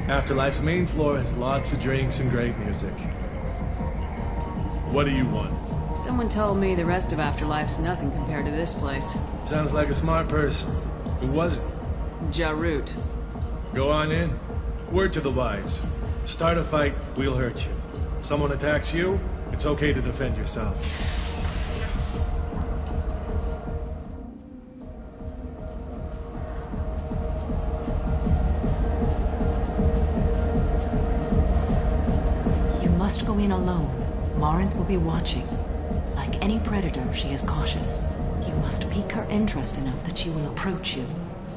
Afterlife's main floor has lots of drinks and great music. What do you want? Someone told me the rest of Afterlife's nothing compared to this place. Sounds like a smart person. Who was it? Jarut. Go on in. Word to the wise. Start a fight, we'll hurt you. If someone attacks you, it's okay to defend yourself. You must go in alone. Morinth will be watching. Like any predator, she is cautious. You must pique her interest enough that she will approach you.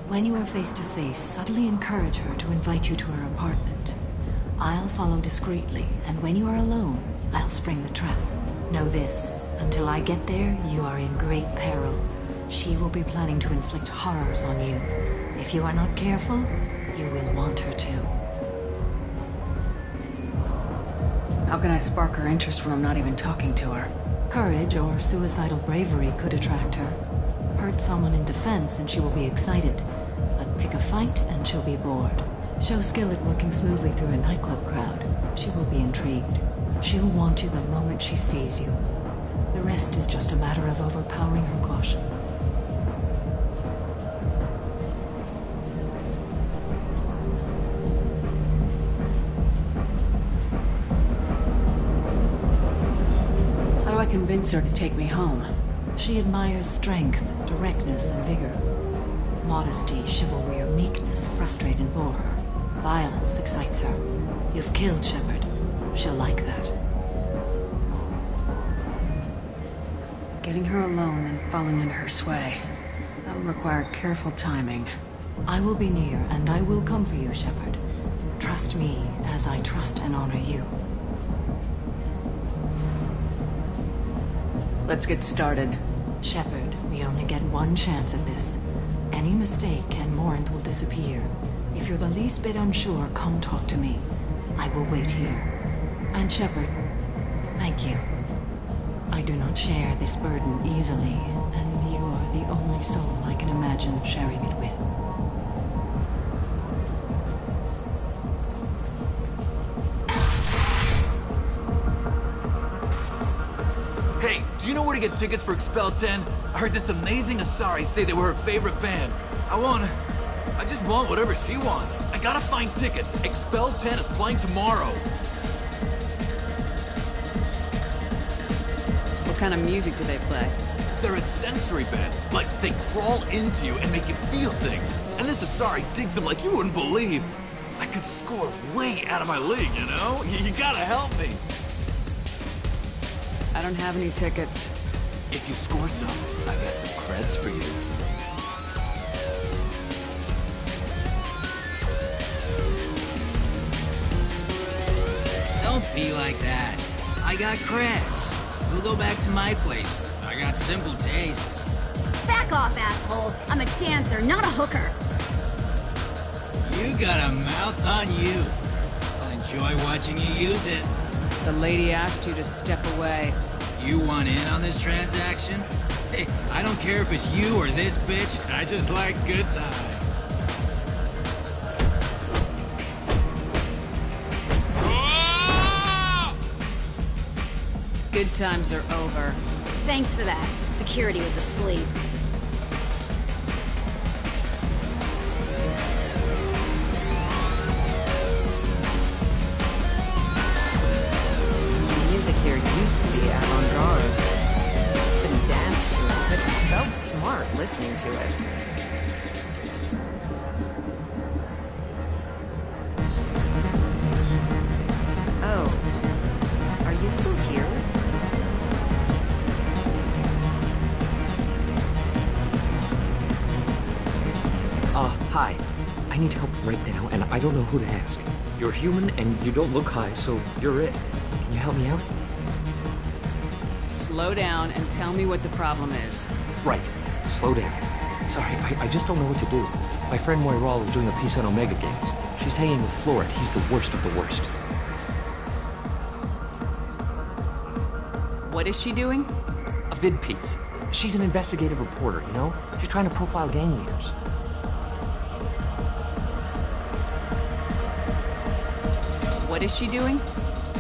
When you are face to face, subtly encourage her to invite you to her apartment. I'll follow discreetly, and when you are alone, I'll spring the trap. Know this, until I get there, you are in great peril. She will be planning to inflict horrors on you. If you are not careful, you will want her to. How can I spark her interest when I'm not even talking to her? Courage or suicidal bravery could attract her. Hurt someone in defense and she will be excited. But pick a fight and she'll be bored. Show skill at working smoothly through a nightclub crowd. She will be intrigued. She'll want you the moment she sees you. The rest is just a matter of overpowering her caution. How do I convince her to take me home? She admires strength, directness, and vigor. Modesty, chivalry, or meekness frustrate and bore her. Violence excites her. You've killed Shepard. She'll like that. Getting her alone and falling under her sway. That'll require careful timing. I will be near, and I will come for you, Shepard. Trust me, as I trust and honor you. Let's get started. Shepard, we only get one chance at this. Any mistake and Morinth will disappear. If you're the least bit unsure, come talk to me. I will wait here. And Shepard, thank you. I do not share this burden easily, and you are the only soul I can imagine sharing it with. Hey, do you know where to get tickets for Expel 10? I heard this amazing Asari say they were her favorite band. I just want whatever she wants. I gotta find tickets. Expel 10 is playing tomorrow. What kind of music do they play? They're a sensory band. Like, they crawl into you and make you feel things. And this Asari digs them like you wouldn't believe. I could score way out of my league, you know? You gotta help me. I don't have any tickets. If you score some, I got some creds for you. Don't be like that. I got creds. We'll go back to my place. I got simple tastes. Back off, asshole. I'm a dancer, not a hooker. You got a mouth on you. I'll enjoy watching you use it. The lady asked you to step away. You want in on this transaction? Hey, I don't care if it's you or this bitch. I just like good times. Good times are over. Thanks for that. Security was asleep. The music here used to be avant-garde. Couldn't dance to it, but it felt smart listening to it. Oh, are you still here? Hi. I need help right now, and I don't know who to ask. You're human, and you don't look high, so you're it. Can you help me out? Slow down and tell me what the problem is. Right. Slow down. Sorry, I just don't know what to do. My friend Moiral is doing a piece on Omega Games. She's hanging with Florid. He's the worst of the worst. What is she doing? A vid piece. She's an investigative reporter, you know? She's trying to profile gang leaders. What is she doing?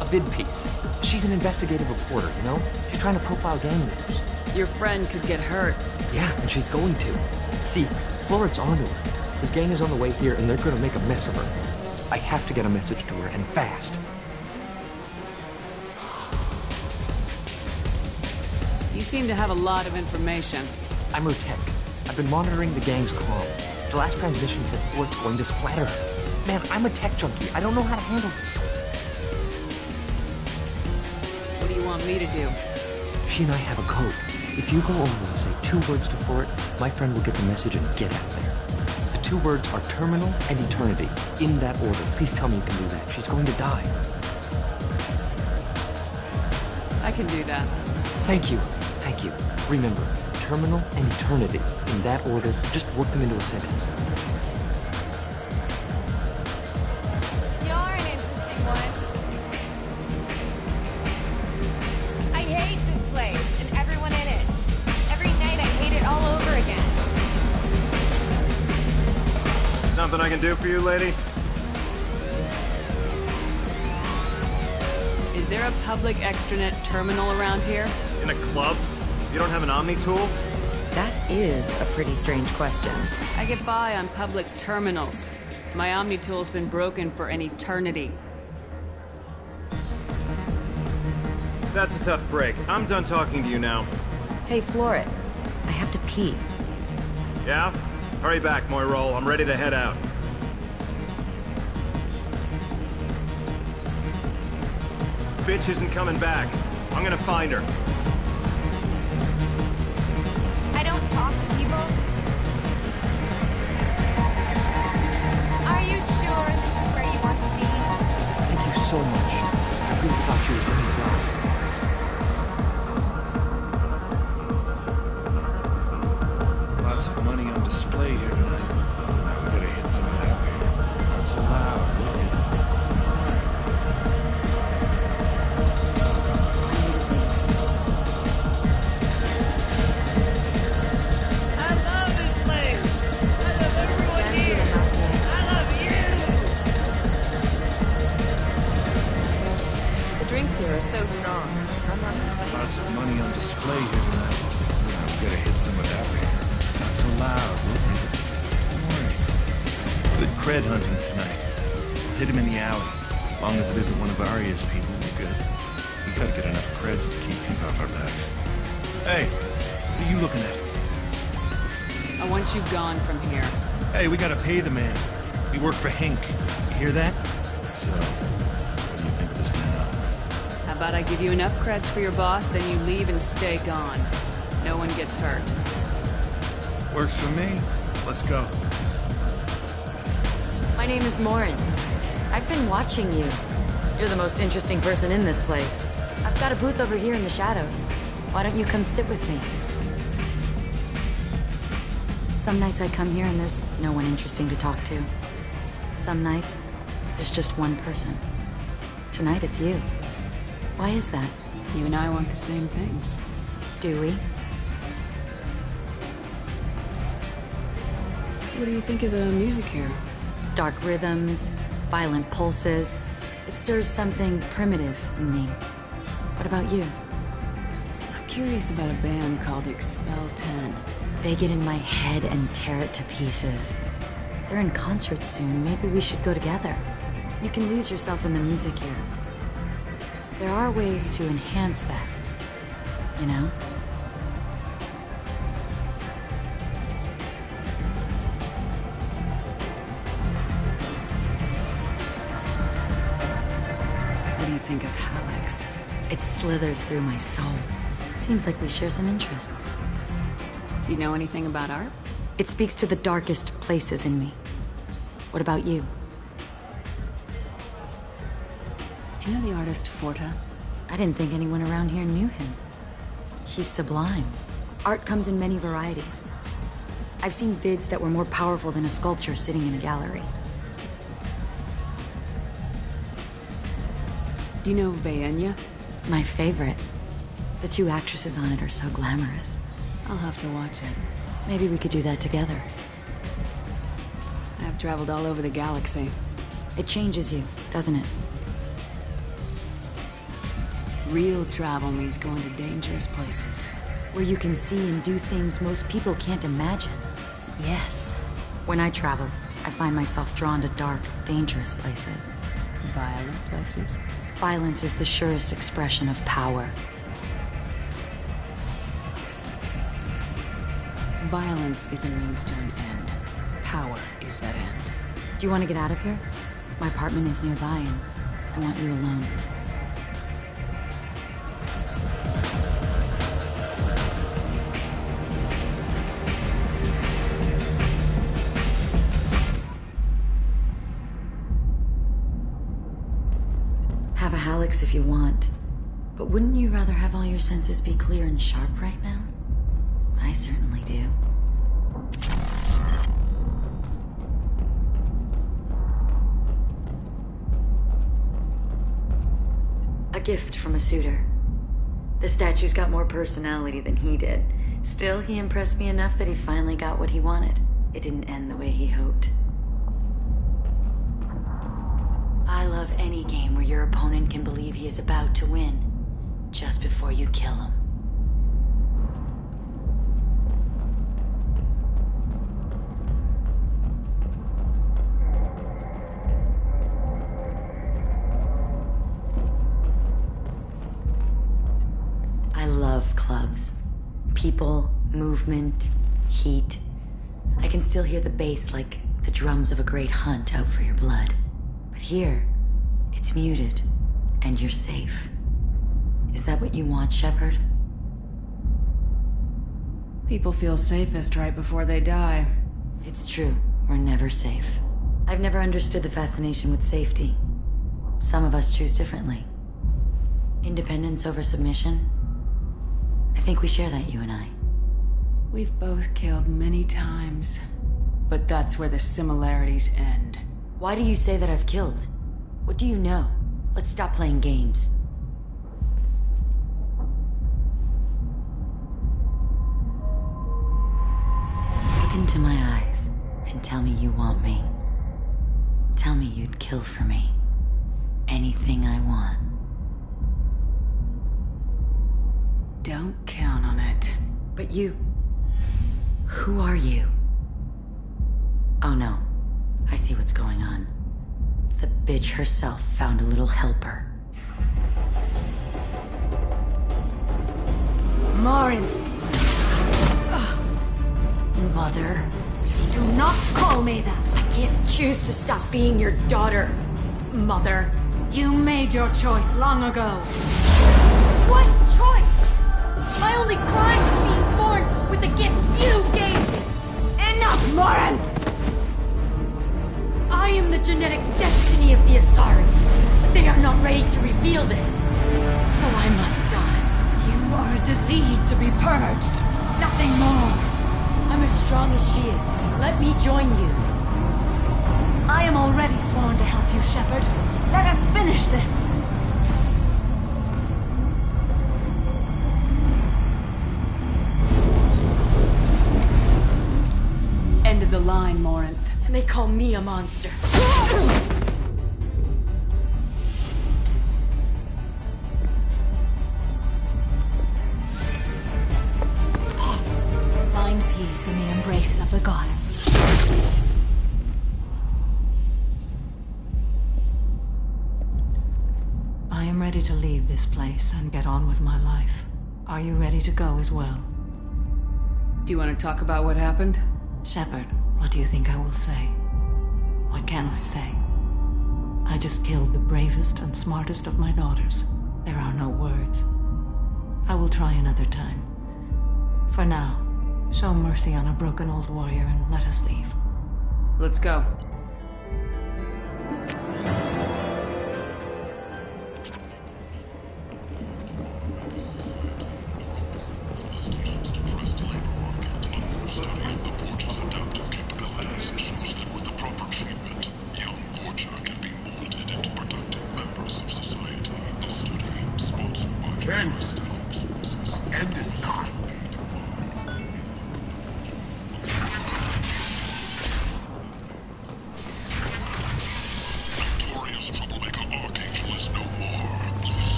A vid piece. She's an investigative reporter, you know? She's trying to profile gang leaders. Your friend could get hurt. Yeah, and she's going to. See, Florid's onto her. His gang is on the way here, and they're gonna make a mess of her. I have to get a message to her, and fast. You seem to have a lot of information. I'm her tech. I've been monitoring the gang's comm. The last transmission said Ford's going to splatter her. Man, I'm a tech junkie. I don't know how to handle this. What do you want me to do? She and I have a code. If you go over and say 2 words to Ford, my friend will get the message and get out of there. The 2 words are terminal and eternity. In that order. Please tell me you can do that. She's going to die. I can do that. Thank you. Thank you. Remember, terminal and eternity. In that order, just work them into a sentence. You're an interesting one. I hate this place and everyone in it. Every night I hate it all over again. Something I can do for you, lady? Is there a public extranet terminal around here? In a club? You don't have an Omni tool? That is a pretty strange question. I get by on public terminals. My Omni tool's been broken for an eternity. That's a tough break. I'm done talking to you now. Hey, Floret. I have to pee. Yeah? Hurry back, Moirol. I'm ready to head out. Bitch isn't coming back. I'm gonna find her. I don't talk to people. Are you sure this is where you want to be? Thank you so much. I really thought she was going to die. Lots of money on display here tonight. Now we gotta hit some of that later. Not so loud, will you? Here are so strong. Lots of money on display here tonight. Now we gotta hit some of that later. Not so loud, will you? Don't worry. Good cred hunting tonight. Hit him in the alley. As long as it isn't one of Arya's people, we're good. We gotta get enough creds to keep people off our backs. Hey, what are you looking at? I want you gone from here. Hey, we gotta pay the man. We work for Hink. You hear that? So, what do you think of this now? How about I give you enough creds for your boss, then you leave and stay gone. No one gets hurt. Works for me. Let's go. My name is Morin. I've been watching you. You're the most interesting person in this place. I've got a booth over here in the shadows. Why don't you come sit with me? Some nights I come here and there's no one interesting to talk to. Some nights, there's just one person. Tonight it's you. Why is that? You and I want the same things. Do we? What do you think of the music here? Dark rhythms, violent pulses. It stirs something primitive in me. What about you? I'm curious about a band called Expel 10. They get in my head and tear it to pieces. They're in concert soon. Maybe we should go together. You can lose yourself in the music here. There are ways to enhance that, you know? What do you think of Alex? It slithers through my soul. Seems like we share some interests. Do you know anything about art? It speaks to the darkest places in me. What about you? Do you know the artist Forta? I didn't think anyone around here knew him. He's sublime. Art comes in many varieties. I've seen vids that were more powerful than a sculpture sitting in a gallery. Do you know Vaenya? My favorite. The 2 actresses on it are so glamorous. I'll have to watch it. Maybe we could do that together. I've traveled all over the galaxy. It changes you, doesn't it? Real travel means going to dangerous places. Where you can see and do things most people can't imagine. Yes. When I travel, I find myself drawn to dark, dangerous places. Violent places? Violence is the surest expression of power. Violence is a means to an end. Power is that end. Do you want to get out of here? My apartment is nearby and I want you alone. Have a Hallex if you want. But wouldn't you rather have all your senses be clear and sharp right now? I certainly do. A gift from a suitor. The statue's got more personality than he did. Still, he impressed me enough that he finally got what he wanted. It didn't end the way he hoped. I love any game where your opponent can believe he is about to win, just before you kill him. I love clubs. People, movement, heat. I can still hear the bass like the drums of a great hunt out for your blood. But here, it's muted, and you're safe. Is that what you want, Shepard? People feel safest right before they die. It's true. We're never safe. I've never understood the fascination with safety. Some of us choose differently. Independence over submission? I think we share that, you and I. We've both killed many times. But that's where the similarities end. Why do you say that I've killed? What do you know? Let's stop playing games. Look into my eyes and tell me you want me. Tell me you'd kill for me. Anything I want. Don't count on it. But you... Who are you? Oh no. I see what's going on. The bitch herself found a little helper. Marin! Mother. Do not call me that! I can't choose to stop being your daughter, Mother. You made your choice long ago. What choice? My only crime was being born with the gifts you gave me! Enough, Marin! I am the genetic destiny of the Asari, but they are not ready to reveal this. So I must die. You are a disease to be purged. Nothing more. I'm as strong as she is. Let me join you. I am already sworn to help you, Shepard. Let us finish this. End of the line, Morinth. And they call me a monster. Find peace in the embrace of the goddess. I am ready to leave this place and get on with my life. Are you ready to go as well? Do you want to talk about what happened? Shepard, what do you think I will say? What can I say? I just killed the bravest and smartest of my daughters. There are no words. I will try another time. For now, show mercy on a broken old warrior and let us leave. Let's go.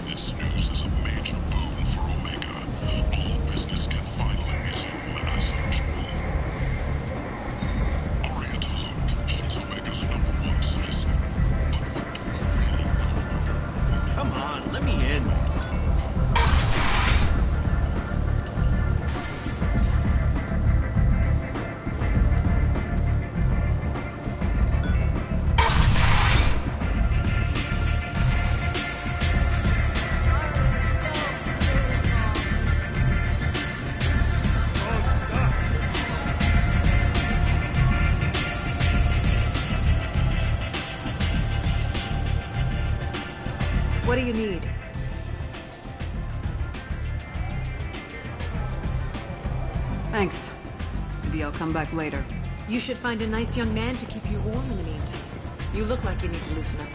This news What do you need? Thanks. Maybe I'll come back later. You should find a nice young man to keep you warm in the meantime. You look like you need to loosen up.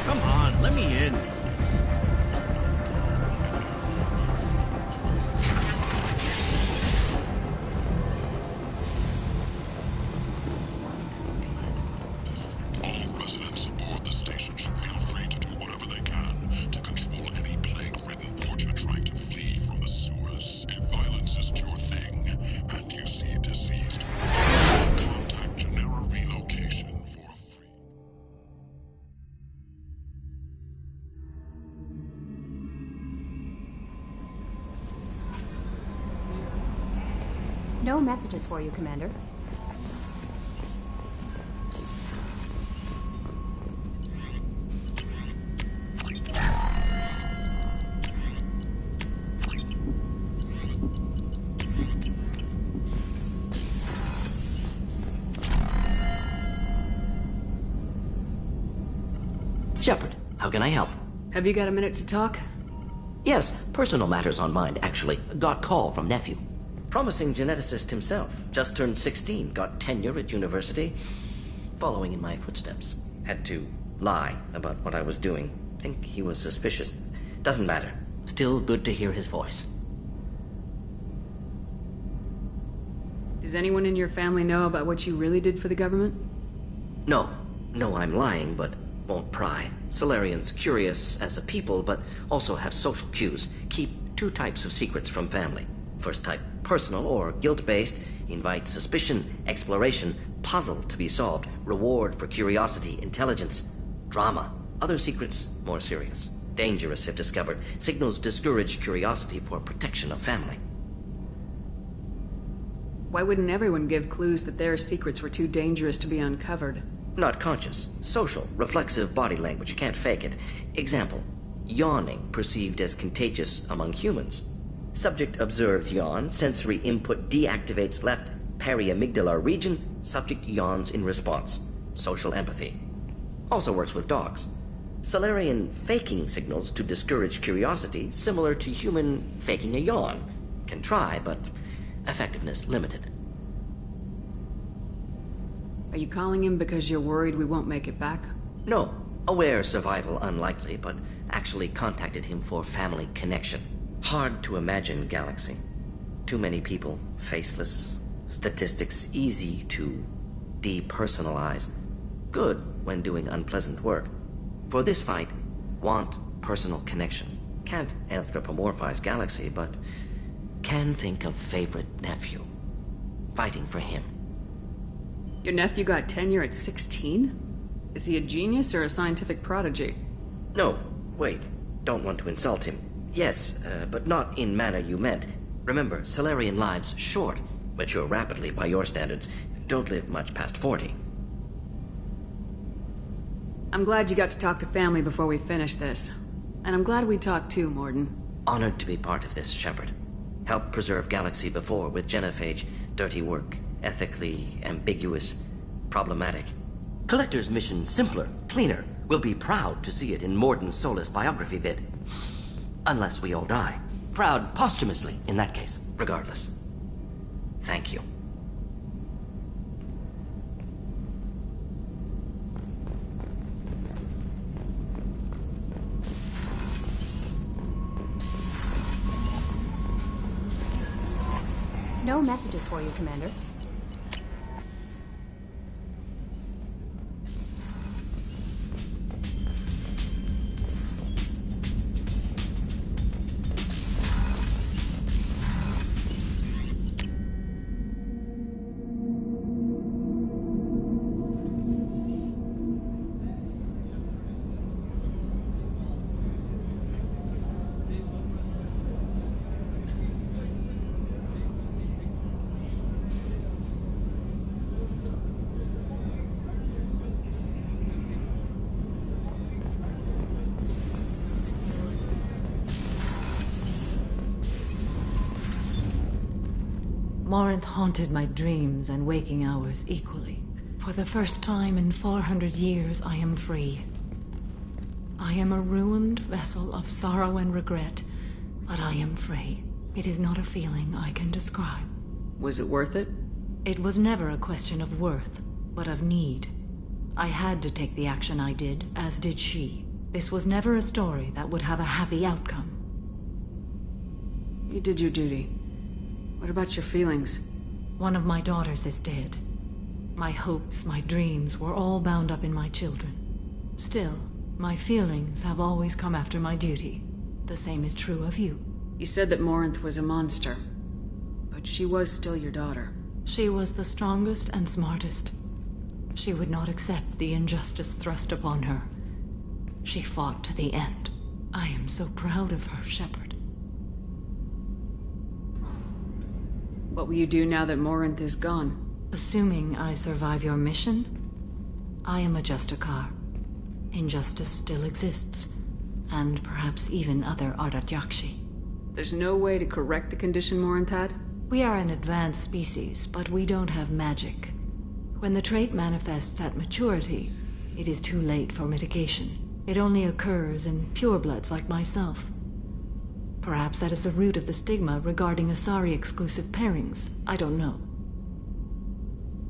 Come on, let me in. All residents aboard the station should feel free to do whatever they can to control any plague-ridden fortune trying to flee from the sewers. If violence isn't your thing, and you see deceased, contact Genera Relocation for a free... No messages for you, Commander. Shepard, how can I help? Have you got a minute to talk? Yes, personal matters on mind, actually. Got call from nephew. Promising geneticist himself. Just turned 16, got tenure at university. Following in my footsteps. Had to lie about what I was doing. Think he was suspicious. Doesn't matter. Still good to hear his voice. Does anyone in your family know about what you really did for the government? No. No, I'm lying, but won't pry. Solarians curious as a people, but also have social cues. Keep two types of secrets from family. First type, personal or guilt-based, invite suspicion, exploration, puzzle to be solved, reward for curiosity, intelligence, drama. Other secrets, more serious. Dangerous if discovered. Signals discourage curiosity for protection of family. Why wouldn't everyone give clues that their secrets were too dangerous to be uncovered? Not conscious. Social, reflexive body language. You can't fake it. Example, yawning perceived as contagious among humans. Subject observes yawn, sensory input deactivates left periamygdalar region, subject yawns in response. Social empathy. Also works with dogs. Solarian faking signals to discourage curiosity, similar to human faking a yawn. Can try, but effectiveness limited. Are you calling him because you're worried we won't make it back? No. Aware survival unlikely, but actually contacted him for family connection. Hard to imagine galaxy. Too many people, faceless, statistics easy to depersonalize. Good when doing unpleasant work. For this fight, want personal connection. Can't anthropomorphize galaxy, but can think of favorite nephew. Fighting for him. Your nephew got tenure at 16? Is he a genius or a scientific prodigy? No, wait. Don't want to insult him. Yes, but not in manner you meant. Remember, Solarian lives short. Mature rapidly by your standards. Don't live much past 40. I'm glad you got to talk to family before we finish this. And I'm glad we talked too, Morden. Honored to be part of this, Shepard. Helped preserve Galaxy before with genophage. Dirty work. Ethically ambiguous. Problematic. Collector's mission simpler, cleaner. We'll be proud to see it in Morden Solis biography vid. Unless we all die. Proud posthumously, in that case. Regardless. Thank you. No messages for you, Commander. Morinth haunted my dreams and waking hours equally. For the first time in 400 years, I am free. I am a ruined vessel of sorrow and regret, but I am free. It is not a feeling I can describe. Was it worth it? It was never a question of worth, but of need. I had to take the action I did, as did she. This was never a story that would have a happy outcome. You did your duty. What about your feelings? One of my daughters is dead. My hopes, my dreams were all bound up in my children. Still, my feelings have always come after my duty. The same is true of you. You said that Morinth was a monster, but she was still your daughter. She was the strongest and smartest. She would not accept the injustice thrust upon her. She fought to the end. I am so proud of her, Shepard. What will you do now that Morinth is gone? Assuming I survive your mission, I am a Justicar. Injustice still exists, and perhaps even other Ardat-Yakshi. There's no way to correct the condition Morinth had? We are an advanced species, but we don't have magic. When the trait manifests at maturity, it is too late for mitigation. It only occurs in purebloods like myself. Perhaps that is the root of the stigma regarding Asari-exclusive pairings. I don't know.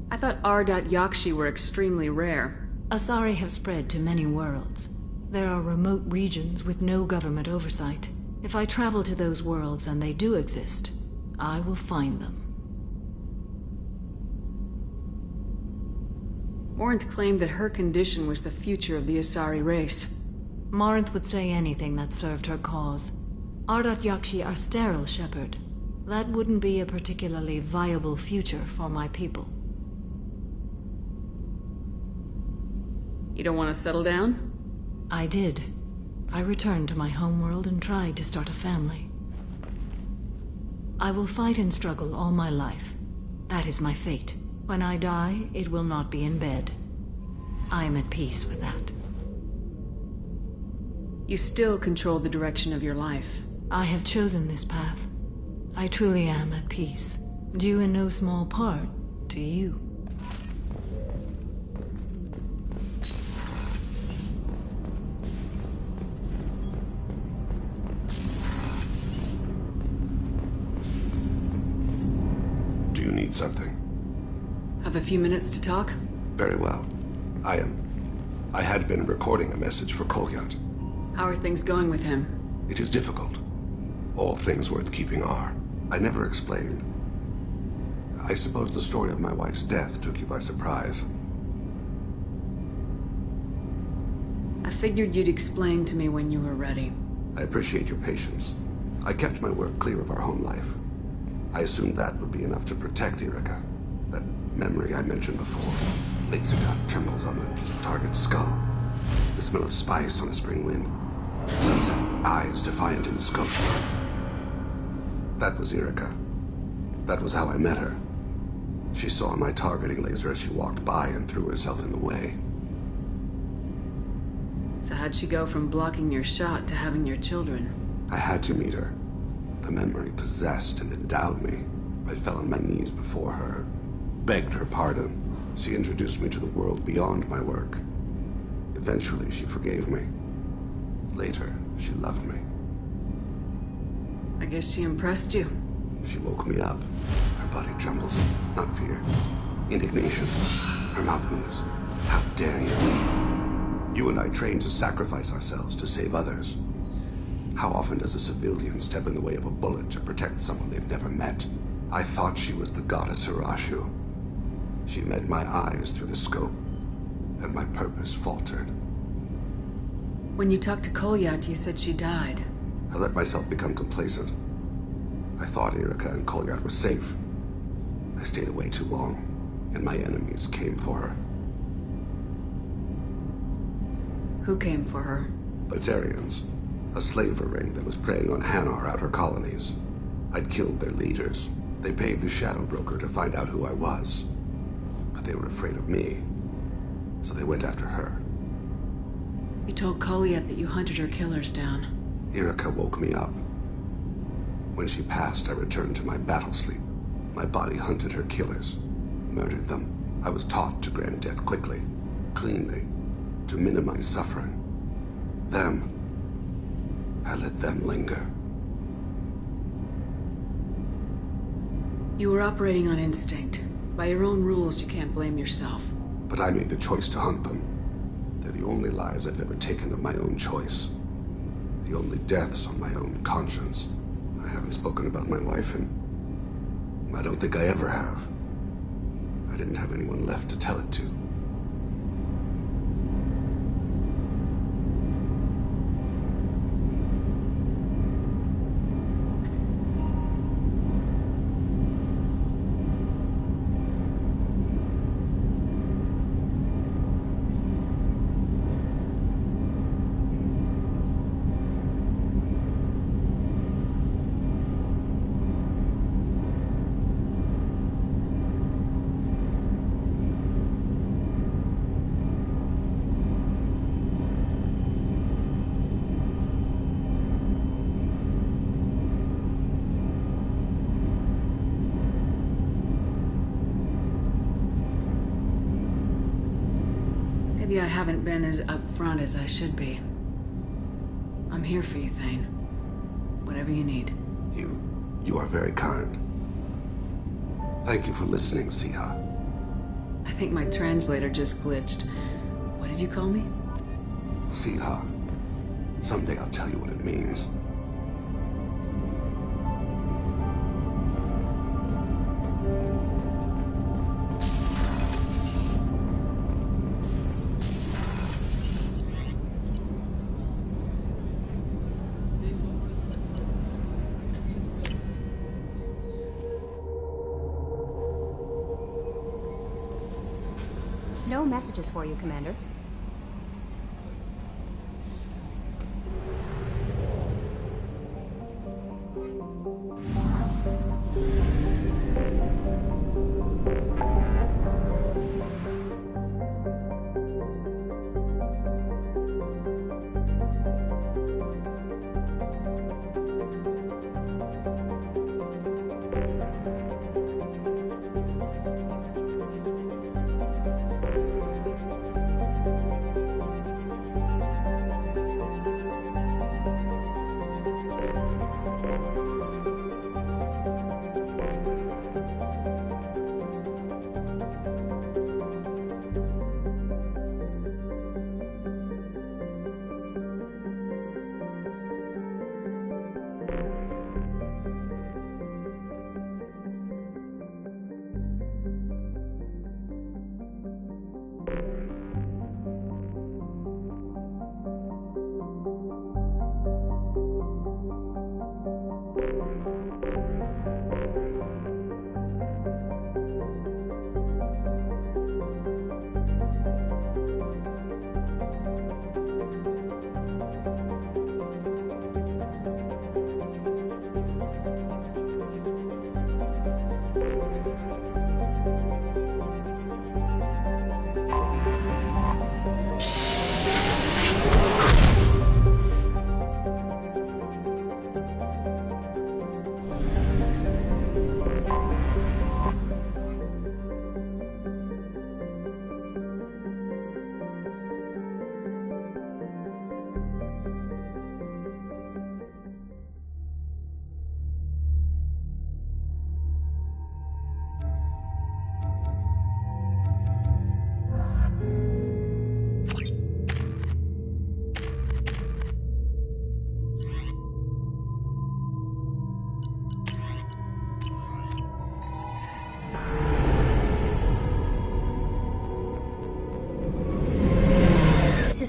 I thought Ardat-Yakshi were extremely rare. Asari have spread to many worlds. There are remote regions with no government oversight. If I travel to those worlds, and they do exist, I will find them. Morinth claimed that her condition was the future of the Asari race. Morinth would say anything that served her cause. Ardat-Yakshi are sterile, Shepard. That wouldn't be a particularly viable future for my people. You don't want to settle down? I did. I returned to my homeworld and tried to start a family. I will fight and struggle all my life. That is my fate. When I die, it will not be in bed. I am at peace with that. You still control the direction of your life. I have chosen this path. I truly am at peace, due in no small part to you. Do you need something? Have a few minutes to talk? Very well. I had been recording a message for Kolyat. How are things going with him? It is difficult. All things worth keeping are. I never explained. I suppose the story of my wife's death took you by surprise. I figured you'd explain to me when you were ready. I appreciate your patience. I kept my work clear of our home life. I assumed that would be enough to protect Erica. That memory I mentioned before. Laser gun trembles on the target's skull. The smell of spice on a spring wind. Sunset eyes defiant in the scope. That was Erica. That was how I met her. She saw my targeting laser as she walked by and threw herself in the way. So how'd she go from blocking your shot to having your children? I had to meet her. The memory possessed and endowed me. I fell on my knees before her, begged her pardon. She introduced me to the world beyond my work. Eventually, she forgave me. Later, she loved me. I guess she impressed you. She woke me up. Her body trembles. Not fear. Indignation. Her mouth moves. How dare you? You and I trained to sacrifice ourselves to save others. How often does a civilian step in the way of a bullet to protect someone they've never met? I thought she was the goddess Hirashu. She met my eyes through the scope, and my purpose faltered. When you talked to Kolyat, you said she died. I let myself become complacent. I thought Erica and Kolyat were safe. I stayed away too long, and my enemies came for her. Who came for her? Batarians. A slaver ring that was preying on Hanar outer colonies. I'd killed their leaders. They paid the Shadow Broker to find out who I was. But they were afraid of me, so they went after her. You told Kolyat that you hunted her killers down. Erica woke me up. When she passed, I returned to my battle sleep. My body hunted her killers, murdered them. I was taught to grant death quickly, cleanly, to minimize suffering. I let them linger. You were operating on instinct. By your own rules, you can't blame yourself. But I made the choice to hunt them. They're the only lives I've ever taken of my own choice. The only deaths on my own conscience. I haven't spoken about my wife, and I don't think I ever have. I didn't have anyone left to tell it to. Maybe I haven't been as upfront as I should be. I'm here for you, Thane. Whatever you need. You are very kind. Thank you for listening, Siha. I think my translator just glitched. What did you call me? Siha. Someday I'll tell you what it means. No messages for you, Commander.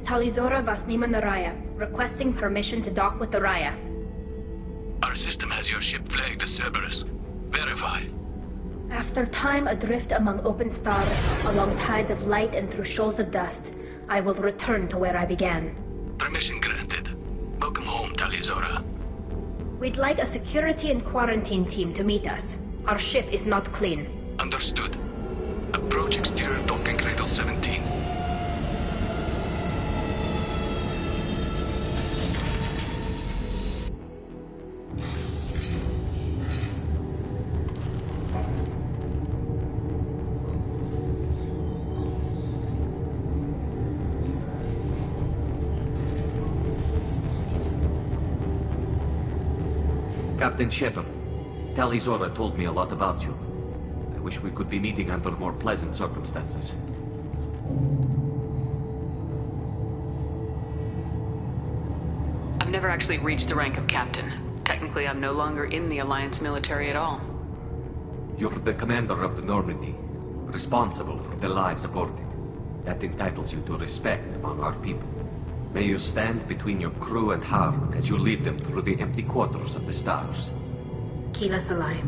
Talizora Vasnima Naraya, requesting permission to dock with the Raya. Our system has your ship flagged as Cerberus. Verify. After time adrift among open stars, along tides of light and through shoals of dust, I will return to where I began. Permission granted. Welcome home, Talizora. We'd like a security and quarantine team to meet us. Our ship is not clean. Understood. Approach exterior docking cradle 17. Captain Shepard. Tali Zora told me a lot about you. I wish we could be meeting under more pleasant circumstances. I've never actually reached the rank of captain. Technically, I'm no longer in the Alliance military at all. You're the commander of the Normandy, responsible for the lives aborted. That entitles you to respect among our people. May you stand between your crew and harm as you lead them through the empty quarters of the stars. Keep us alive.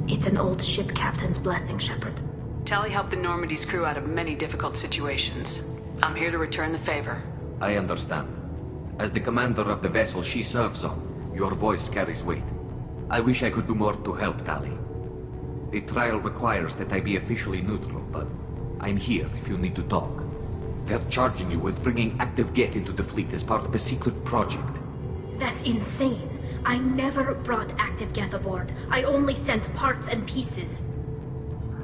It's an old ship captain's blessing, Shepard. Tali helped the Normandy's crew out of many difficult situations. I'm here to return the favor. I understand. As the commander of the vessel she serves on, your voice carries weight. I wish I could do more to help Tali. The trial requires that I be officially neutral, but I'm here if you need to talk. They're charging you with bringing active Geth into the fleet as part of a secret project. That's insane. I never brought active Geth aboard. I only sent parts and pieces.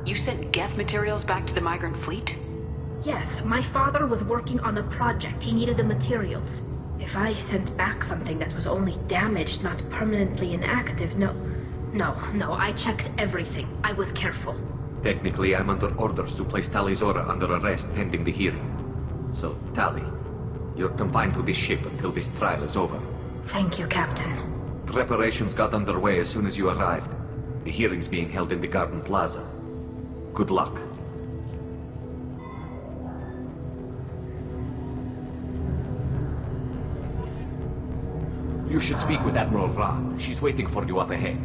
You sent Geth materials back to the migrant fleet? Yes, my father was working on a project. He needed the materials. If I sent back something that was only damaged, not permanently inactive, no, I checked everything. I was careful. Technically, I'm under orders to place Tali Zora under arrest pending the hearing. So, Tali, you're confined to this ship until this trial is over. Thank you, Captain. Preparations got underway as soon as you arrived. The hearing's being held in the Garden Plaza. Good luck. You should speak with Admiral Ra. She's waiting for you up ahead.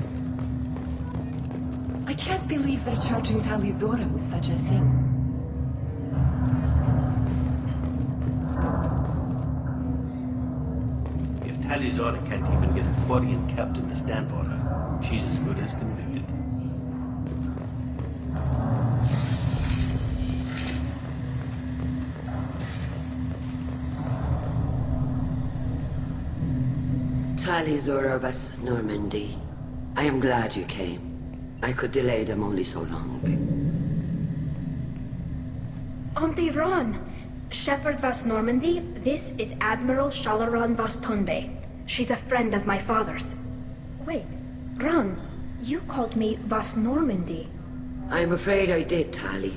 I can't believe they're charging Tali Zora with such a thing. If Tali Zora can't even get a Quarian captain to stand for her, she's as good as convicted. Tali Zora vas Normandy. I am glad you came. I could delay them only so long. Auntie Ron! Shepard vas Normandy, this is Admiral Shalaron vas Tonbe. She's a friend of my father's. Wait, Ron, you called me vas Normandy. I'm afraid I did, Tali.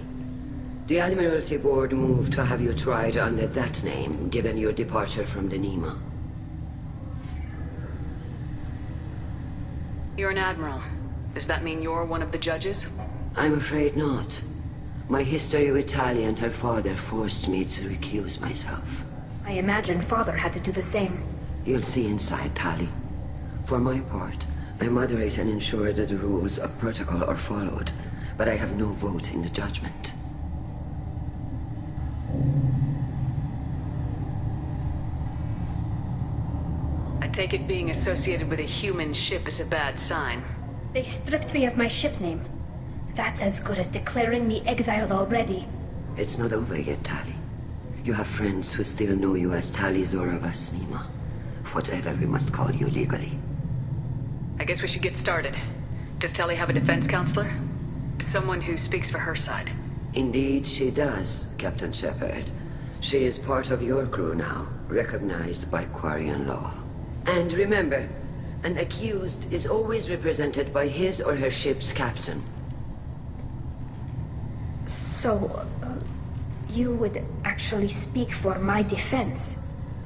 The Admiralty Board moved to have you tried under that name, given your departure from the Nima. You're an admiral. Does that mean you're one of the judges? I'm afraid not. My history with Tali and her father forced me to recuse myself. I imagine father had to do the same. You'll see inside, Tali. For my part, I moderate and ensure that the rules of protocol are followed, but I have no vote in the judgment. I take it being associated with a human ship is a bad sign. They stripped me of my ship name. That's as good as declaring me exiled already. It's not over yet, Tali. You have friends who still know you as Tali Zora vas Nima. Whatever we must call you legally. I guess we should get started. Does Tali have a defense counselor? Someone who speaks for her side. Indeed she does, Captain Shepard. She is part of your crew now, recognized by Quarian law. And remember, an accused is always represented by his or her ship's captain. So, you would actually speak for my defense?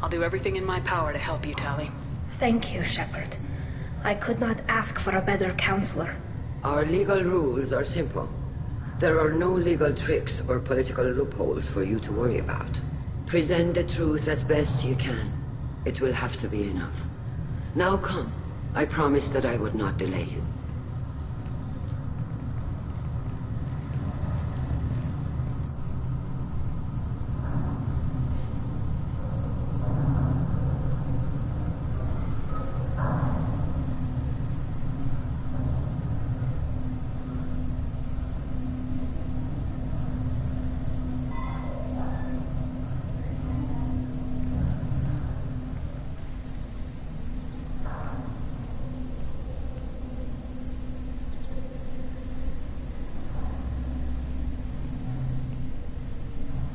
I'll do everything in my power to help you, Tali. Thank you, Shepard. I could not ask for a better counselor. Our legal rules are simple. There are no legal tricks or political loopholes for you to worry about. Present the truth as best you can. It will have to be enough. Now come. I promised that I would not delay you.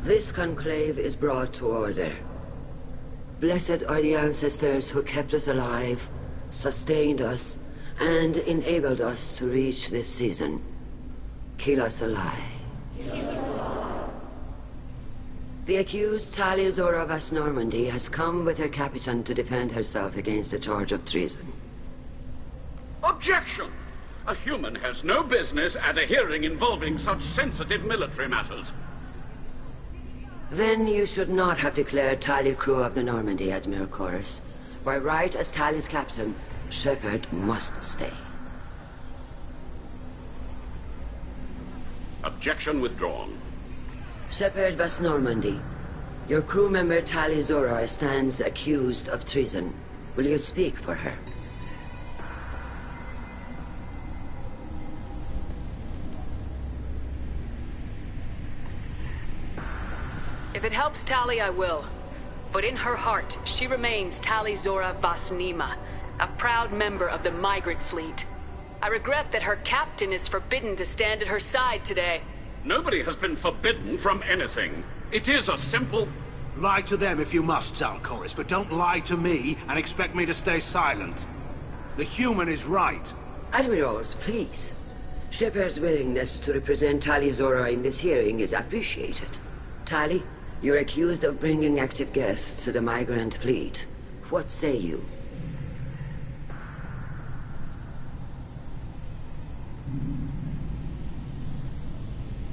This conclave is brought to order. Blessed are the ancestors who kept us alive, sustained us, and enabled us to reach this season. Kila Salai. The accused Talia Zora Vas Normandy has come with her captain to defend herself against a charge of treason. Objection! A human has no business at a hearing involving such sensitive military matters. Then you should not have declared Talia crew of the Normandy, Admiral Chorus. By right as Talia's captain, Shepard must stay. Objection withdrawn. Shepard Vas Normandy, your crew member Talia Zora stands accused of treason. Will you speak for her? If it helps Tali, I will. But in her heart, she remains Tali Zora Vas Nima, a proud member of the migrant fleet. I regret that her captain is forbidden to stand at her side today. Nobody has been forbidden from anything. It is a simple... Lie to them if you must, Zalcoris, but don't lie to me and expect me to stay silent. The human is right. Admirals, please. Shepard's willingness to represent Tali Zora in this hearing is appreciated. Tali, you're accused of bringing active guests to the migrant fleet. What say you?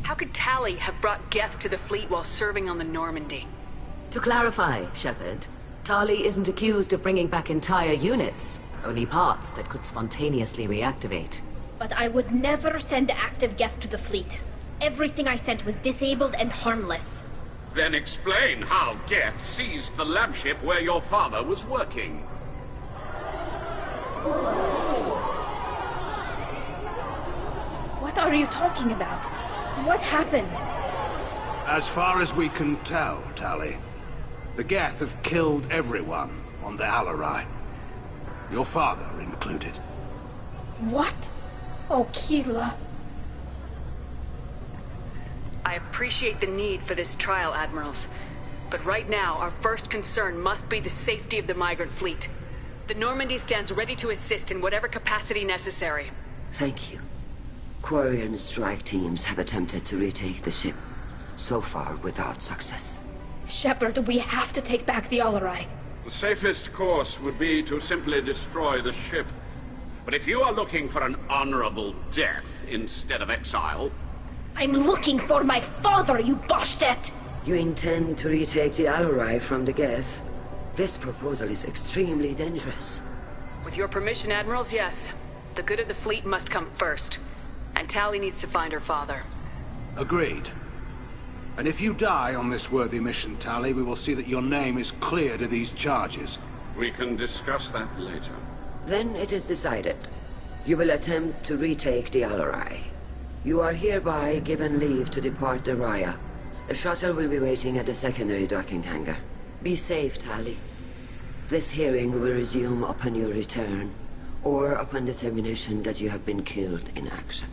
How could Tali have brought Geth to the fleet while serving on the Normandy? To clarify, Shepard, Tali isn't accused of bringing back entire units, only parts that could spontaneously reactivate. But I would never send active Geth to the fleet. Everything I sent was disabled and harmless. Then explain how Geth seized the lab ship where your father was working. What are you talking about? What happened? As far as we can tell, Tali, the Geth have killed everyone on the Alarai. Your father included. What? Oh, Kila. I appreciate the need for this trial, Admirals. But right now, our first concern must be the safety of the migrant fleet. The Normandy stands ready to assist in whatever capacity necessary. Thank you. Quarian strike teams have attempted to retake the ship, so far without success. Shepard, we have to take back the Alarai. The safest course would be to simply destroy the ship. But if you are looking for an honorable death instead of exile... I'm looking for my father, you bastet! You intend to retake the Alarai from the Geth? This proposal is extremely dangerous. With your permission, Admirals, yes. The good of the fleet must come first. And Tali needs to find her father. Agreed. And if you die on this worthy mission, Tali, we will see that your name is cleared of these charges. We can discuss that later. Then it is decided. You will attempt to retake the Alarai. You are hereby given leave to depart the Raya. A shuttle will be waiting at the secondary docking hangar. Be safe, Tali. This hearing will resume upon your return, or upon determination that you have been killed in action.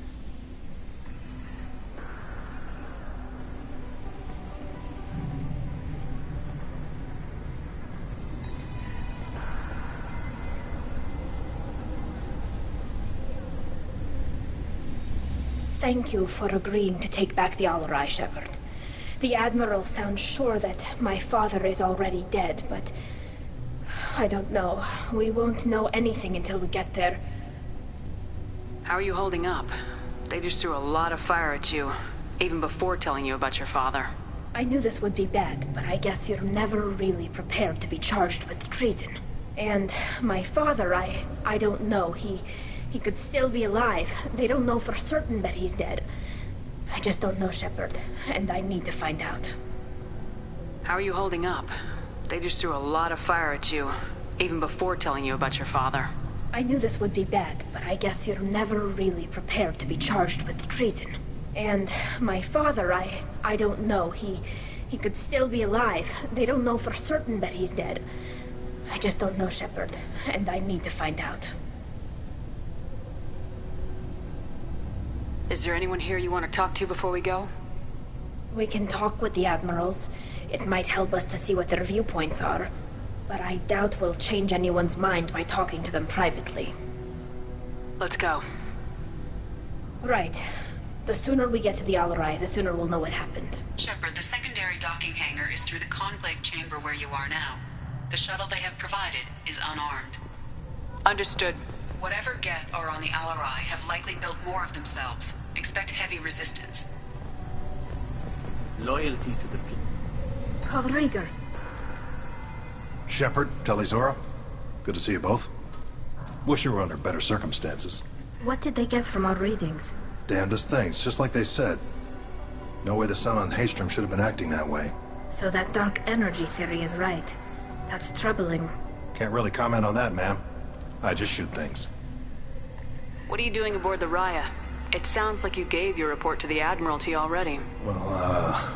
Thank you for agreeing to take back the Alarai, Shepard. The Admiral sounds sure that my father is already dead, but... I don't know. We won't know anything until we get there. How are you holding up? They just threw a lot of fire at you, even before telling you about your father. I knew this would be bad, but I guess you're never really prepared to be charged with treason. And my father, I don't know. He could still be alive. They don't know for certain that he's dead. I just don't know, Shepard, and I need to find out. How are you holding up? They just threw a lot of fire at you, even before telling you about your father. I knew this would be bad, but I guess you're never really prepared to be charged with treason. And my father, I don't know. He could still be alive. They don't know for certain that he's dead. I just don't know, Shepard, and I need to find out. Is there anyone here you want to talk to before we go? We can talk with the Admirals. It might help us to see what their viewpoints are. But I doubt we'll change anyone's mind by talking to them privately. Let's go. Right. The sooner we get to the Alarai, the sooner we'll know what happened. Shepard, the secondary docking hangar is through the conclave chamber where you are now. The shuttle they have provided is unarmed. Understood. Whatever Geth are on the Alarai have likely built more of themselves. Expect heavy resistance. Loyalty to the people. Paul Rieger. Shepard, Telizora. Good to see you both. Wish you were under better circumstances. What did they get from our readings? Damnedest things, just like they said. No way the sun on Haystrom should have been acting that way. So that dark energy theory is right. That's troubling. Can't really comment on that, ma'am. I just shoot things. What are you doing aboard the Raya? It sounds like you gave your report to the Admiralty already. Well,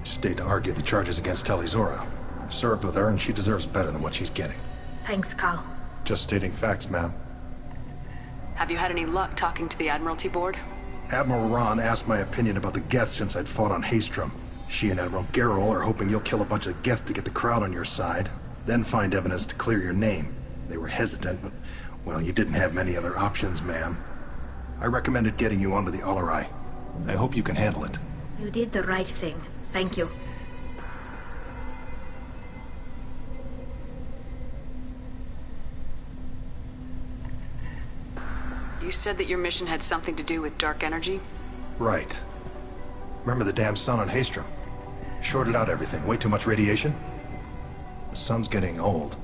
stayed to argue the charges against Telizora. I've served with her and she deserves better than what she's getting. Thanks, Cal. Just stating facts, ma'am. Have you had any luck talking to the Admiralty board? Admiral Ron asked my opinion about the Geth since I'd fought on Haystrom. She and Admiral Gerrel are hoping you'll kill a bunch of Geth to get the crowd on your side, then find evidence to clear your name. They were hesitant, but, well, you didn't have many other options, ma'am. I recommended getting you onto the Alarai. I hope you can handle it. You did the right thing. Thank you. You said that your mission had something to do with dark energy? Right. Remember the damn sun on Haystrom? Shorted out everything. Way too much radiation? The sun's getting old.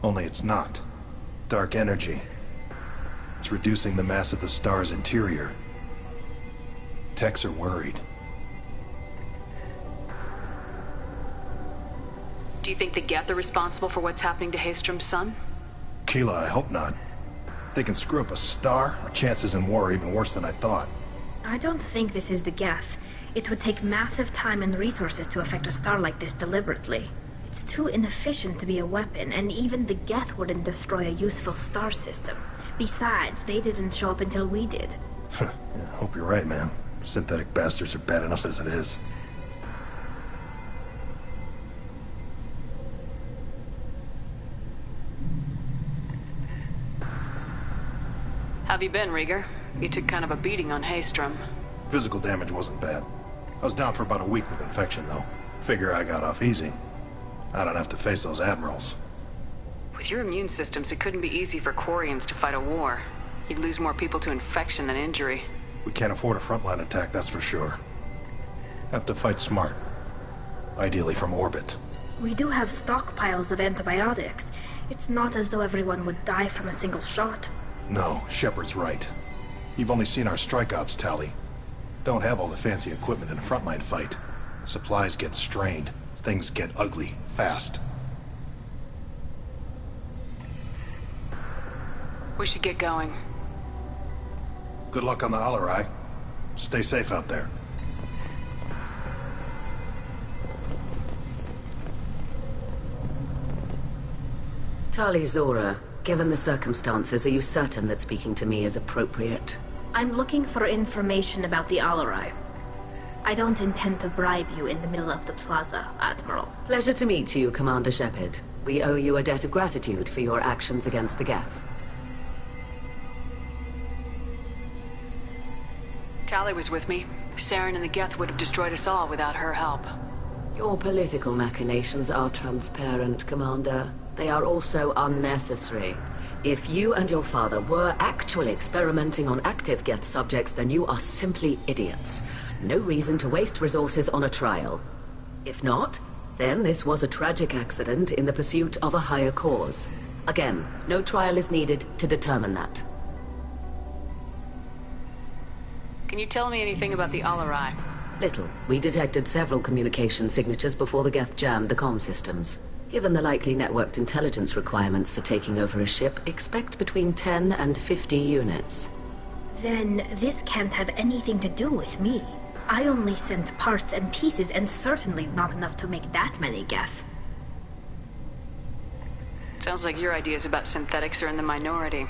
Only it's not. Dark energy. It's reducing the mass of the star's interior. Techs are worried. Do you think the Geth are responsible for what's happening to Haystrom's sun? Keela, I hope not. If they can screw up a star, our chances in war are even worse than I thought. I don't think this is the Geth. It would take massive time and resources to affect a star like this deliberately. It's too inefficient to be a weapon, and even the Geth wouldn't destroy a useful star system. Besides, they didn't show up until we did. Yeah, hope you're right, man. Synthetic bastards are bad enough as it is. Have you been, Rieger? You took kind of a beating on Haystrom. Physical damage wasn't bad. I was down for about a week with infection, though. Figure I got off easy. I don't have to face those admirals. With your immune systems, it couldn't be easy for Quarians to fight a war. You'd lose more people to infection than injury. We can't afford a frontline attack, that's for sure. Have to fight smart. Ideally from orbit. We do have stockpiles of antibiotics. It's not as though everyone would die from a single shot. No, Shepard's right. You've only seen our strike ops tally. Don't have all the fancy equipment in a frontline fight. Supplies get strained. Things get ugly, fast. We should get going. Good luck on the Alarai. Stay safe out there. Tali Zora, given the circumstances, are you certain that speaking to me is appropriate? I'm looking for information about the Alarai. I don't intend to bribe you in the middle of the plaza, Admiral. Pleasure to meet you, Commander Shepard. We owe you a debt of gratitude for your actions against the Geth. Tali was with me. Saren and the Geth would have destroyed us all without her help. Your political machinations are transparent, Commander. They are also unnecessary. If you and your father were actually experimenting on active Geth subjects, then you are simply idiots. No reason to waste resources on a trial. If not, then this was a tragic accident in the pursuit of a higher cause. Again, no trial is needed to determine that. Can you tell me anything about the Alarai? Little. We detected several communication signatures before the Geth jammed the comm systems. Given the likely networked intelligence requirements for taking over a ship, expect between 10 and 50 units. Then this can't have anything to do with me. I only sent parts and pieces, and certainly not enough to make that many Geth. Sounds like your ideas about synthetics are in the minority.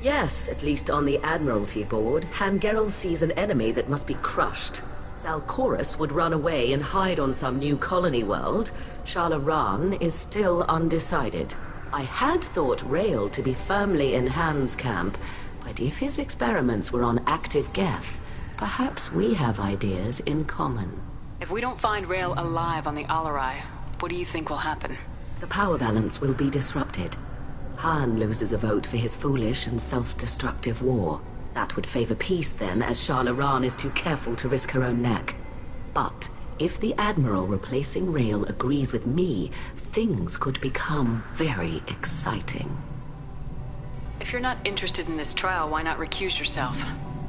Yes, at least on the Admiralty board, Han Gerrel sees an enemy that must be crushed. Zalcorus would run away and hide on some new colony world. Shala Ran is still undecided. I had thought Rail to be firmly in Han's camp, but if his experiments were on active Geth, perhaps we have ideas in common. If we don't find Rail alive on the Alarai, what do you think will happen? The power balance will be disrupted. Han loses a vote for his foolish and self-destructive war. That would favor peace then, as Shala Ran is too careful to risk her own neck. But if the Admiral replacing Rail agrees with me, things could become very exciting. If you're not interested in this trial, why not recuse yourself?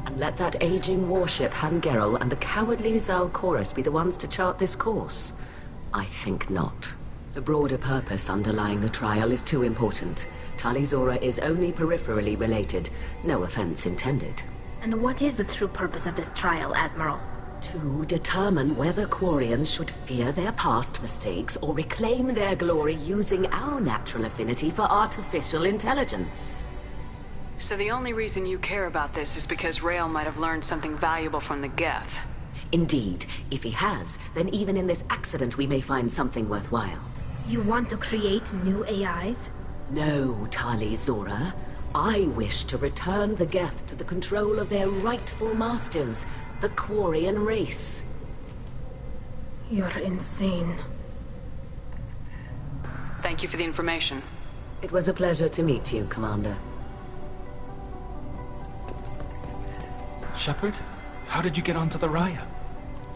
And let that aging warship Han Gerel and the cowardly Zal Chorus be the ones to chart this course? I think not. The broader purpose underlying the trial is too important. Tali Zora is only peripherally related. No offense intended. And what is the true purpose of this trial, Admiral? To determine whether Quarians should fear their past mistakes or reclaim their glory using our natural affinity for artificial intelligence. So the only reason you care about this is because Rail might have learned something valuable from the Geth. Indeed. If he has, then even in this accident we may find something worthwhile. You want to create new AIs? No, Tali Zora. I wish to return the Geth to the control of their rightful masters, the Quarian race. You're insane. Thank you for the information. It was a pleasure to meet you, Commander. Shepard? How did you get onto the Raya?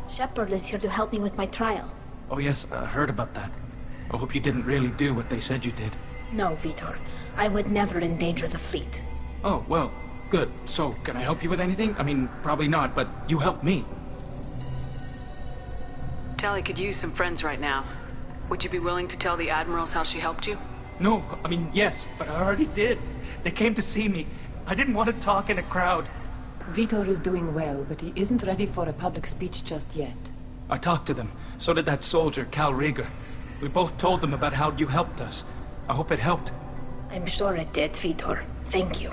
Shepard is here to help me with my trial. Oh yes, I heard about that. I hope you didn't really do what they said you did. No, Vitor. I would never endanger the fleet. Oh, well, good. So, can I help you with anything? I mean, probably not, but you helped me. Tali could use some friends right now. Would you be willing to tell the Admirals how she helped you? No, I mean, yes, but I already did. They came to see me. I didn't want to talk in a crowd. Vitor is doing well, but he isn't ready for a public speech just yet. I talked to them. So did that soldier, Cal Rieger. We both told them about how you helped us. I hope it helped. I'm sure it did, Vitor. Thank you.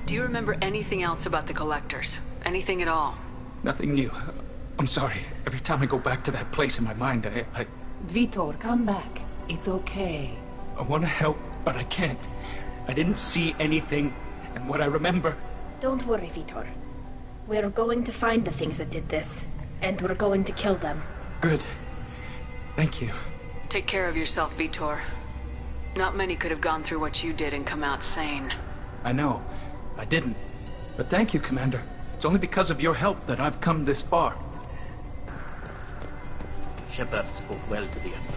Do you remember anything else about the Collectors? Anything at all? Nothing new. I'm sorry. Every time I go back to that place in my mind, I... Vitor, come back. It's okay. I want to help, but I can't. I didn't see anything, and what I remember... Don't worry, Vitor. We're going to find the things that did this, and we're going to kill them. Good. Thank you. Take care of yourself, Vitor. Not many could have gone through what you did and come out sane. I know. I didn't. But thank you, Commander. It's only because of your help that I've come this far. Shepard spoke well to the Admirals.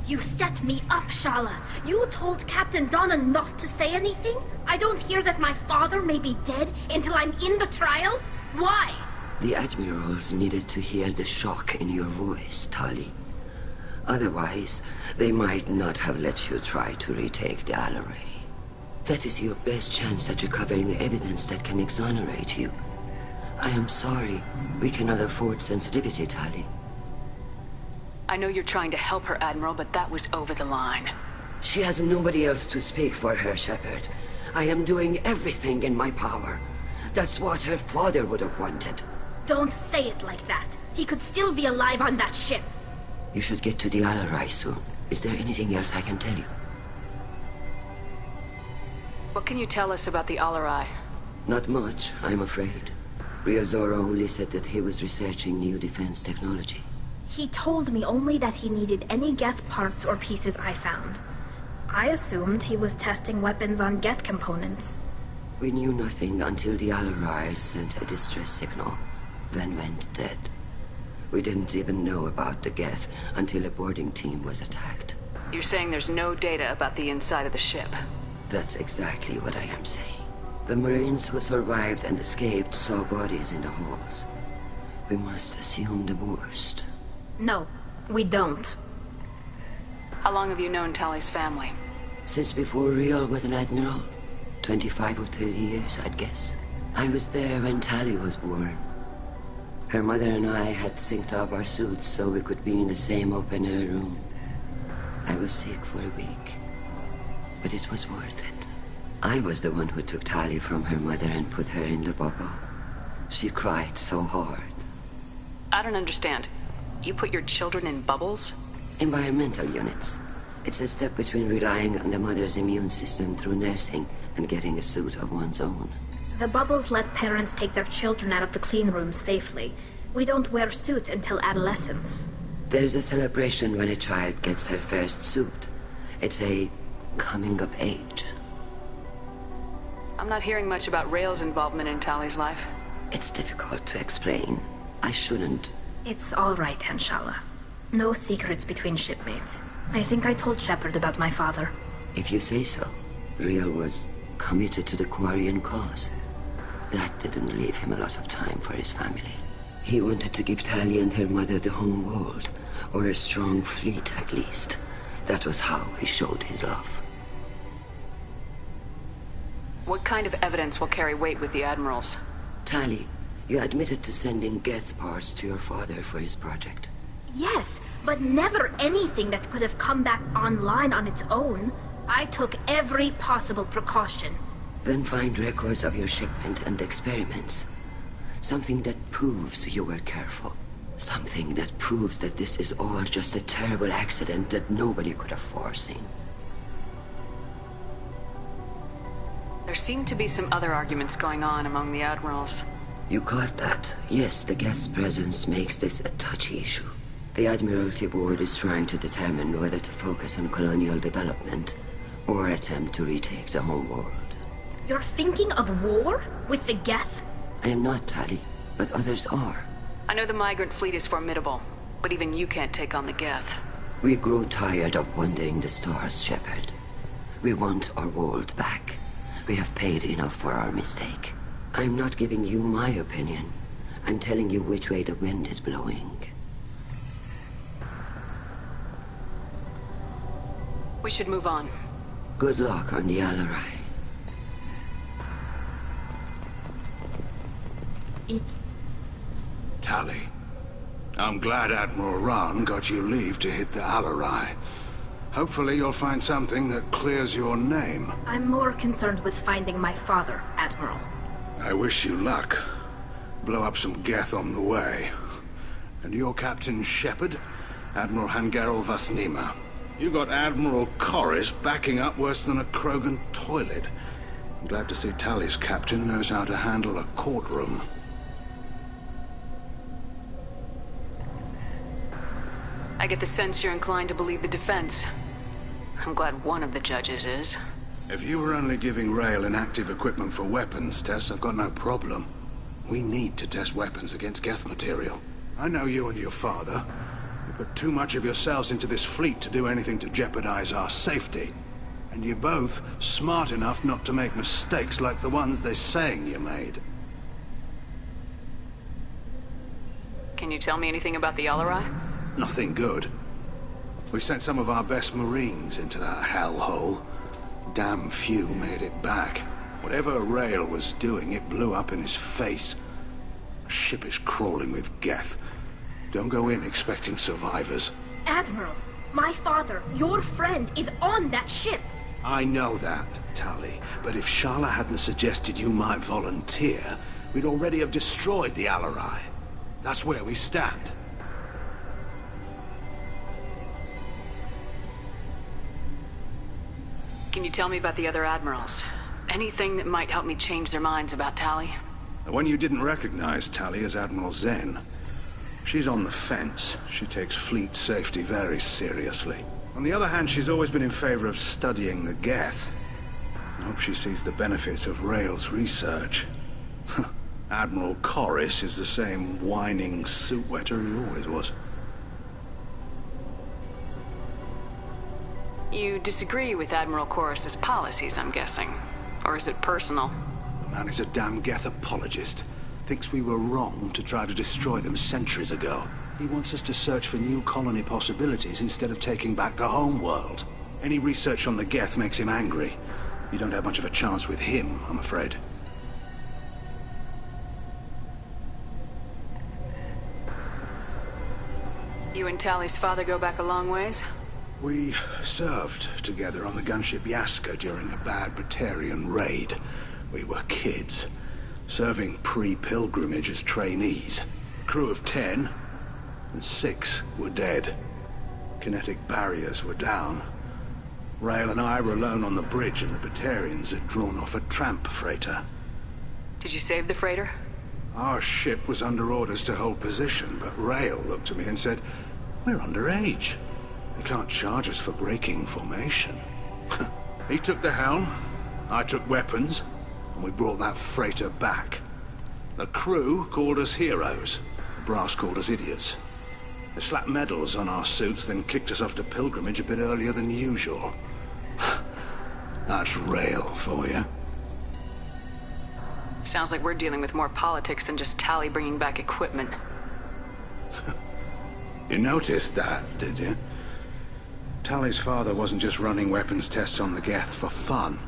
You set me up, Shala. You told Captain Donna not to say anything? I don't hear that my father may be dead until I'm in the trial? Why? The Admirals needed to hear the shock in your voice, Tali. Otherwise, they might not have let you try to retake the Alarai. That is your best chance at recovering evidence that can exonerate you. I am sorry. We cannot afford sensitivity, Tali. I know you're trying to help her, Admiral, but that was over the line. She has nobody else to speak for her, Shepard. I am doing everything in my power. That's what her father would have wanted. Don't say it like that. He could still be alive on that ship. You should get to the Alarai soon. Is there anything else I can tell you? What can you tell us about the Alarai? Not much, I'm afraid. Real Zora only said that he was researching new defense technology. He told me only that he needed any Geth parts or pieces I found. I assumed he was testing weapons on Geth components. We knew nothing until the Alarai sent a distress signal, then went dead. We didn't even know about the Geth until a boarding team was attacked. You're saying there's no data about the inside of the ship? That's exactly what I am saying. The Marines who survived and escaped saw bodies in the halls. We must assume the worst. No, we don't. How long have you known Tali's family? Since before Riel was an admiral. 25 or 30 years, I'd guess. I was there when Tali was born. Her mother and I had synced up our suits so we could be in the same open-air room. I was sick for a week, but it was worth it. I was the one who took Tali from her mother and put her in the bubble. She cried so hard. I don't understand. You put your children in bubbles? Environmental units. It's a step between relying on the mother's immune system through nursing and getting a suit of one's own. The bubbles let parents take their children out of the clean rooms safely. We don't wear suits until adolescence. There's a celebration when a child gets her first suit. It's a coming of age. I'm not hearing much about Rael's involvement in Tali's life. It's difficult to explain. I shouldn't. It's all right, Henshala. No secrets between shipmates. I think I told Shepard about my father. If you say so. Rael was committed to the Quarian cause. That didn't leave him a lot of time for his family. He wanted to give Tali and her mother the home world, or a strong fleet at least. That was how he showed his love. What kind of evidence will carry weight with the Admirals? Tali, you admitted to sending Geth parts to your father for his project. Yes, but never anything that could have come back online on its own. I took every possible precaution. Then find records of your shipment and experiments. Something that proves you were careful. Something that proves that this is all just a terrible accident that nobody could have foreseen. There seem to be some other arguments going on among the Admirals. You caught that. Yes, the Geth's presence makes this a touchy issue. The Admiralty Board is trying to determine whether to focus on colonial development or attempt to retake the home world. You're thinking of war? With the Geth? I am not, Tali, but others are. I know the migrant fleet is formidable, but even you can't take on the Geth. We grow tired of wandering the stars, Shepard. We want our world back. We have paid enough for our mistake. I'm not giving you my opinion. I'm telling you which way the wind is blowing. We should move on. Good luck on the Alarai. Tali, I'm glad Admiral Rahn got you leave to hit the Alarai. Hopefully you'll find something that clears your name. I'm more concerned with finding my father, Admiral. I wish you luck. Blow up some Geth on the way. And your Captain Shepard, Admiral Hangarel Vasnima. You got Admiral Corris backing up worse than a Krogan toilet. I'm glad to see Tali's captain knows how to handle a courtroom. I get the sense you're inclined to believe the defense. I'm glad one of the judges is. If you were only giving Rael inactive equipment for weapons tests, I've got no problem. We need to test weapons against Geth material. I know you and your father. You put too much of yourselves into this fleet to do anything to jeopardize our safety. And you're both smart enough not to make mistakes like the ones they're saying you made. Can you tell me anything about the Alarai? Nothing good. We sent some of our best Marines into that hellhole. Damn few made it back. Whatever Rael was doing, it blew up in his face. A ship is crawling with Geth. Don't go in expecting survivors. Admiral, my father, your friend, is on that ship. I know that, Tali. But if Shala hadn't suggested you might volunteer, we'd already have destroyed the Alarai. That's where we stand. Can you tell me about the other Admirals? Anything that might help me change their minds about Tali? The one you didn't recognize, Tali, is Admiral Zen. She's on the fence. She takes fleet safety very seriously. On the other hand, she's always been in favor of studying the Geth. I hope she sees the benefits of Rael's research. Admiral Corris is the same whining suit wetter he always was. You disagree with Admiral Corris's policies, I'm guessing. Or is it personal? The man is a damn Geth apologist. Thinks we were wrong to try to destroy them centuries ago. He wants us to search for new colony possibilities instead of taking back the home world. Any research on the Geth makes him angry. You don't have much of a chance with him, I'm afraid. You and Tali's father go back a long ways? We served together on the gunship Yaska during a bad Batarian raid. We were kids, serving pre-pilgrimage as trainees. Crew of 10, and 6 were dead. Kinetic barriers were down. Rail and I were alone on the bridge, and the Batarians had drawn off a tramp freighter. Did you save the freighter? Our ship was under orders to hold position, but Rail looked at me and said, "We're underage. They can't charge us for breaking formation." He took the helm, I took weapons, and we brought that freighter back. The crew called us heroes. The brass called us idiots. They slapped medals on our suits, then kicked us off to pilgrimage a bit earlier than usual. That's Rail for you. Sounds like we're dealing with more politics than just Tali bringing back equipment. You noticed that, did you? Tali's father wasn't just running weapons tests on the Geth for fun.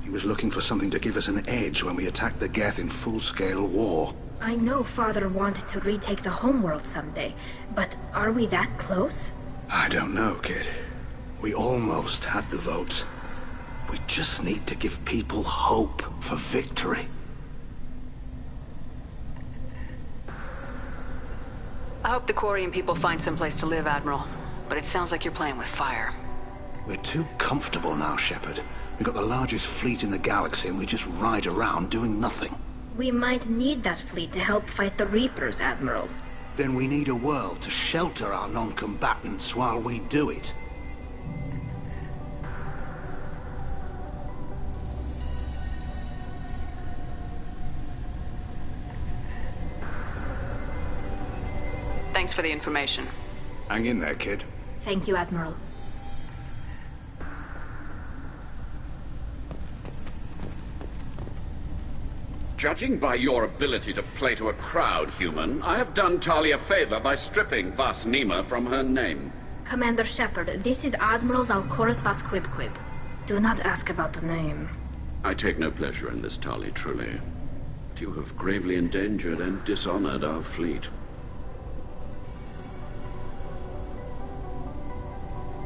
He was looking for something to give us an edge when we attacked the Geth in full-scale war. I know Father wanted to retake the homeworld someday, but are we that close? I don't know, kid. We almost had the votes. We just need to give people hope for victory. I hope the Quarian people find someplace to live, Admiral. But it sounds like you're playing with fire. We're too comfortable now, Shepard. We've got the largest fleet in the galaxy and we just ride around doing nothing. We might need that fleet to help fight the Reapers, Admiral. Then we need a world to shelter our non-combatants while we do it. Thanks for the information. Hang in there, kid. Thank you, Admiral. Judging by your ability to play to a crowd, human, I have done Tali a favor by stripping Vas Nima from her name. Commander Shepard, this is Admiral Zalkoris Vas Quibquib. Do not ask about the name. I take no pleasure in this, Tali, truly. But you have gravely endangered and dishonored our fleet.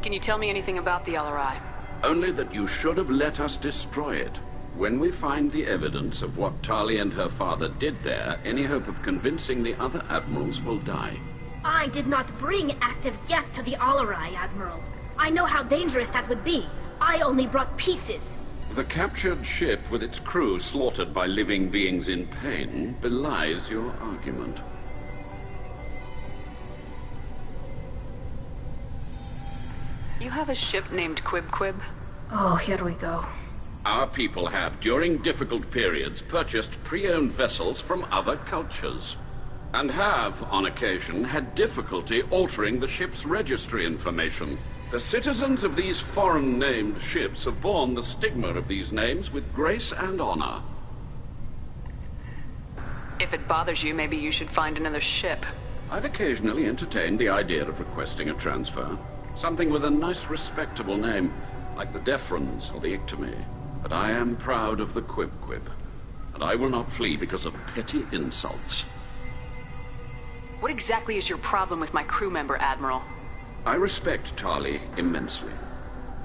Can you tell me anything about the LRI? Only that you should have let us destroy it. When we find the evidence of what Tali and her father did there, any hope of convincing the other admirals will die. I did not bring active Geth to the Alarai, Admiral. I know how dangerous that would be. I only brought pieces. The captured ship with its crew slaughtered by living beings in pain belies your argument. You have a ship named Quib? Oh, here we go. Our people have, during difficult periods, purchased pre-owned vessels from other cultures. And have, on occasion, had difficulty altering the ship's registry information. The citizens of these foreign-named ships have borne the stigma of these names with grace and honor. If it bothers you, maybe you should find another ship. I've occasionally entertained the idea of requesting a transfer. Something with a nice, respectable name, like the Defrons or the Ictomy. But I am proud of the Quib, and I will not flee because of petty insults. What exactly is your problem with my crew member, Admiral? I respect Tali immensely.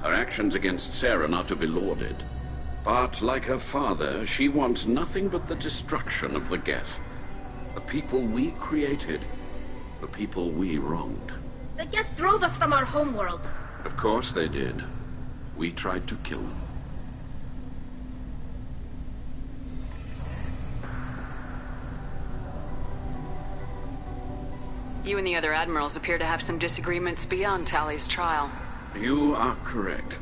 Her actions against Saren are to be lauded. But, like her father, she wants nothing but the destruction of the Geth. The people we created. The people we wronged. The Geth drove us from our homeworld. Of course they did. We tried to kill them. You and the other admirals appear to have some disagreements beyond Tali's trial. You are correct.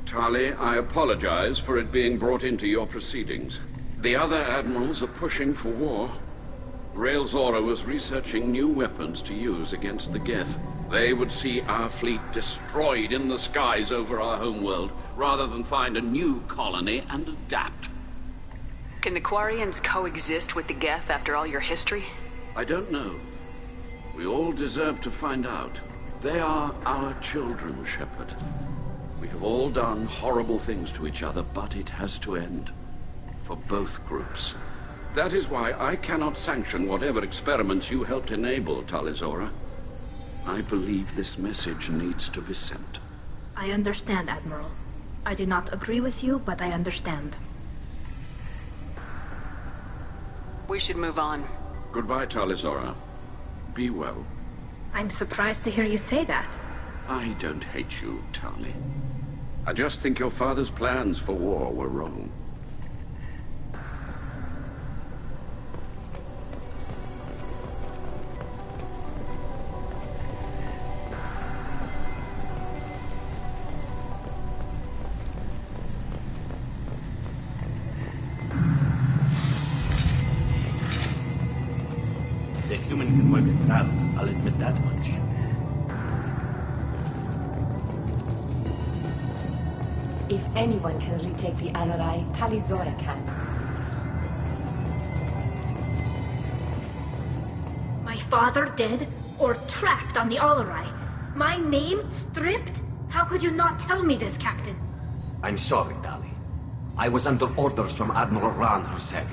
Tali, I apologize for it being brought into your proceedings. The other admirals are pushing for war. Rail Zora was researching new weapons to use against the Geth. They would see our fleet destroyed in the skies over our homeworld, rather than find a new colony and adapt. Can the Quarians coexist with the Geth after all your history? I don't know. We all deserve to find out. They are our children, Shepard. We have all done horrible things to each other, but it has to end. For both groups. That is why I cannot sanction whatever experiments you helped enable, Tali Zora. I believe this message needs to be sent. I understand, Admiral. I do not agree with you, but I understand. We should move on. Goodbye, Tali Zora. Be well. I'm surprised to hear you say that. I don't hate you, Tali. I just think your father's plans for war were wrong. The human can work it out, I'll admit that much. If anyone can retake the Alarai, Tali Zora can. My father dead or trapped on the Alarai? My name stripped? How could you not tell me this, Captain? I'm sorry, Tali. I was under orders from Admiral Ran herself.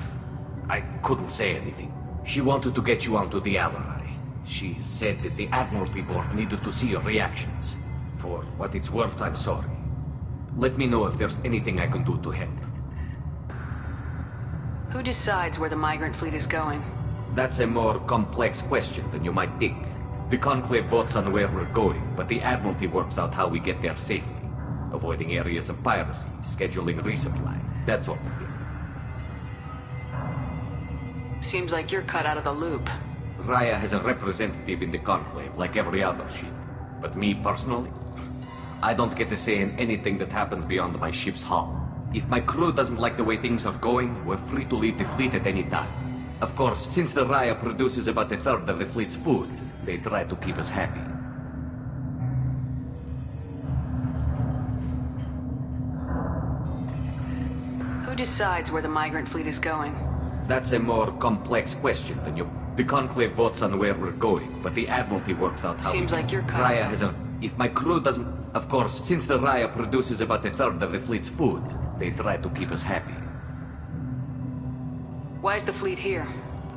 I couldn't say anything. She wanted to get you onto the Alarai. She said that the Admiralty Board needed to see your reactions. For what it's worth, I'm sorry. Let me know if there's anything I can do to help. Who decides where the migrant fleet is going? That's a more complex question than you might think. The Conclave votes on where we're going, but the Admiralty works out how we get there safely. Avoiding areas of piracy, scheduling resupply, that sort of thing. Seems like you're cut out of the loop. Raya has a representative in the Conclave, like every other ship. But me personally, I don't get to say in anything that happens beyond my ship's hull. If my crew doesn't like the way things are going, we're free to leave the fleet at any time. Of course, since the Raya produces about a third of the fleet's food, they try to keep us happy. Who decides where the migrant fleet is going? That's a more complex question than you... The Conclave votes on where we're going, but the Admiralty works out how... Seems like you're cut. Raya has a... If my crew doesn't... Of course, since the Raya produces about a third of the fleet's food, they try to keep us happy. Why is the fleet here?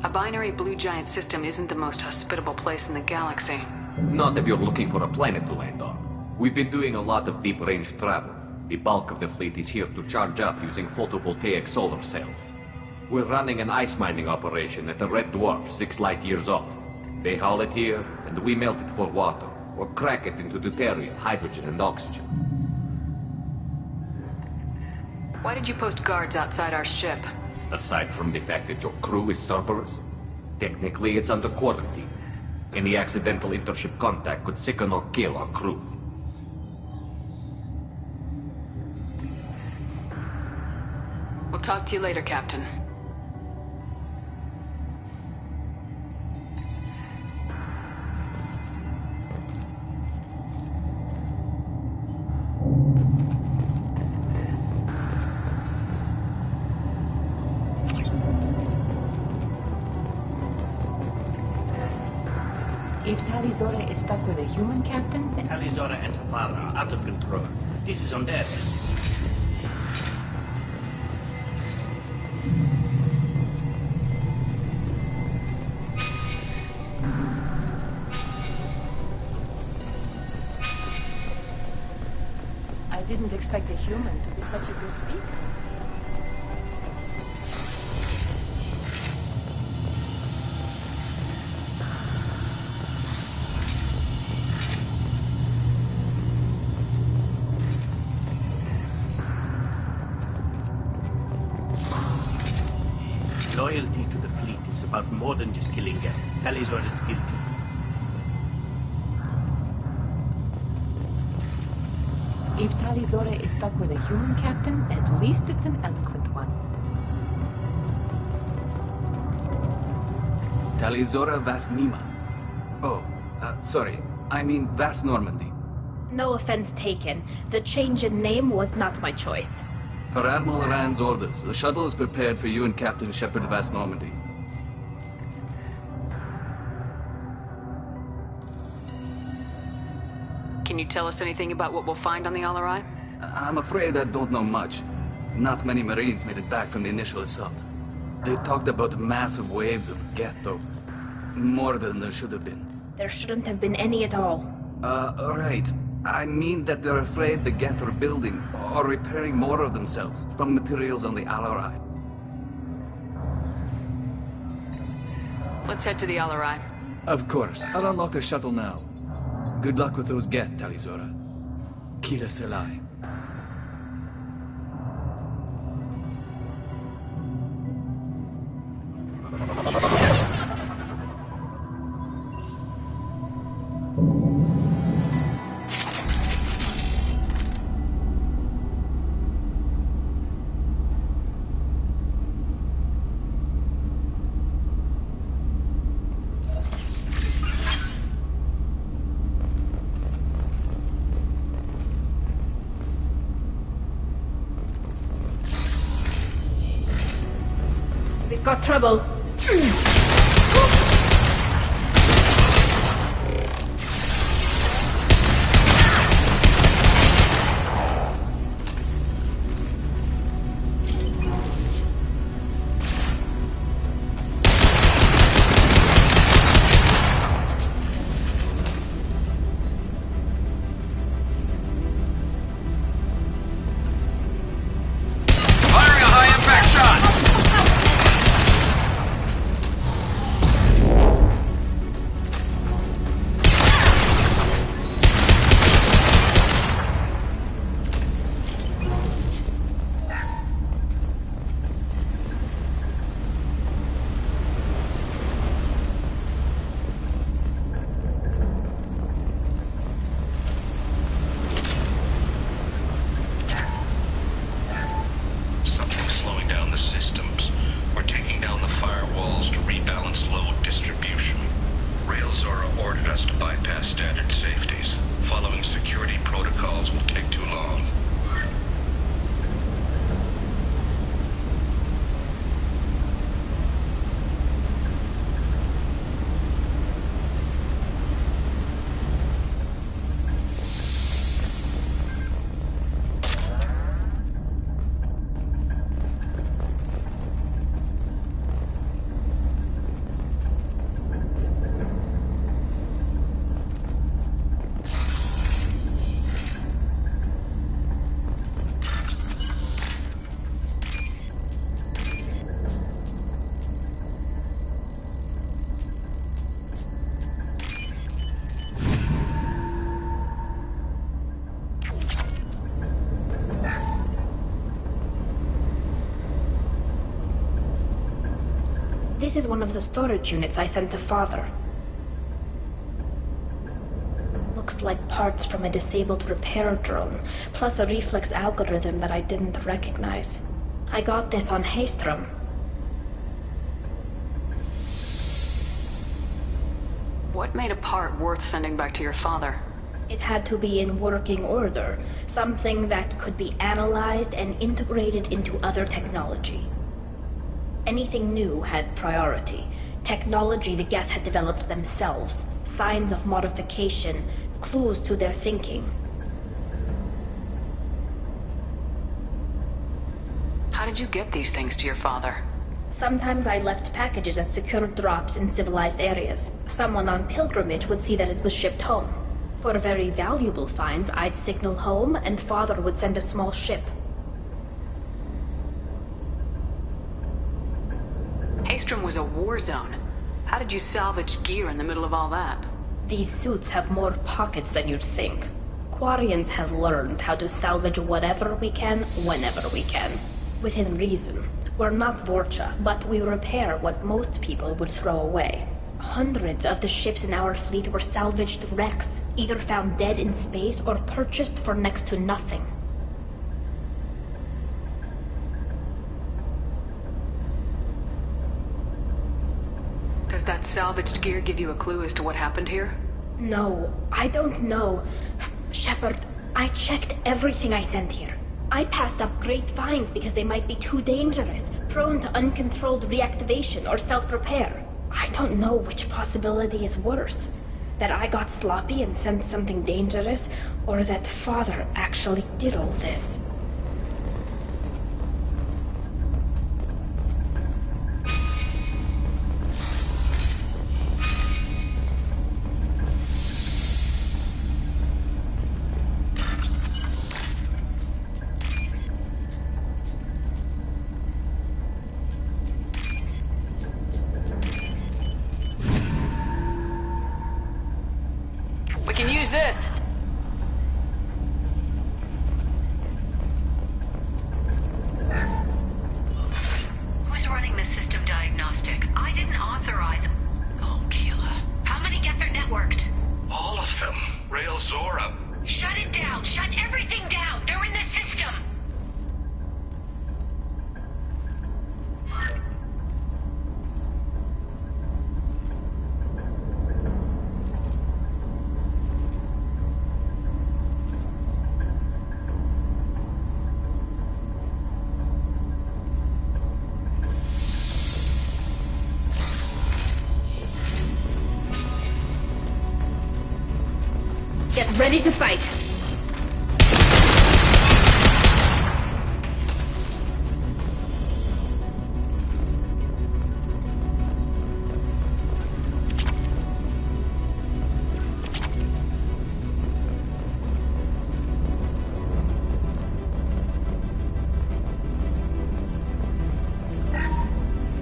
A binary blue giant system isn't the most hospitable place in the galaxy. Not if you're looking for a planet to land on. We've been doing a lot of deep-range travel. The bulk of the fleet is here to charge up using photovoltaic solar cells. We're running an ice mining operation at the Red Dwarf 6 light years off. They haul it here, and we melt it for water, or crack it into deuterium, hydrogen, and oxygen. Why did you post guards outside our ship? Aside from the fact that your crew is Cerberus, technically it's under quarantine. Any accidental intership contact could sicken or kill our crew. We'll talk to you later, Captain. If Tali Zora is stuck with a human captain, then... Tali Zora and her father are out of control. This is on their heads. I didn't expect a human to be such a good speaker. Loyalty to the fleet is about more than just killing Geth. Tali Zora is guilty. If Tali Zora is stuck with a human captain, at least it's an eloquent one. Tali Zora Vas Nima. Oh, sorry. I mean Vas Normandy. No offense taken. The change in name was not my choice. Per Admiral Rand's orders, the shuttle is prepared for you and Captain Shepard Vas Normandy. Can you tell us anything about what we'll find on the Alarai? I'm afraid I don't know much. Not many Marines made it back from the initial assault. They talked about massive waves of Geth, though. More than there should have been. There shouldn't have been any at all. Right. I mean that they're afraid the Geth are building or repairing more of themselves from materials on the Alarai. Let's head to the Alarai. Of course. I'll unlock the shuttle now. Good luck with those Geth, Talizora. Kila Selai. We've got trouble. This is one of the storage units I sent to Father. Looks like parts from a disabled repair drone, plus a reflex algorithm that I didn't recognize. I got this on Haystrom. What made a part worth sending back to your father? It had to be in working order, something that could be analyzed and integrated into other technology. Anything new had priority. Technology the Geth had developed themselves, signs of modification, clues to their thinking. How did you get these things to your father? Sometimes I left packages at secured drops in civilized areas. Someone on pilgrimage would see that it was shipped home. For very valuable finds, I'd signal home, and Father would send a small ship. Haystrom was a war zone. How did you salvage gear in the middle of all that? These suits have more pockets than you'd think. Quarians have learned how to salvage whatever we can, whenever we can. Within reason. We're not Vorcha, but we repair what most people would throw away. Hundreds of the ships in our fleet were salvaged wrecks, either found dead in space or purchased for next to nothing. Does that salvaged gear give you a clue as to what happened here? No, I don't know. Shepard, I checked everything I sent here. I passed up great finds because they might be too dangerous, prone to uncontrolled reactivation or self-repair. I don't know which possibility is worse. That I got sloppy and sent something dangerous, or that Father actually did all this. Who's this? Who's running the system diagnostic? I didn't authorize... Oh, Keela. How many Geth are networked? All of them. Rail Zora. Shut it down! Shut everything down! They're in the system! Get ready to fight.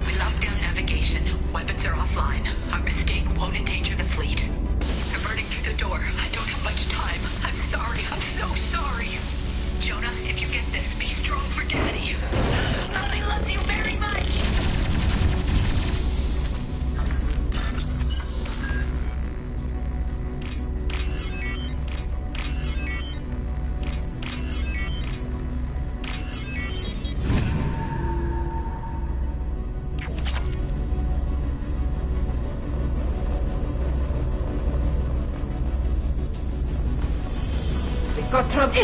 We locked down navigation. Weapons are offline. Our mistake won't endanger the fleet. They're burning through the door. I don't have much time. I'm sorry. I'm so sorry. Jonah, if you get this, be strong for Daddy. Mommy loves you very much. We've got trouble.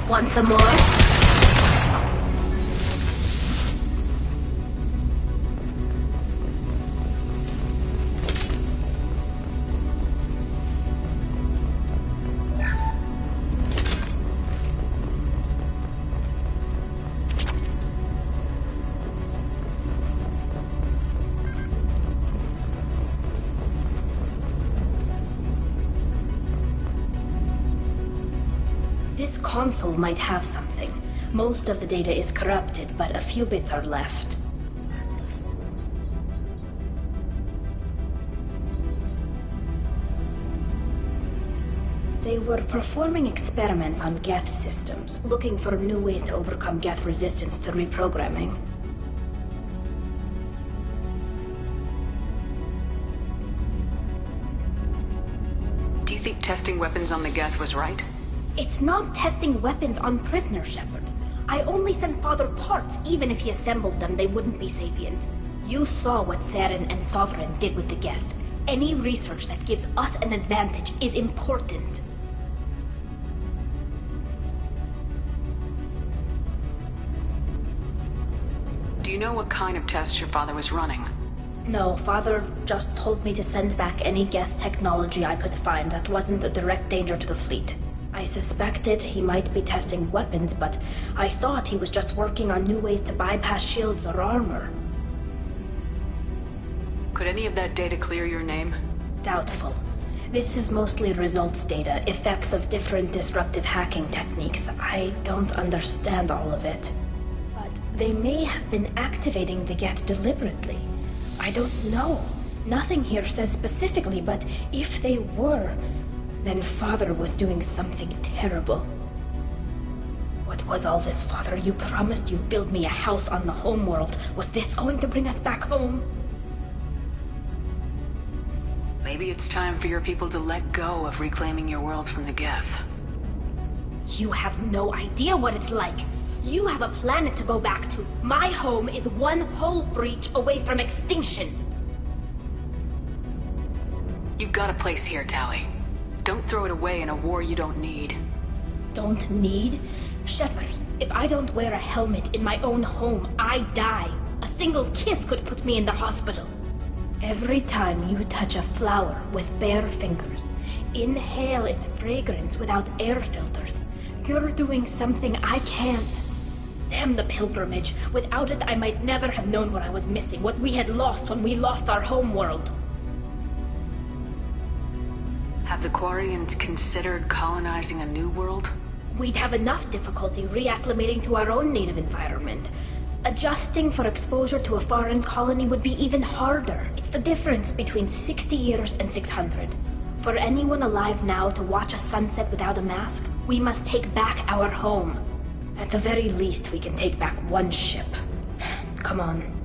Want some more? This console might have something. Most of the data is corrupted, but a few bits are left. They were performing experiments on Geth systems, looking for new ways to overcome Geth resistance to reprogramming. Do you think testing weapons on the Geth was right? It's not testing weapons on prisoners, Shepard. I only sent Father parts. Even if he assembled them, they wouldn't be sapient. You saw what Saren and Sovereign did with the Geth. Any research that gives us an advantage is important. Do you know what kind of tests your father was running? No, Father just told me to send back any Geth technology I could find that wasn't a direct danger to the fleet. I suspected he might be testing weapons, but I thought he was just working on new ways to bypass shields or armor. Could any of that data clear your name? Doubtful. This is mostly results data, effects of different disruptive hacking techniques. I don't understand all of it. But they may have been activating the Geth deliberately. I don't know. Nothing here says specifically, but if they were, then Father was doing something terrible. What was all this, Father? You promised you'd build me a house on the homeworld. Was this going to bring us back home? Maybe it's time for your people to let go of reclaiming your world from the Geth. You have no idea what it's like. You have a planet to go back to. My home is one hull breach away from extinction. You've got a place here, Tali. Don't throw it away in a war you don't need. Don't need? Shepard, if I don't wear a helmet in my own home, I die. A single kiss could put me in the hospital. Every time you touch a flower with bare fingers, inhale its fragrance without air filters, You're doing something I can't. Damn the pilgrimage. Without it, I might never have known what I was missing, what we had lost when we lost our homeworld. Have the Quarians considered colonizing a new world? We'd have enough difficulty reacclimating to our own native environment. Adjusting for exposure to a foreign colony would be even harder. It's the difference between 60 years and 600. For anyone alive now to watch a sunset without a mask, we must take back our home. At the very least, we can take back one ship. Come on.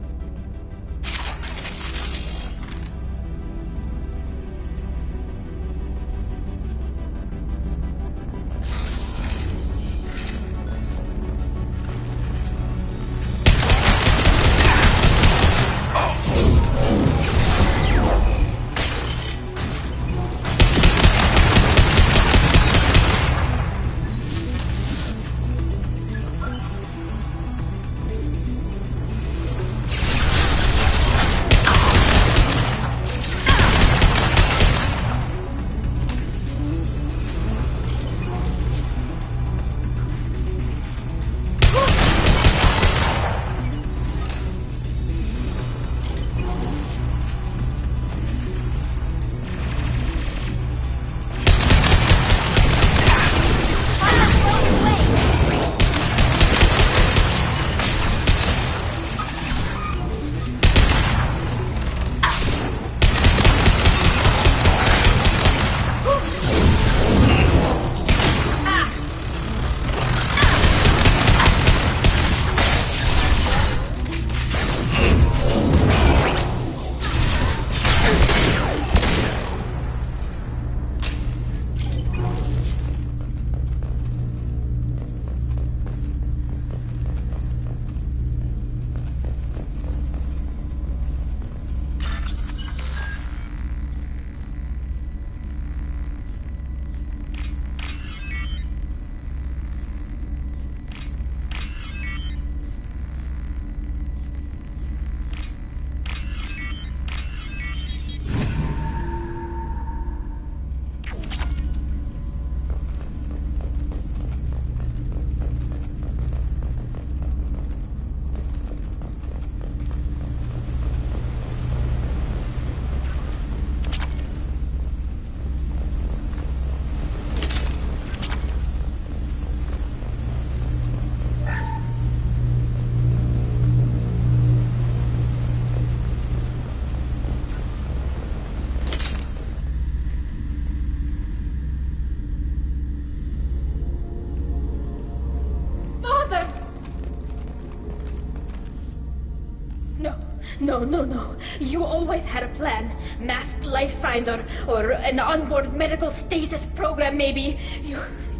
No. You always had a plan. Masked life signs or an onboard medical stasis program, maybe.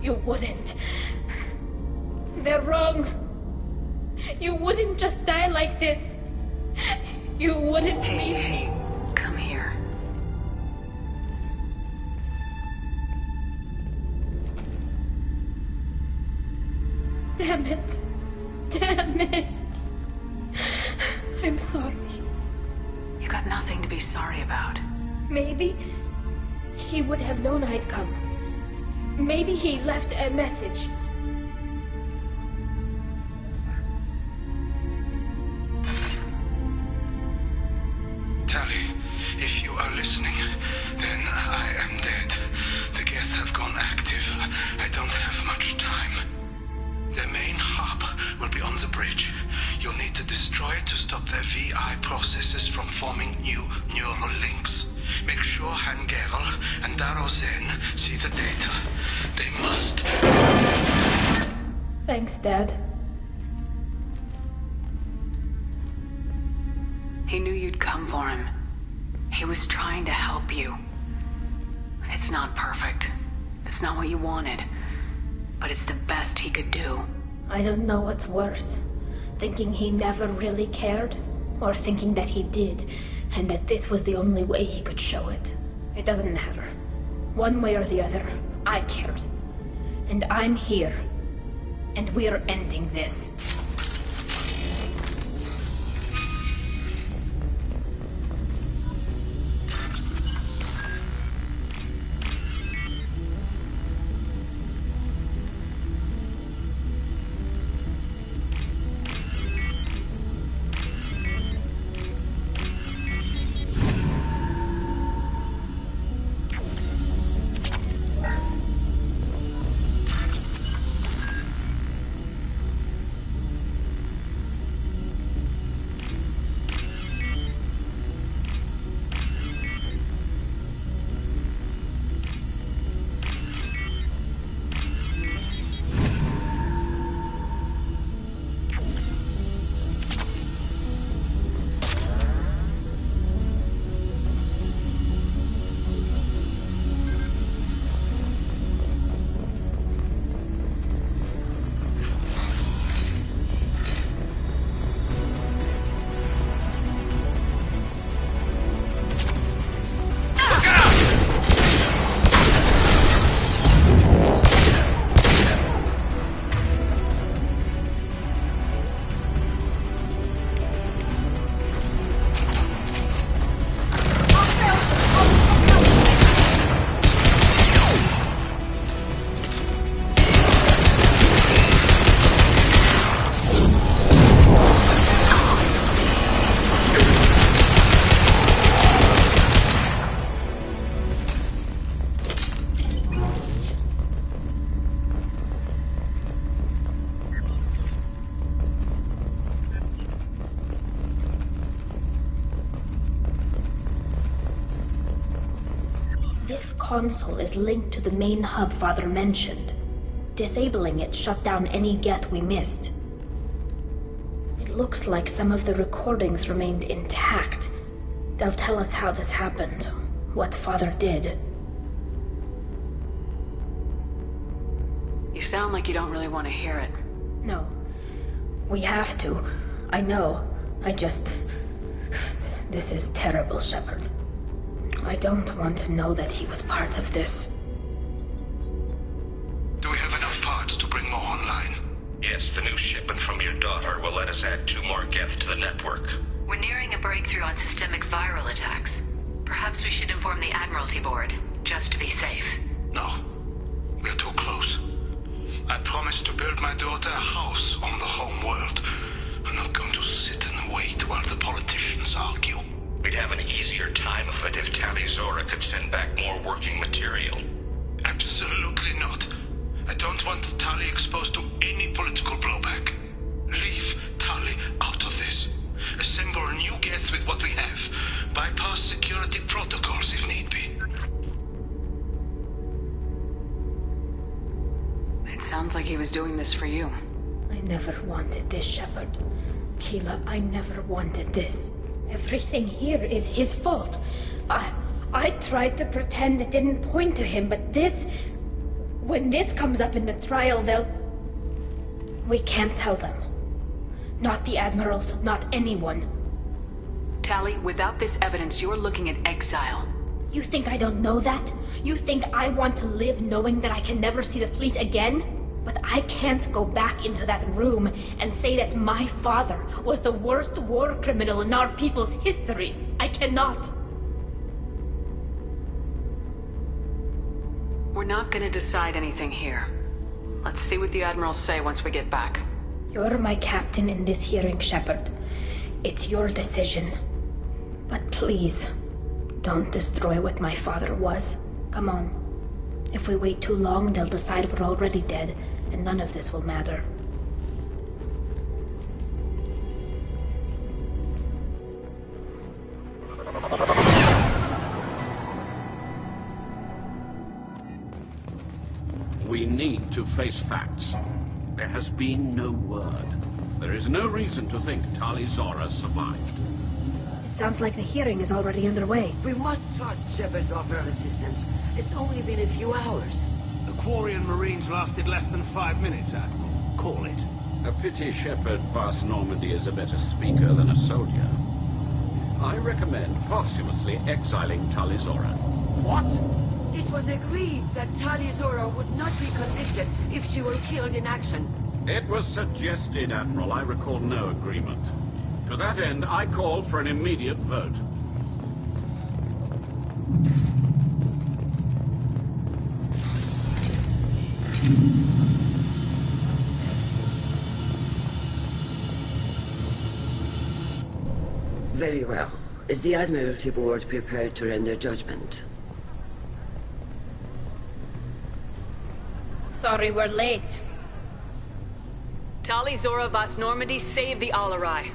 You wouldn't. They're wrong. You wouldn't just die like this. You wouldn't. Hey, come here. Damn it. I'm sorry. You got nothing to be sorry about. Maybe he would have known I'd come. Maybe he left a message. Tali, if you are listening, then I am dead. The Geth have gone active. I don't have much time. Their main hub will be on the bridge. You'll need to destroy it to stop their VI processes from forming new neural links. Make sure Han Gerel and Daro Zen see the data. They must. Thanks, Dad. He knew you'd come for him. He was trying to help you. It's not perfect. It's not what you wanted. But it's the best he could do. I don't know what's worse. Thinking he never really cared, or thinking that he did, and that this was the only way he could show it. It doesn't matter. One way or the other, I cared. And I'm here. And we're ending this. console is linked to the main hub Father mentioned. Disabling it shut down any Geth we missed. It looks like some of the recordings remained intact. They'll tell us how this happened, what Father did. You sound like you don't really want to hear it. No. We have to. I know. This is terrible, Shepard. I don't want to know that he was part of this. Do we have enough parts to bring more online? Yes, the new shipment from your daughter will let us add 2 more Geth to the network. We're nearing a breakthrough on systemic viral attacks. Perhaps we should inform the Admiralty Board, just to be safe. No. We're too close. I promised to build my daughter a house on the home world. I'm not going to sit and wait while the politicians argue. We'd have an easier time of it if Tali Zora could send back more working material. Absolutely not. I don't want Tali exposed to any political blowback. Leave Tali out of this. Assemble a new Geth with what we have. Bypass security protocols if need be. It sounds like he was doing this for you. I never wanted this, Shepard. Keela, I never wanted this. Everything here is his fault. I tried to pretend it didn't point to him, but this... When this comes up in the trial, they'll... We can't tell them. Not the admirals, not anyone. Tali, without this evidence, you're looking at exile. You think I don't know that? You think I want to live knowing that I can never see the fleet again? But I can't go back into that room and say that my father was the worst war criminal in our people's history. I cannot. We're not gonna decide anything here. Let's see what the Admirals say once we get back. You're my captain in this hearing, Shepard. It's your decision. But please, don't destroy what my father was. Come on. If we wait too long, they'll decide we're already dead, and none of this will matter. We need to face facts. There has been no word. There is no reason to think Tali Zora survived. It sounds like the hearing is already underway. We must trust Shepard's offer of assistance. It's only been a few hours. The Quarian Marines lasted less than 5 minutes, Admiral. Call it. A pity Shepard Vas Normandy is a better speaker than a soldier. I recommend posthumously exiling Tali Zora. What? It was agreed that Tali Zora would not be convicted if she were killed in action. It was suggested, Admiral. I recall no agreement. To that end, I call for an immediate vote. Very well. Is the Admiralty Board prepared to render judgment? Sorry we're late. Tali Zora Vas Normandy saved the Alarai.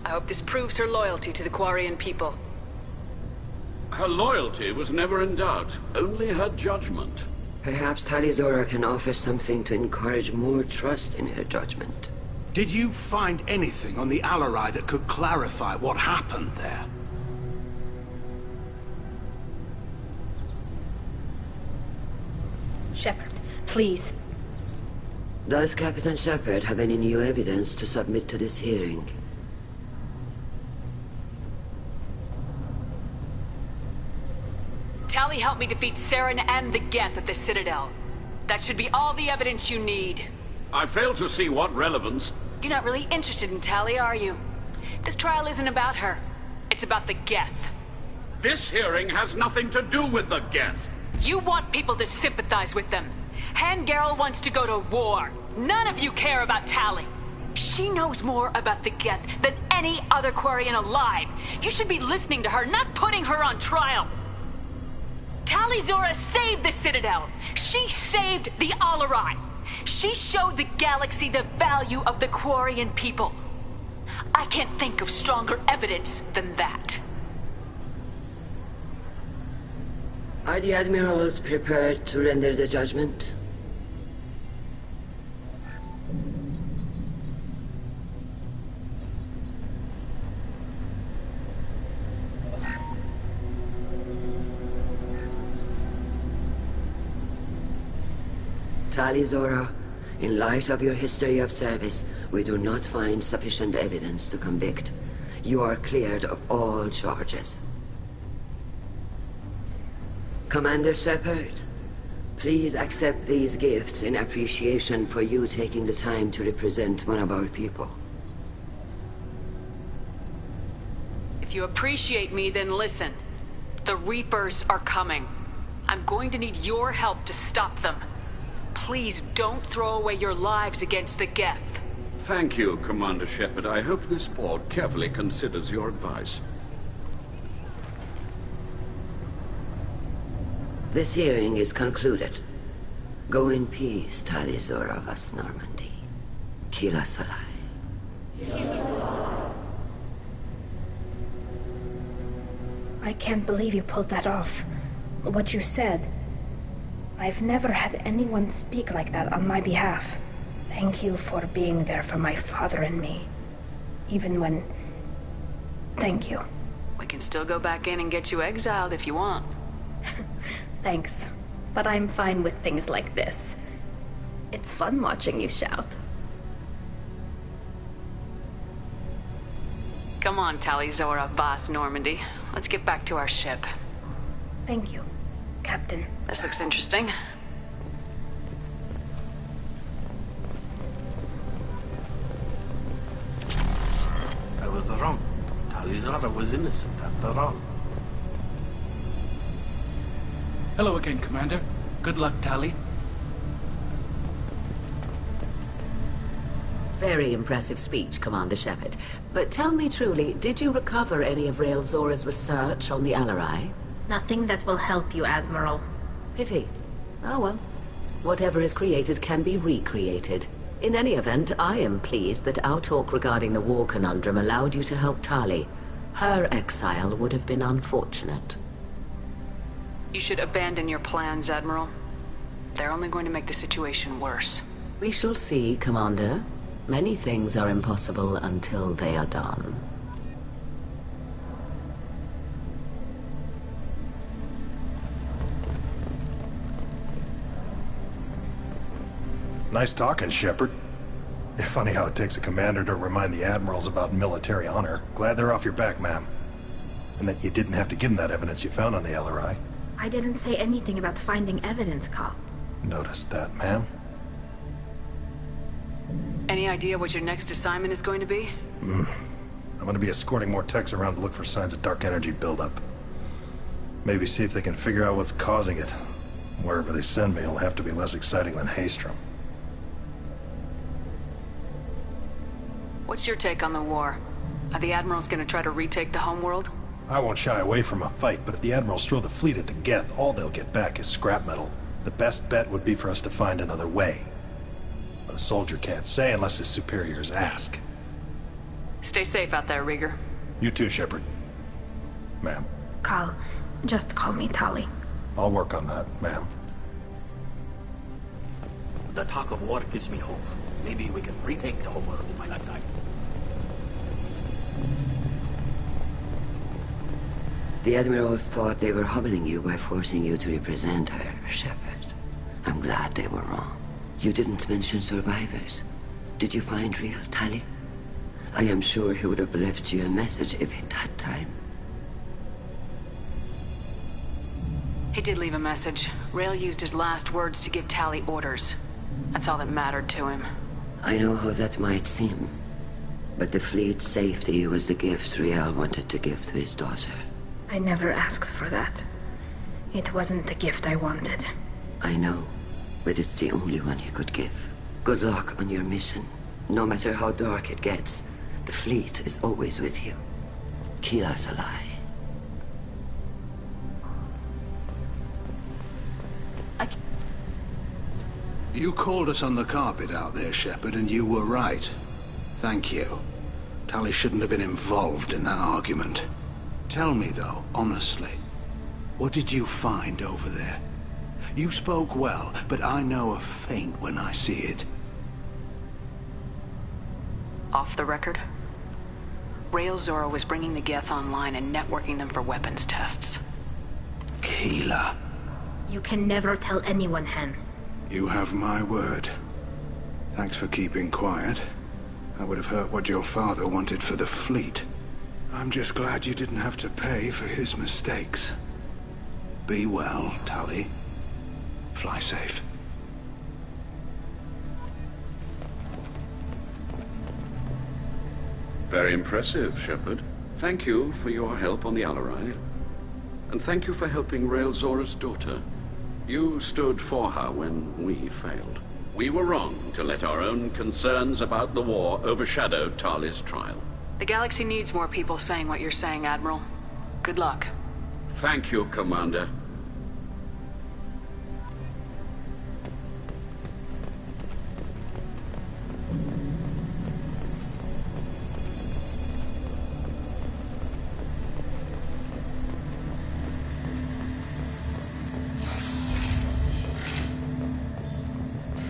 I hope this proves her loyalty to the Quarian people. Her loyalty was never in doubt, only her judgment. Perhaps Tali Zora can offer something to encourage more trust in her judgment. Did you find anything on the Alarai that could clarify what happened there? Shepard, please. Does Captain Shepard have any new evidence to submit to this hearing? Tali helped me defeat Saren and the Geth at the Citadel. That should be all the evidence you need. I fail to see what relevance... You're not really interested in Tali, are you? This trial isn't about her. It's about the Geth. This hearing has nothing to do with the Geth. You want people to sympathize with them. Hangarel wants to go to war. None of you care about Tali. She knows more about the Geth than any other Quarian alive. You should be listening to her, not putting her on trial. Tali Zora saved the Citadel. She saved the Alarai. She showed the galaxy the value of the Quarian people. I can't think of stronger evidence than that. Are the admirals prepared to render the judgment? Tali Zora, in light of your history of service, we do not find sufficient evidence to convict. You are cleared of all charges. Commander Shepard, please accept these gifts in appreciation for you taking the time to represent one of our people. If you appreciate me, then listen. The Reapers are coming. I'm going to need your help to stop them. Please don't throw away your lives against the Geth. Thank you, Commander Shepard. I hope this board carefully considers your advice. This hearing is concluded. Go in peace, Tali Zora Vas Normandy. Kila Salai. I can't believe you pulled that off. What you said. I've never had anyone speak like that on my behalf. Thank you for being there for my father and me. Even when... Thank you. We can still go back in and get you exiled if you want. Thanks. But I'm fine with things like this. It's fun watching you shout. Come on, Tali Zora Vas Normandy. Let's get back to our ship. Thank you, Captain. This looks interesting. I was wrong. Tali Zora was innocent after all. Hello again, Commander. Good luck, Tali. Very impressive speech, Commander Shepard. But tell me truly, did you recover any of Rael Zora's research on the Alarai? Nothing that will help you, Admiral. Pity. Oh well. Whatever is created can be recreated. In any event, I am pleased that our talk regarding the war conundrum allowed you to help Tali. Her exile would have been unfortunate. You should abandon your plans, Admiral. They're only going to make the situation worse. We shall see, Commander. Many things are impossible until they are done. Nice talking, Shepard. Funny how it takes a commander to remind the admirals about military honor. Glad they're off your back, ma'am. And that you didn't have to give them that evidence you found on the LRI. I didn't say anything about finding evidence, Cop. Noticed that, ma'am. Any idea what your next assignment is going to be? I'm gonna be escorting more techs around to look for signs of dark energy buildup. Maybe see if they can figure out what's causing it. Wherever they send me, it'll have to be less exciting than Haystrom. What's your take on the war? Are the Admirals going to try to retake the homeworld? I won't shy away from a fight, but if the Admirals throw the fleet at the Geth, all they'll get back is scrap metal. The best bet would be for us to find another way. But a soldier can't say unless his superiors ask. Stay safe out there, Rieger. You too, Shepard. Ma'am. Carl, just call me Tali. I'll work on that, ma'am. The talk of war gives me hope. Maybe we can retake the whole world in my lifetime. The Admirals thought they were humbling you by forcing you to represent her, Shepard. I'm glad they were wrong. You didn't mention survivors. Did you find real Tali? I am sure he would have left you a message if he'd had time. He did leave a message. Rael used his last words to give Tali orders. That's all that mattered to him. I know how that might seem, but the fleet's safety was the gift Rael wanted to give to his daughter. I never asked for that. It wasn't the gift I wanted. I know, but it's the only one he could give. Good luck on your mission. No matter how dark it gets, the fleet is always with you. Kila Salai. You called us on the carpet out there, Shepard, and you were right. Thank you. Tali shouldn't have been involved in that argument. Tell me, though, honestly, What did you find over there? You spoke well, but I know a feint when I see it. Off the record? Rail Zora was bringing the Geth online and networking them for weapons tests. Keela. You can never tell anyone, Hen. You have my word. Thanks for keeping quiet. I would have heard what your father wanted for the fleet. I'm just glad you didn't have to pay for his mistakes. Be well, Tali. Fly safe. Very impressive, Shepard. Thank you for your help on the Alarai. And thank you for helping Rail Zora's daughter. You stood for her when we failed. We were wrong to let our own concerns about the war overshadow Tali's trial. The galaxy needs more people saying what you're saying, Admiral. Good luck. Thank you, Commander.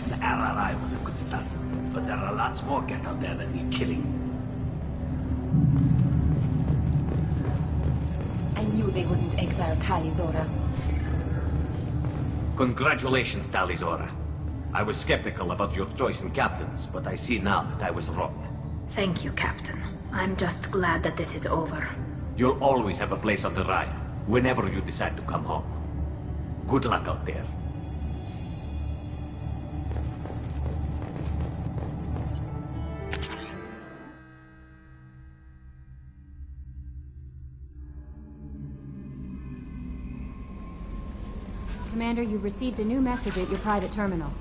The RRI was a good start, but there are lots more Geth out there that need killing. I knew they wouldn't exile Tali Zora. Congratulations, Tali Zora. I was skeptical about your choice in captains, but I see now that I was wrong. Thank you, Captain. I'm just glad that this is over. You'll always have a place on the Rhine, whenever you decide to come home. Good luck out there. Commander, you've received a new message at your private terminal.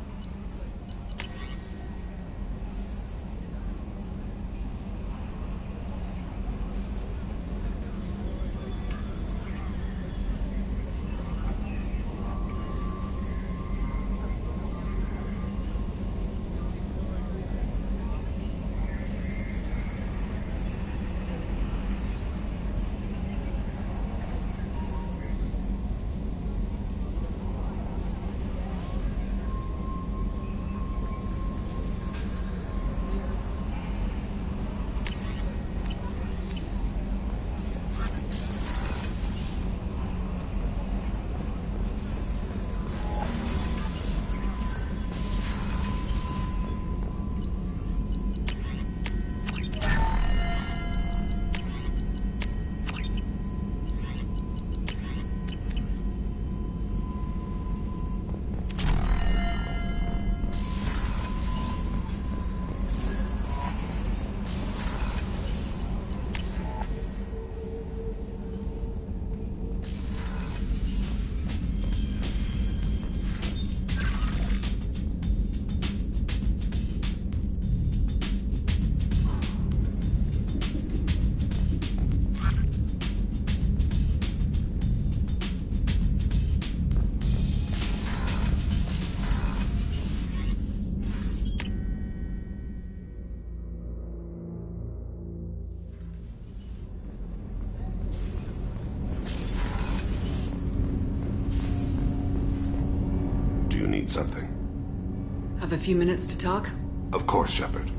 Need something? Have a few minutes to talk? Of course, Shepard.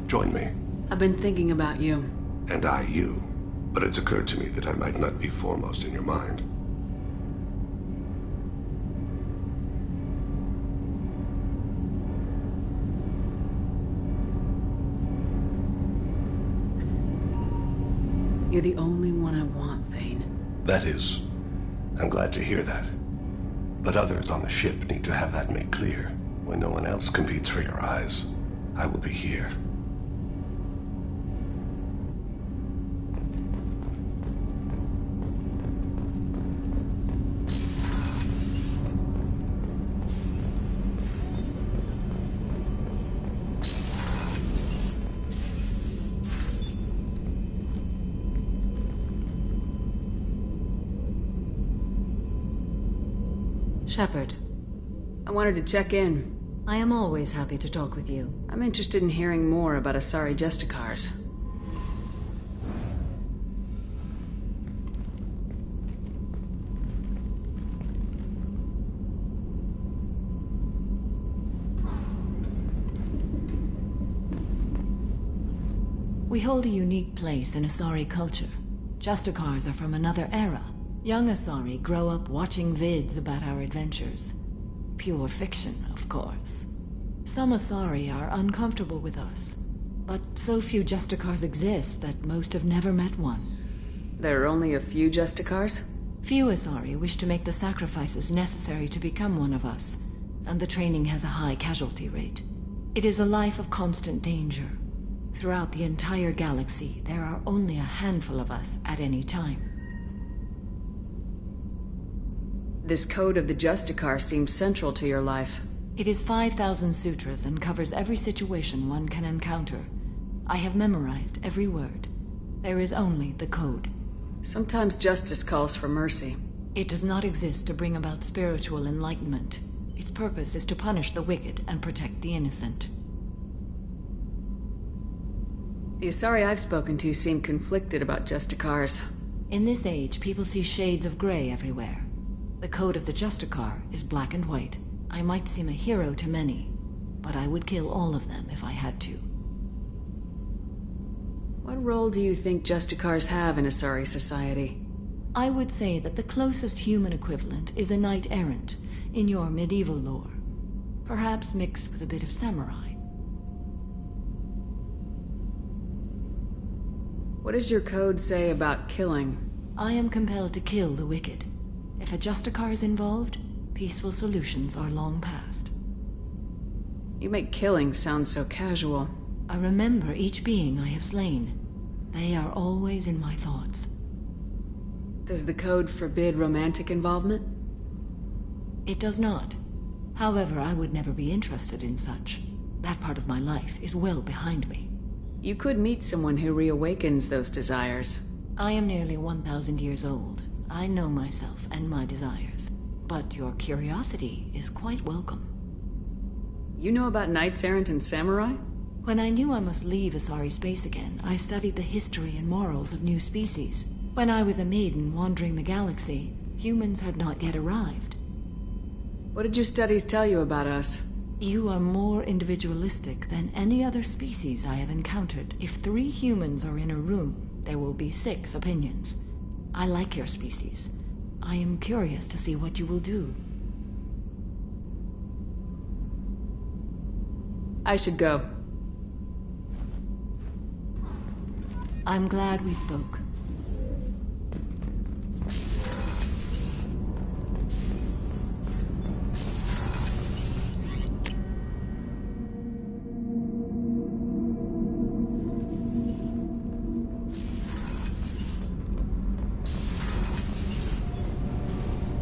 Join me. I've been thinking about you. And I you. But it's occurred to me that I might not be foremost in your mind. You're the only one I want, Thane. That is... I'm glad to hear that. But others on the ship need to have that made clear. When no one else competes for your eyes, I will be here. Shepard. I wanted to check in. I am always happy to talk with you. I'm interested in hearing more about Asari Justicars. We hold a unique place in Asari culture. Justicars are from another era. Young Asari grow up watching vids about our adventures. Pure fiction, of course. Some Asari are uncomfortable with us, but so few Justicars exist that most have never met one. There are only a few Justicars? Few Asari wish to make the sacrifices necessary to become one of us, and the training has a high casualty rate. It is a life of constant danger. Throughout the entire galaxy, there are only a handful of us at any time. This code of the Justicar seems central to your life. It is 5,000 sutras and covers every situation one can encounter. I have memorized every word. There is only the code. Sometimes justice calls for mercy. It does not exist to bring about spiritual enlightenment. Its purpose is to punish the wicked and protect the innocent. The Asari I've spoken to seem conflicted about Justicars. In this age, people see shades of gray everywhere. The code of the Justicar is black and white. I might seem a hero to many, but I would kill all of them if I had to. What role do you think Justicars have in Asari society? I would say that the closest human equivalent is a knight-errant in your medieval lore. Perhaps mixed with a bit of samurai. What does your code say about killing? I am compelled to kill the wicked. If a Justicar is involved, peaceful solutions are long past. You make killing sound so casual. I remember each being I have slain. They are always in my thoughts. Does the code forbid romantic involvement? It does not. However, I would never be interested in such. That part of my life is well behind me. You could meet someone who reawakens those desires. I am nearly 1,000 years old. I know myself and my desires. But your curiosity is quite welcome. You know about knights errant and samurai? When I knew I must leave Asari space again, I studied the history and morals of new species. When I was a maiden wandering the galaxy, humans had not yet arrived. What did your studies tell you about us? You are more individualistic than any other species I have encountered. If 3 humans are in a room, there will be 6 opinions. I like your species. I am curious to see what you will do. I should go. I'm glad we spoke.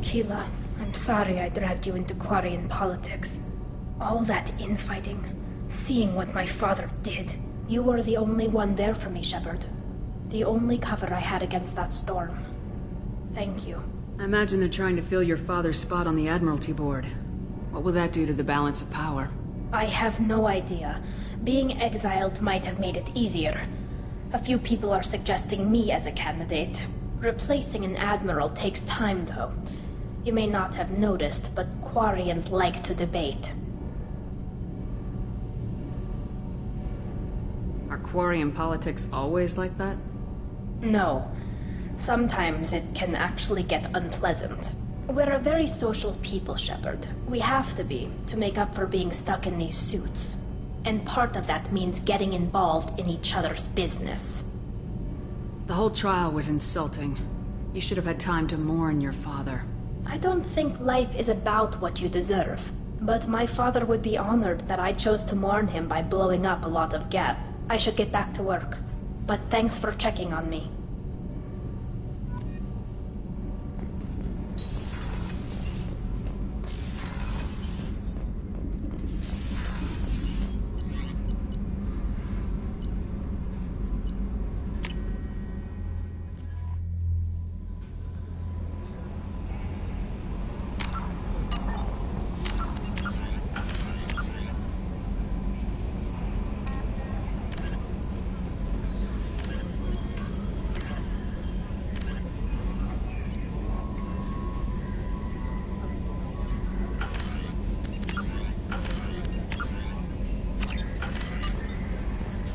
Keela, I'm sorry I dragged you into Quarian politics. All that infighting, seeing what my father did. You were the only one there for me, Shepard. The only cover I had against that storm. Thank you. I imagine they're trying to fill your father's spot on the Admiralty Board. What will that do to the balance of power? I have no idea. Being exiled might have made it easier. A few people are suggesting me as a candidate. Replacing an admiral takes time, though. You may not have noticed, but Quarians like to debate. Are Quarian politics always like that? No. Sometimes it can actually get unpleasant. We're a very social people, Shepard. We have to be, to make up for being stuck in these suits. And part of that means getting involved in each other's business. The whole trial was insulting. You should have had time to mourn your father. I don't think life is about what you deserve. But my father would be honored that I chose to mourn him by blowing up a lot of Geth. I should get back to work. But thanks for checking on me.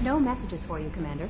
No messages for you, Commander.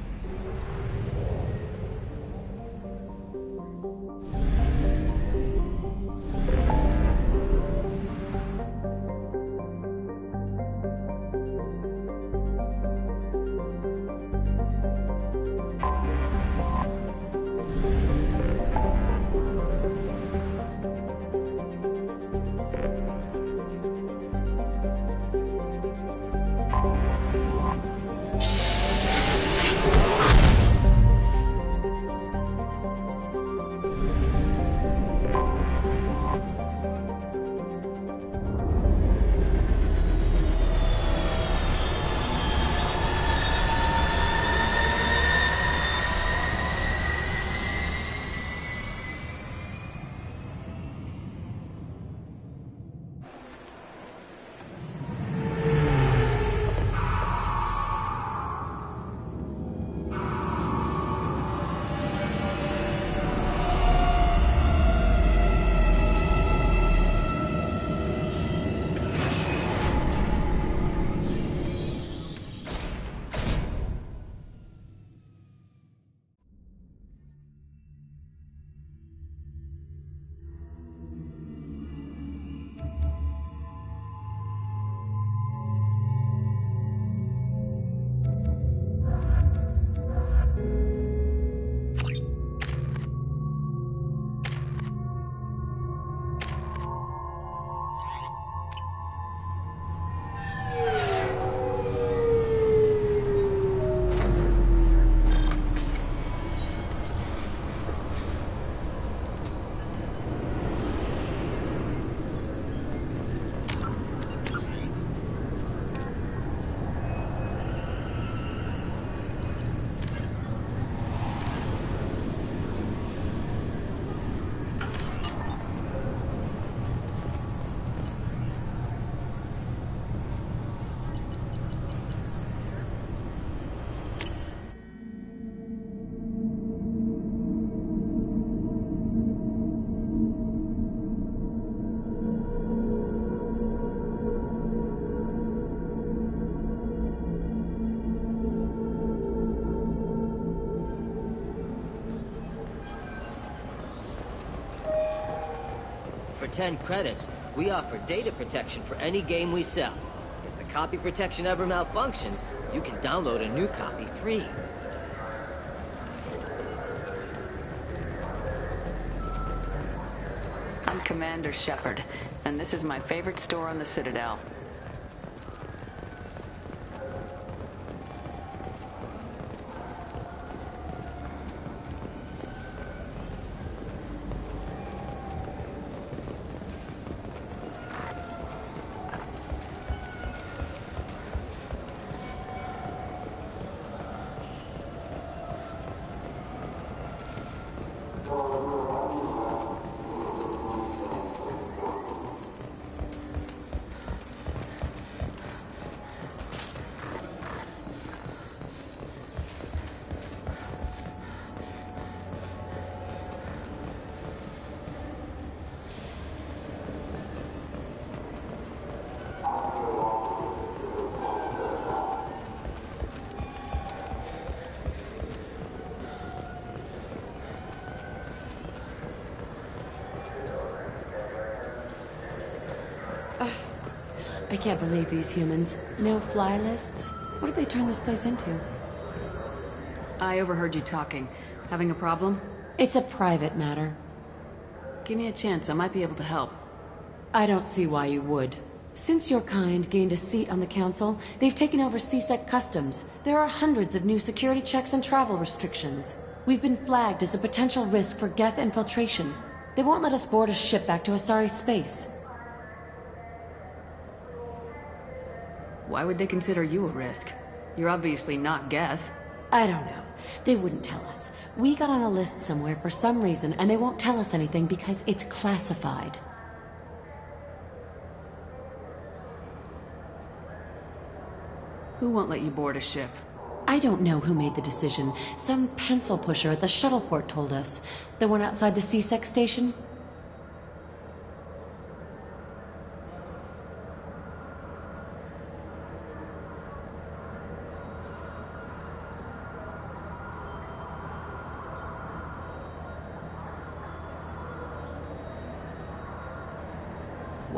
For 10 credits, we offer data protection for any game we sell. If the copy protection ever malfunctions, you can download a new copy free. I'm Commander Shepard, and this is my favorite store on the Citadel. I can't believe these humans. No fly lists? What did they turn this place into? I overheard you talking. Having a problem? It's a private matter. Give me a chance. I might be able to help. I don't see why you would. Since your kind gained a seat on the council, they've taken over CSEC customs. There are hundreds of new security checks and travel restrictions. We've been flagged as a potential risk for Geth infiltration. They won't let us board a ship back to Asari space. Why would they consider you a risk? You're obviously not Geth. I don't know. They wouldn't tell us. We got on a list somewhere for some reason, and they won't tell us anything because it's classified. Who won't let you board a ship? I don't know who made the decision. Some pencil pusher at the shuttle port told us. The one outside the CSEC station?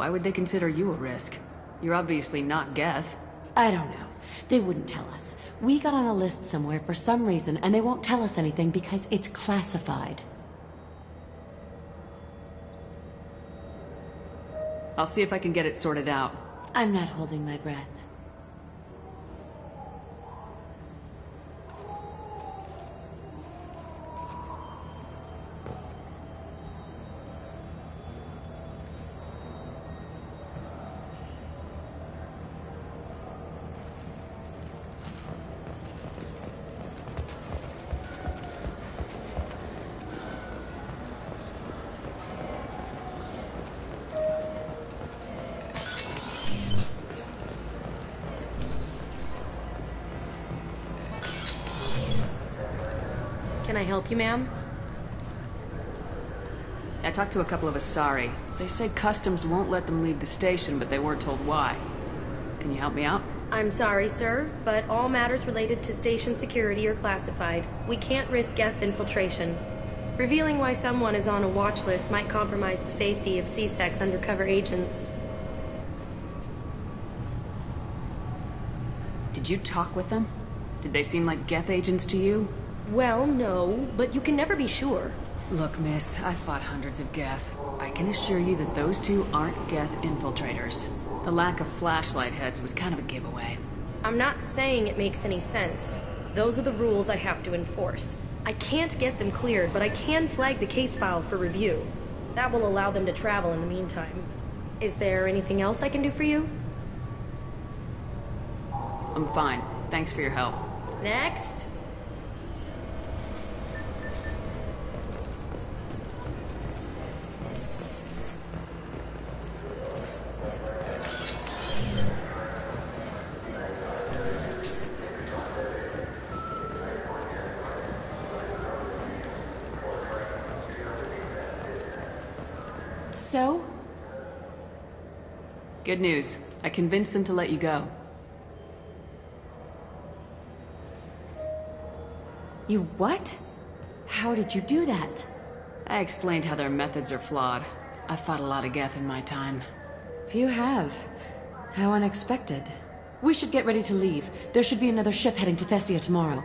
Why would they consider you a risk? You're obviously not Geth. I don't know. They wouldn't tell us. We got on a list somewhere for some reason, and they won't tell us anything because it's classified. I'll see if I can get it sorted out. I'm not holding my breath. Can I help you, ma'am? I talked to a couple of Asari. They say customs won't let them leave the station, but they weren't told why. Can you help me out? I'm sorry, sir, but all matters related to station security are classified. We can't risk Geth infiltration. Revealing why someone is on a watch list might compromise the safety of C-Sec's undercover agents. Did you talk with them? Did they seem like Geth agents to you? Well, no, but you can never be sure. Look, miss, I fought hundreds of Geth. I can assure you that those two aren't Geth infiltrators. The lack of flashlight heads was kind of a giveaway. I'm not saying it makes any sense. Those are the rules I have to enforce. I can't get them cleared, but I can flag the case file for review. That will allow them to travel in the meantime. Is there anything else I can do for you? I'm fine. Thanks for your help. Next. So? Good news. I convinced them to let you go. You what? How did you do that? I explained how their methods are flawed. I've fought a lot of Geth in my time. You have. How unexpected. We should get ready to leave. There should be another ship heading to Thessia tomorrow.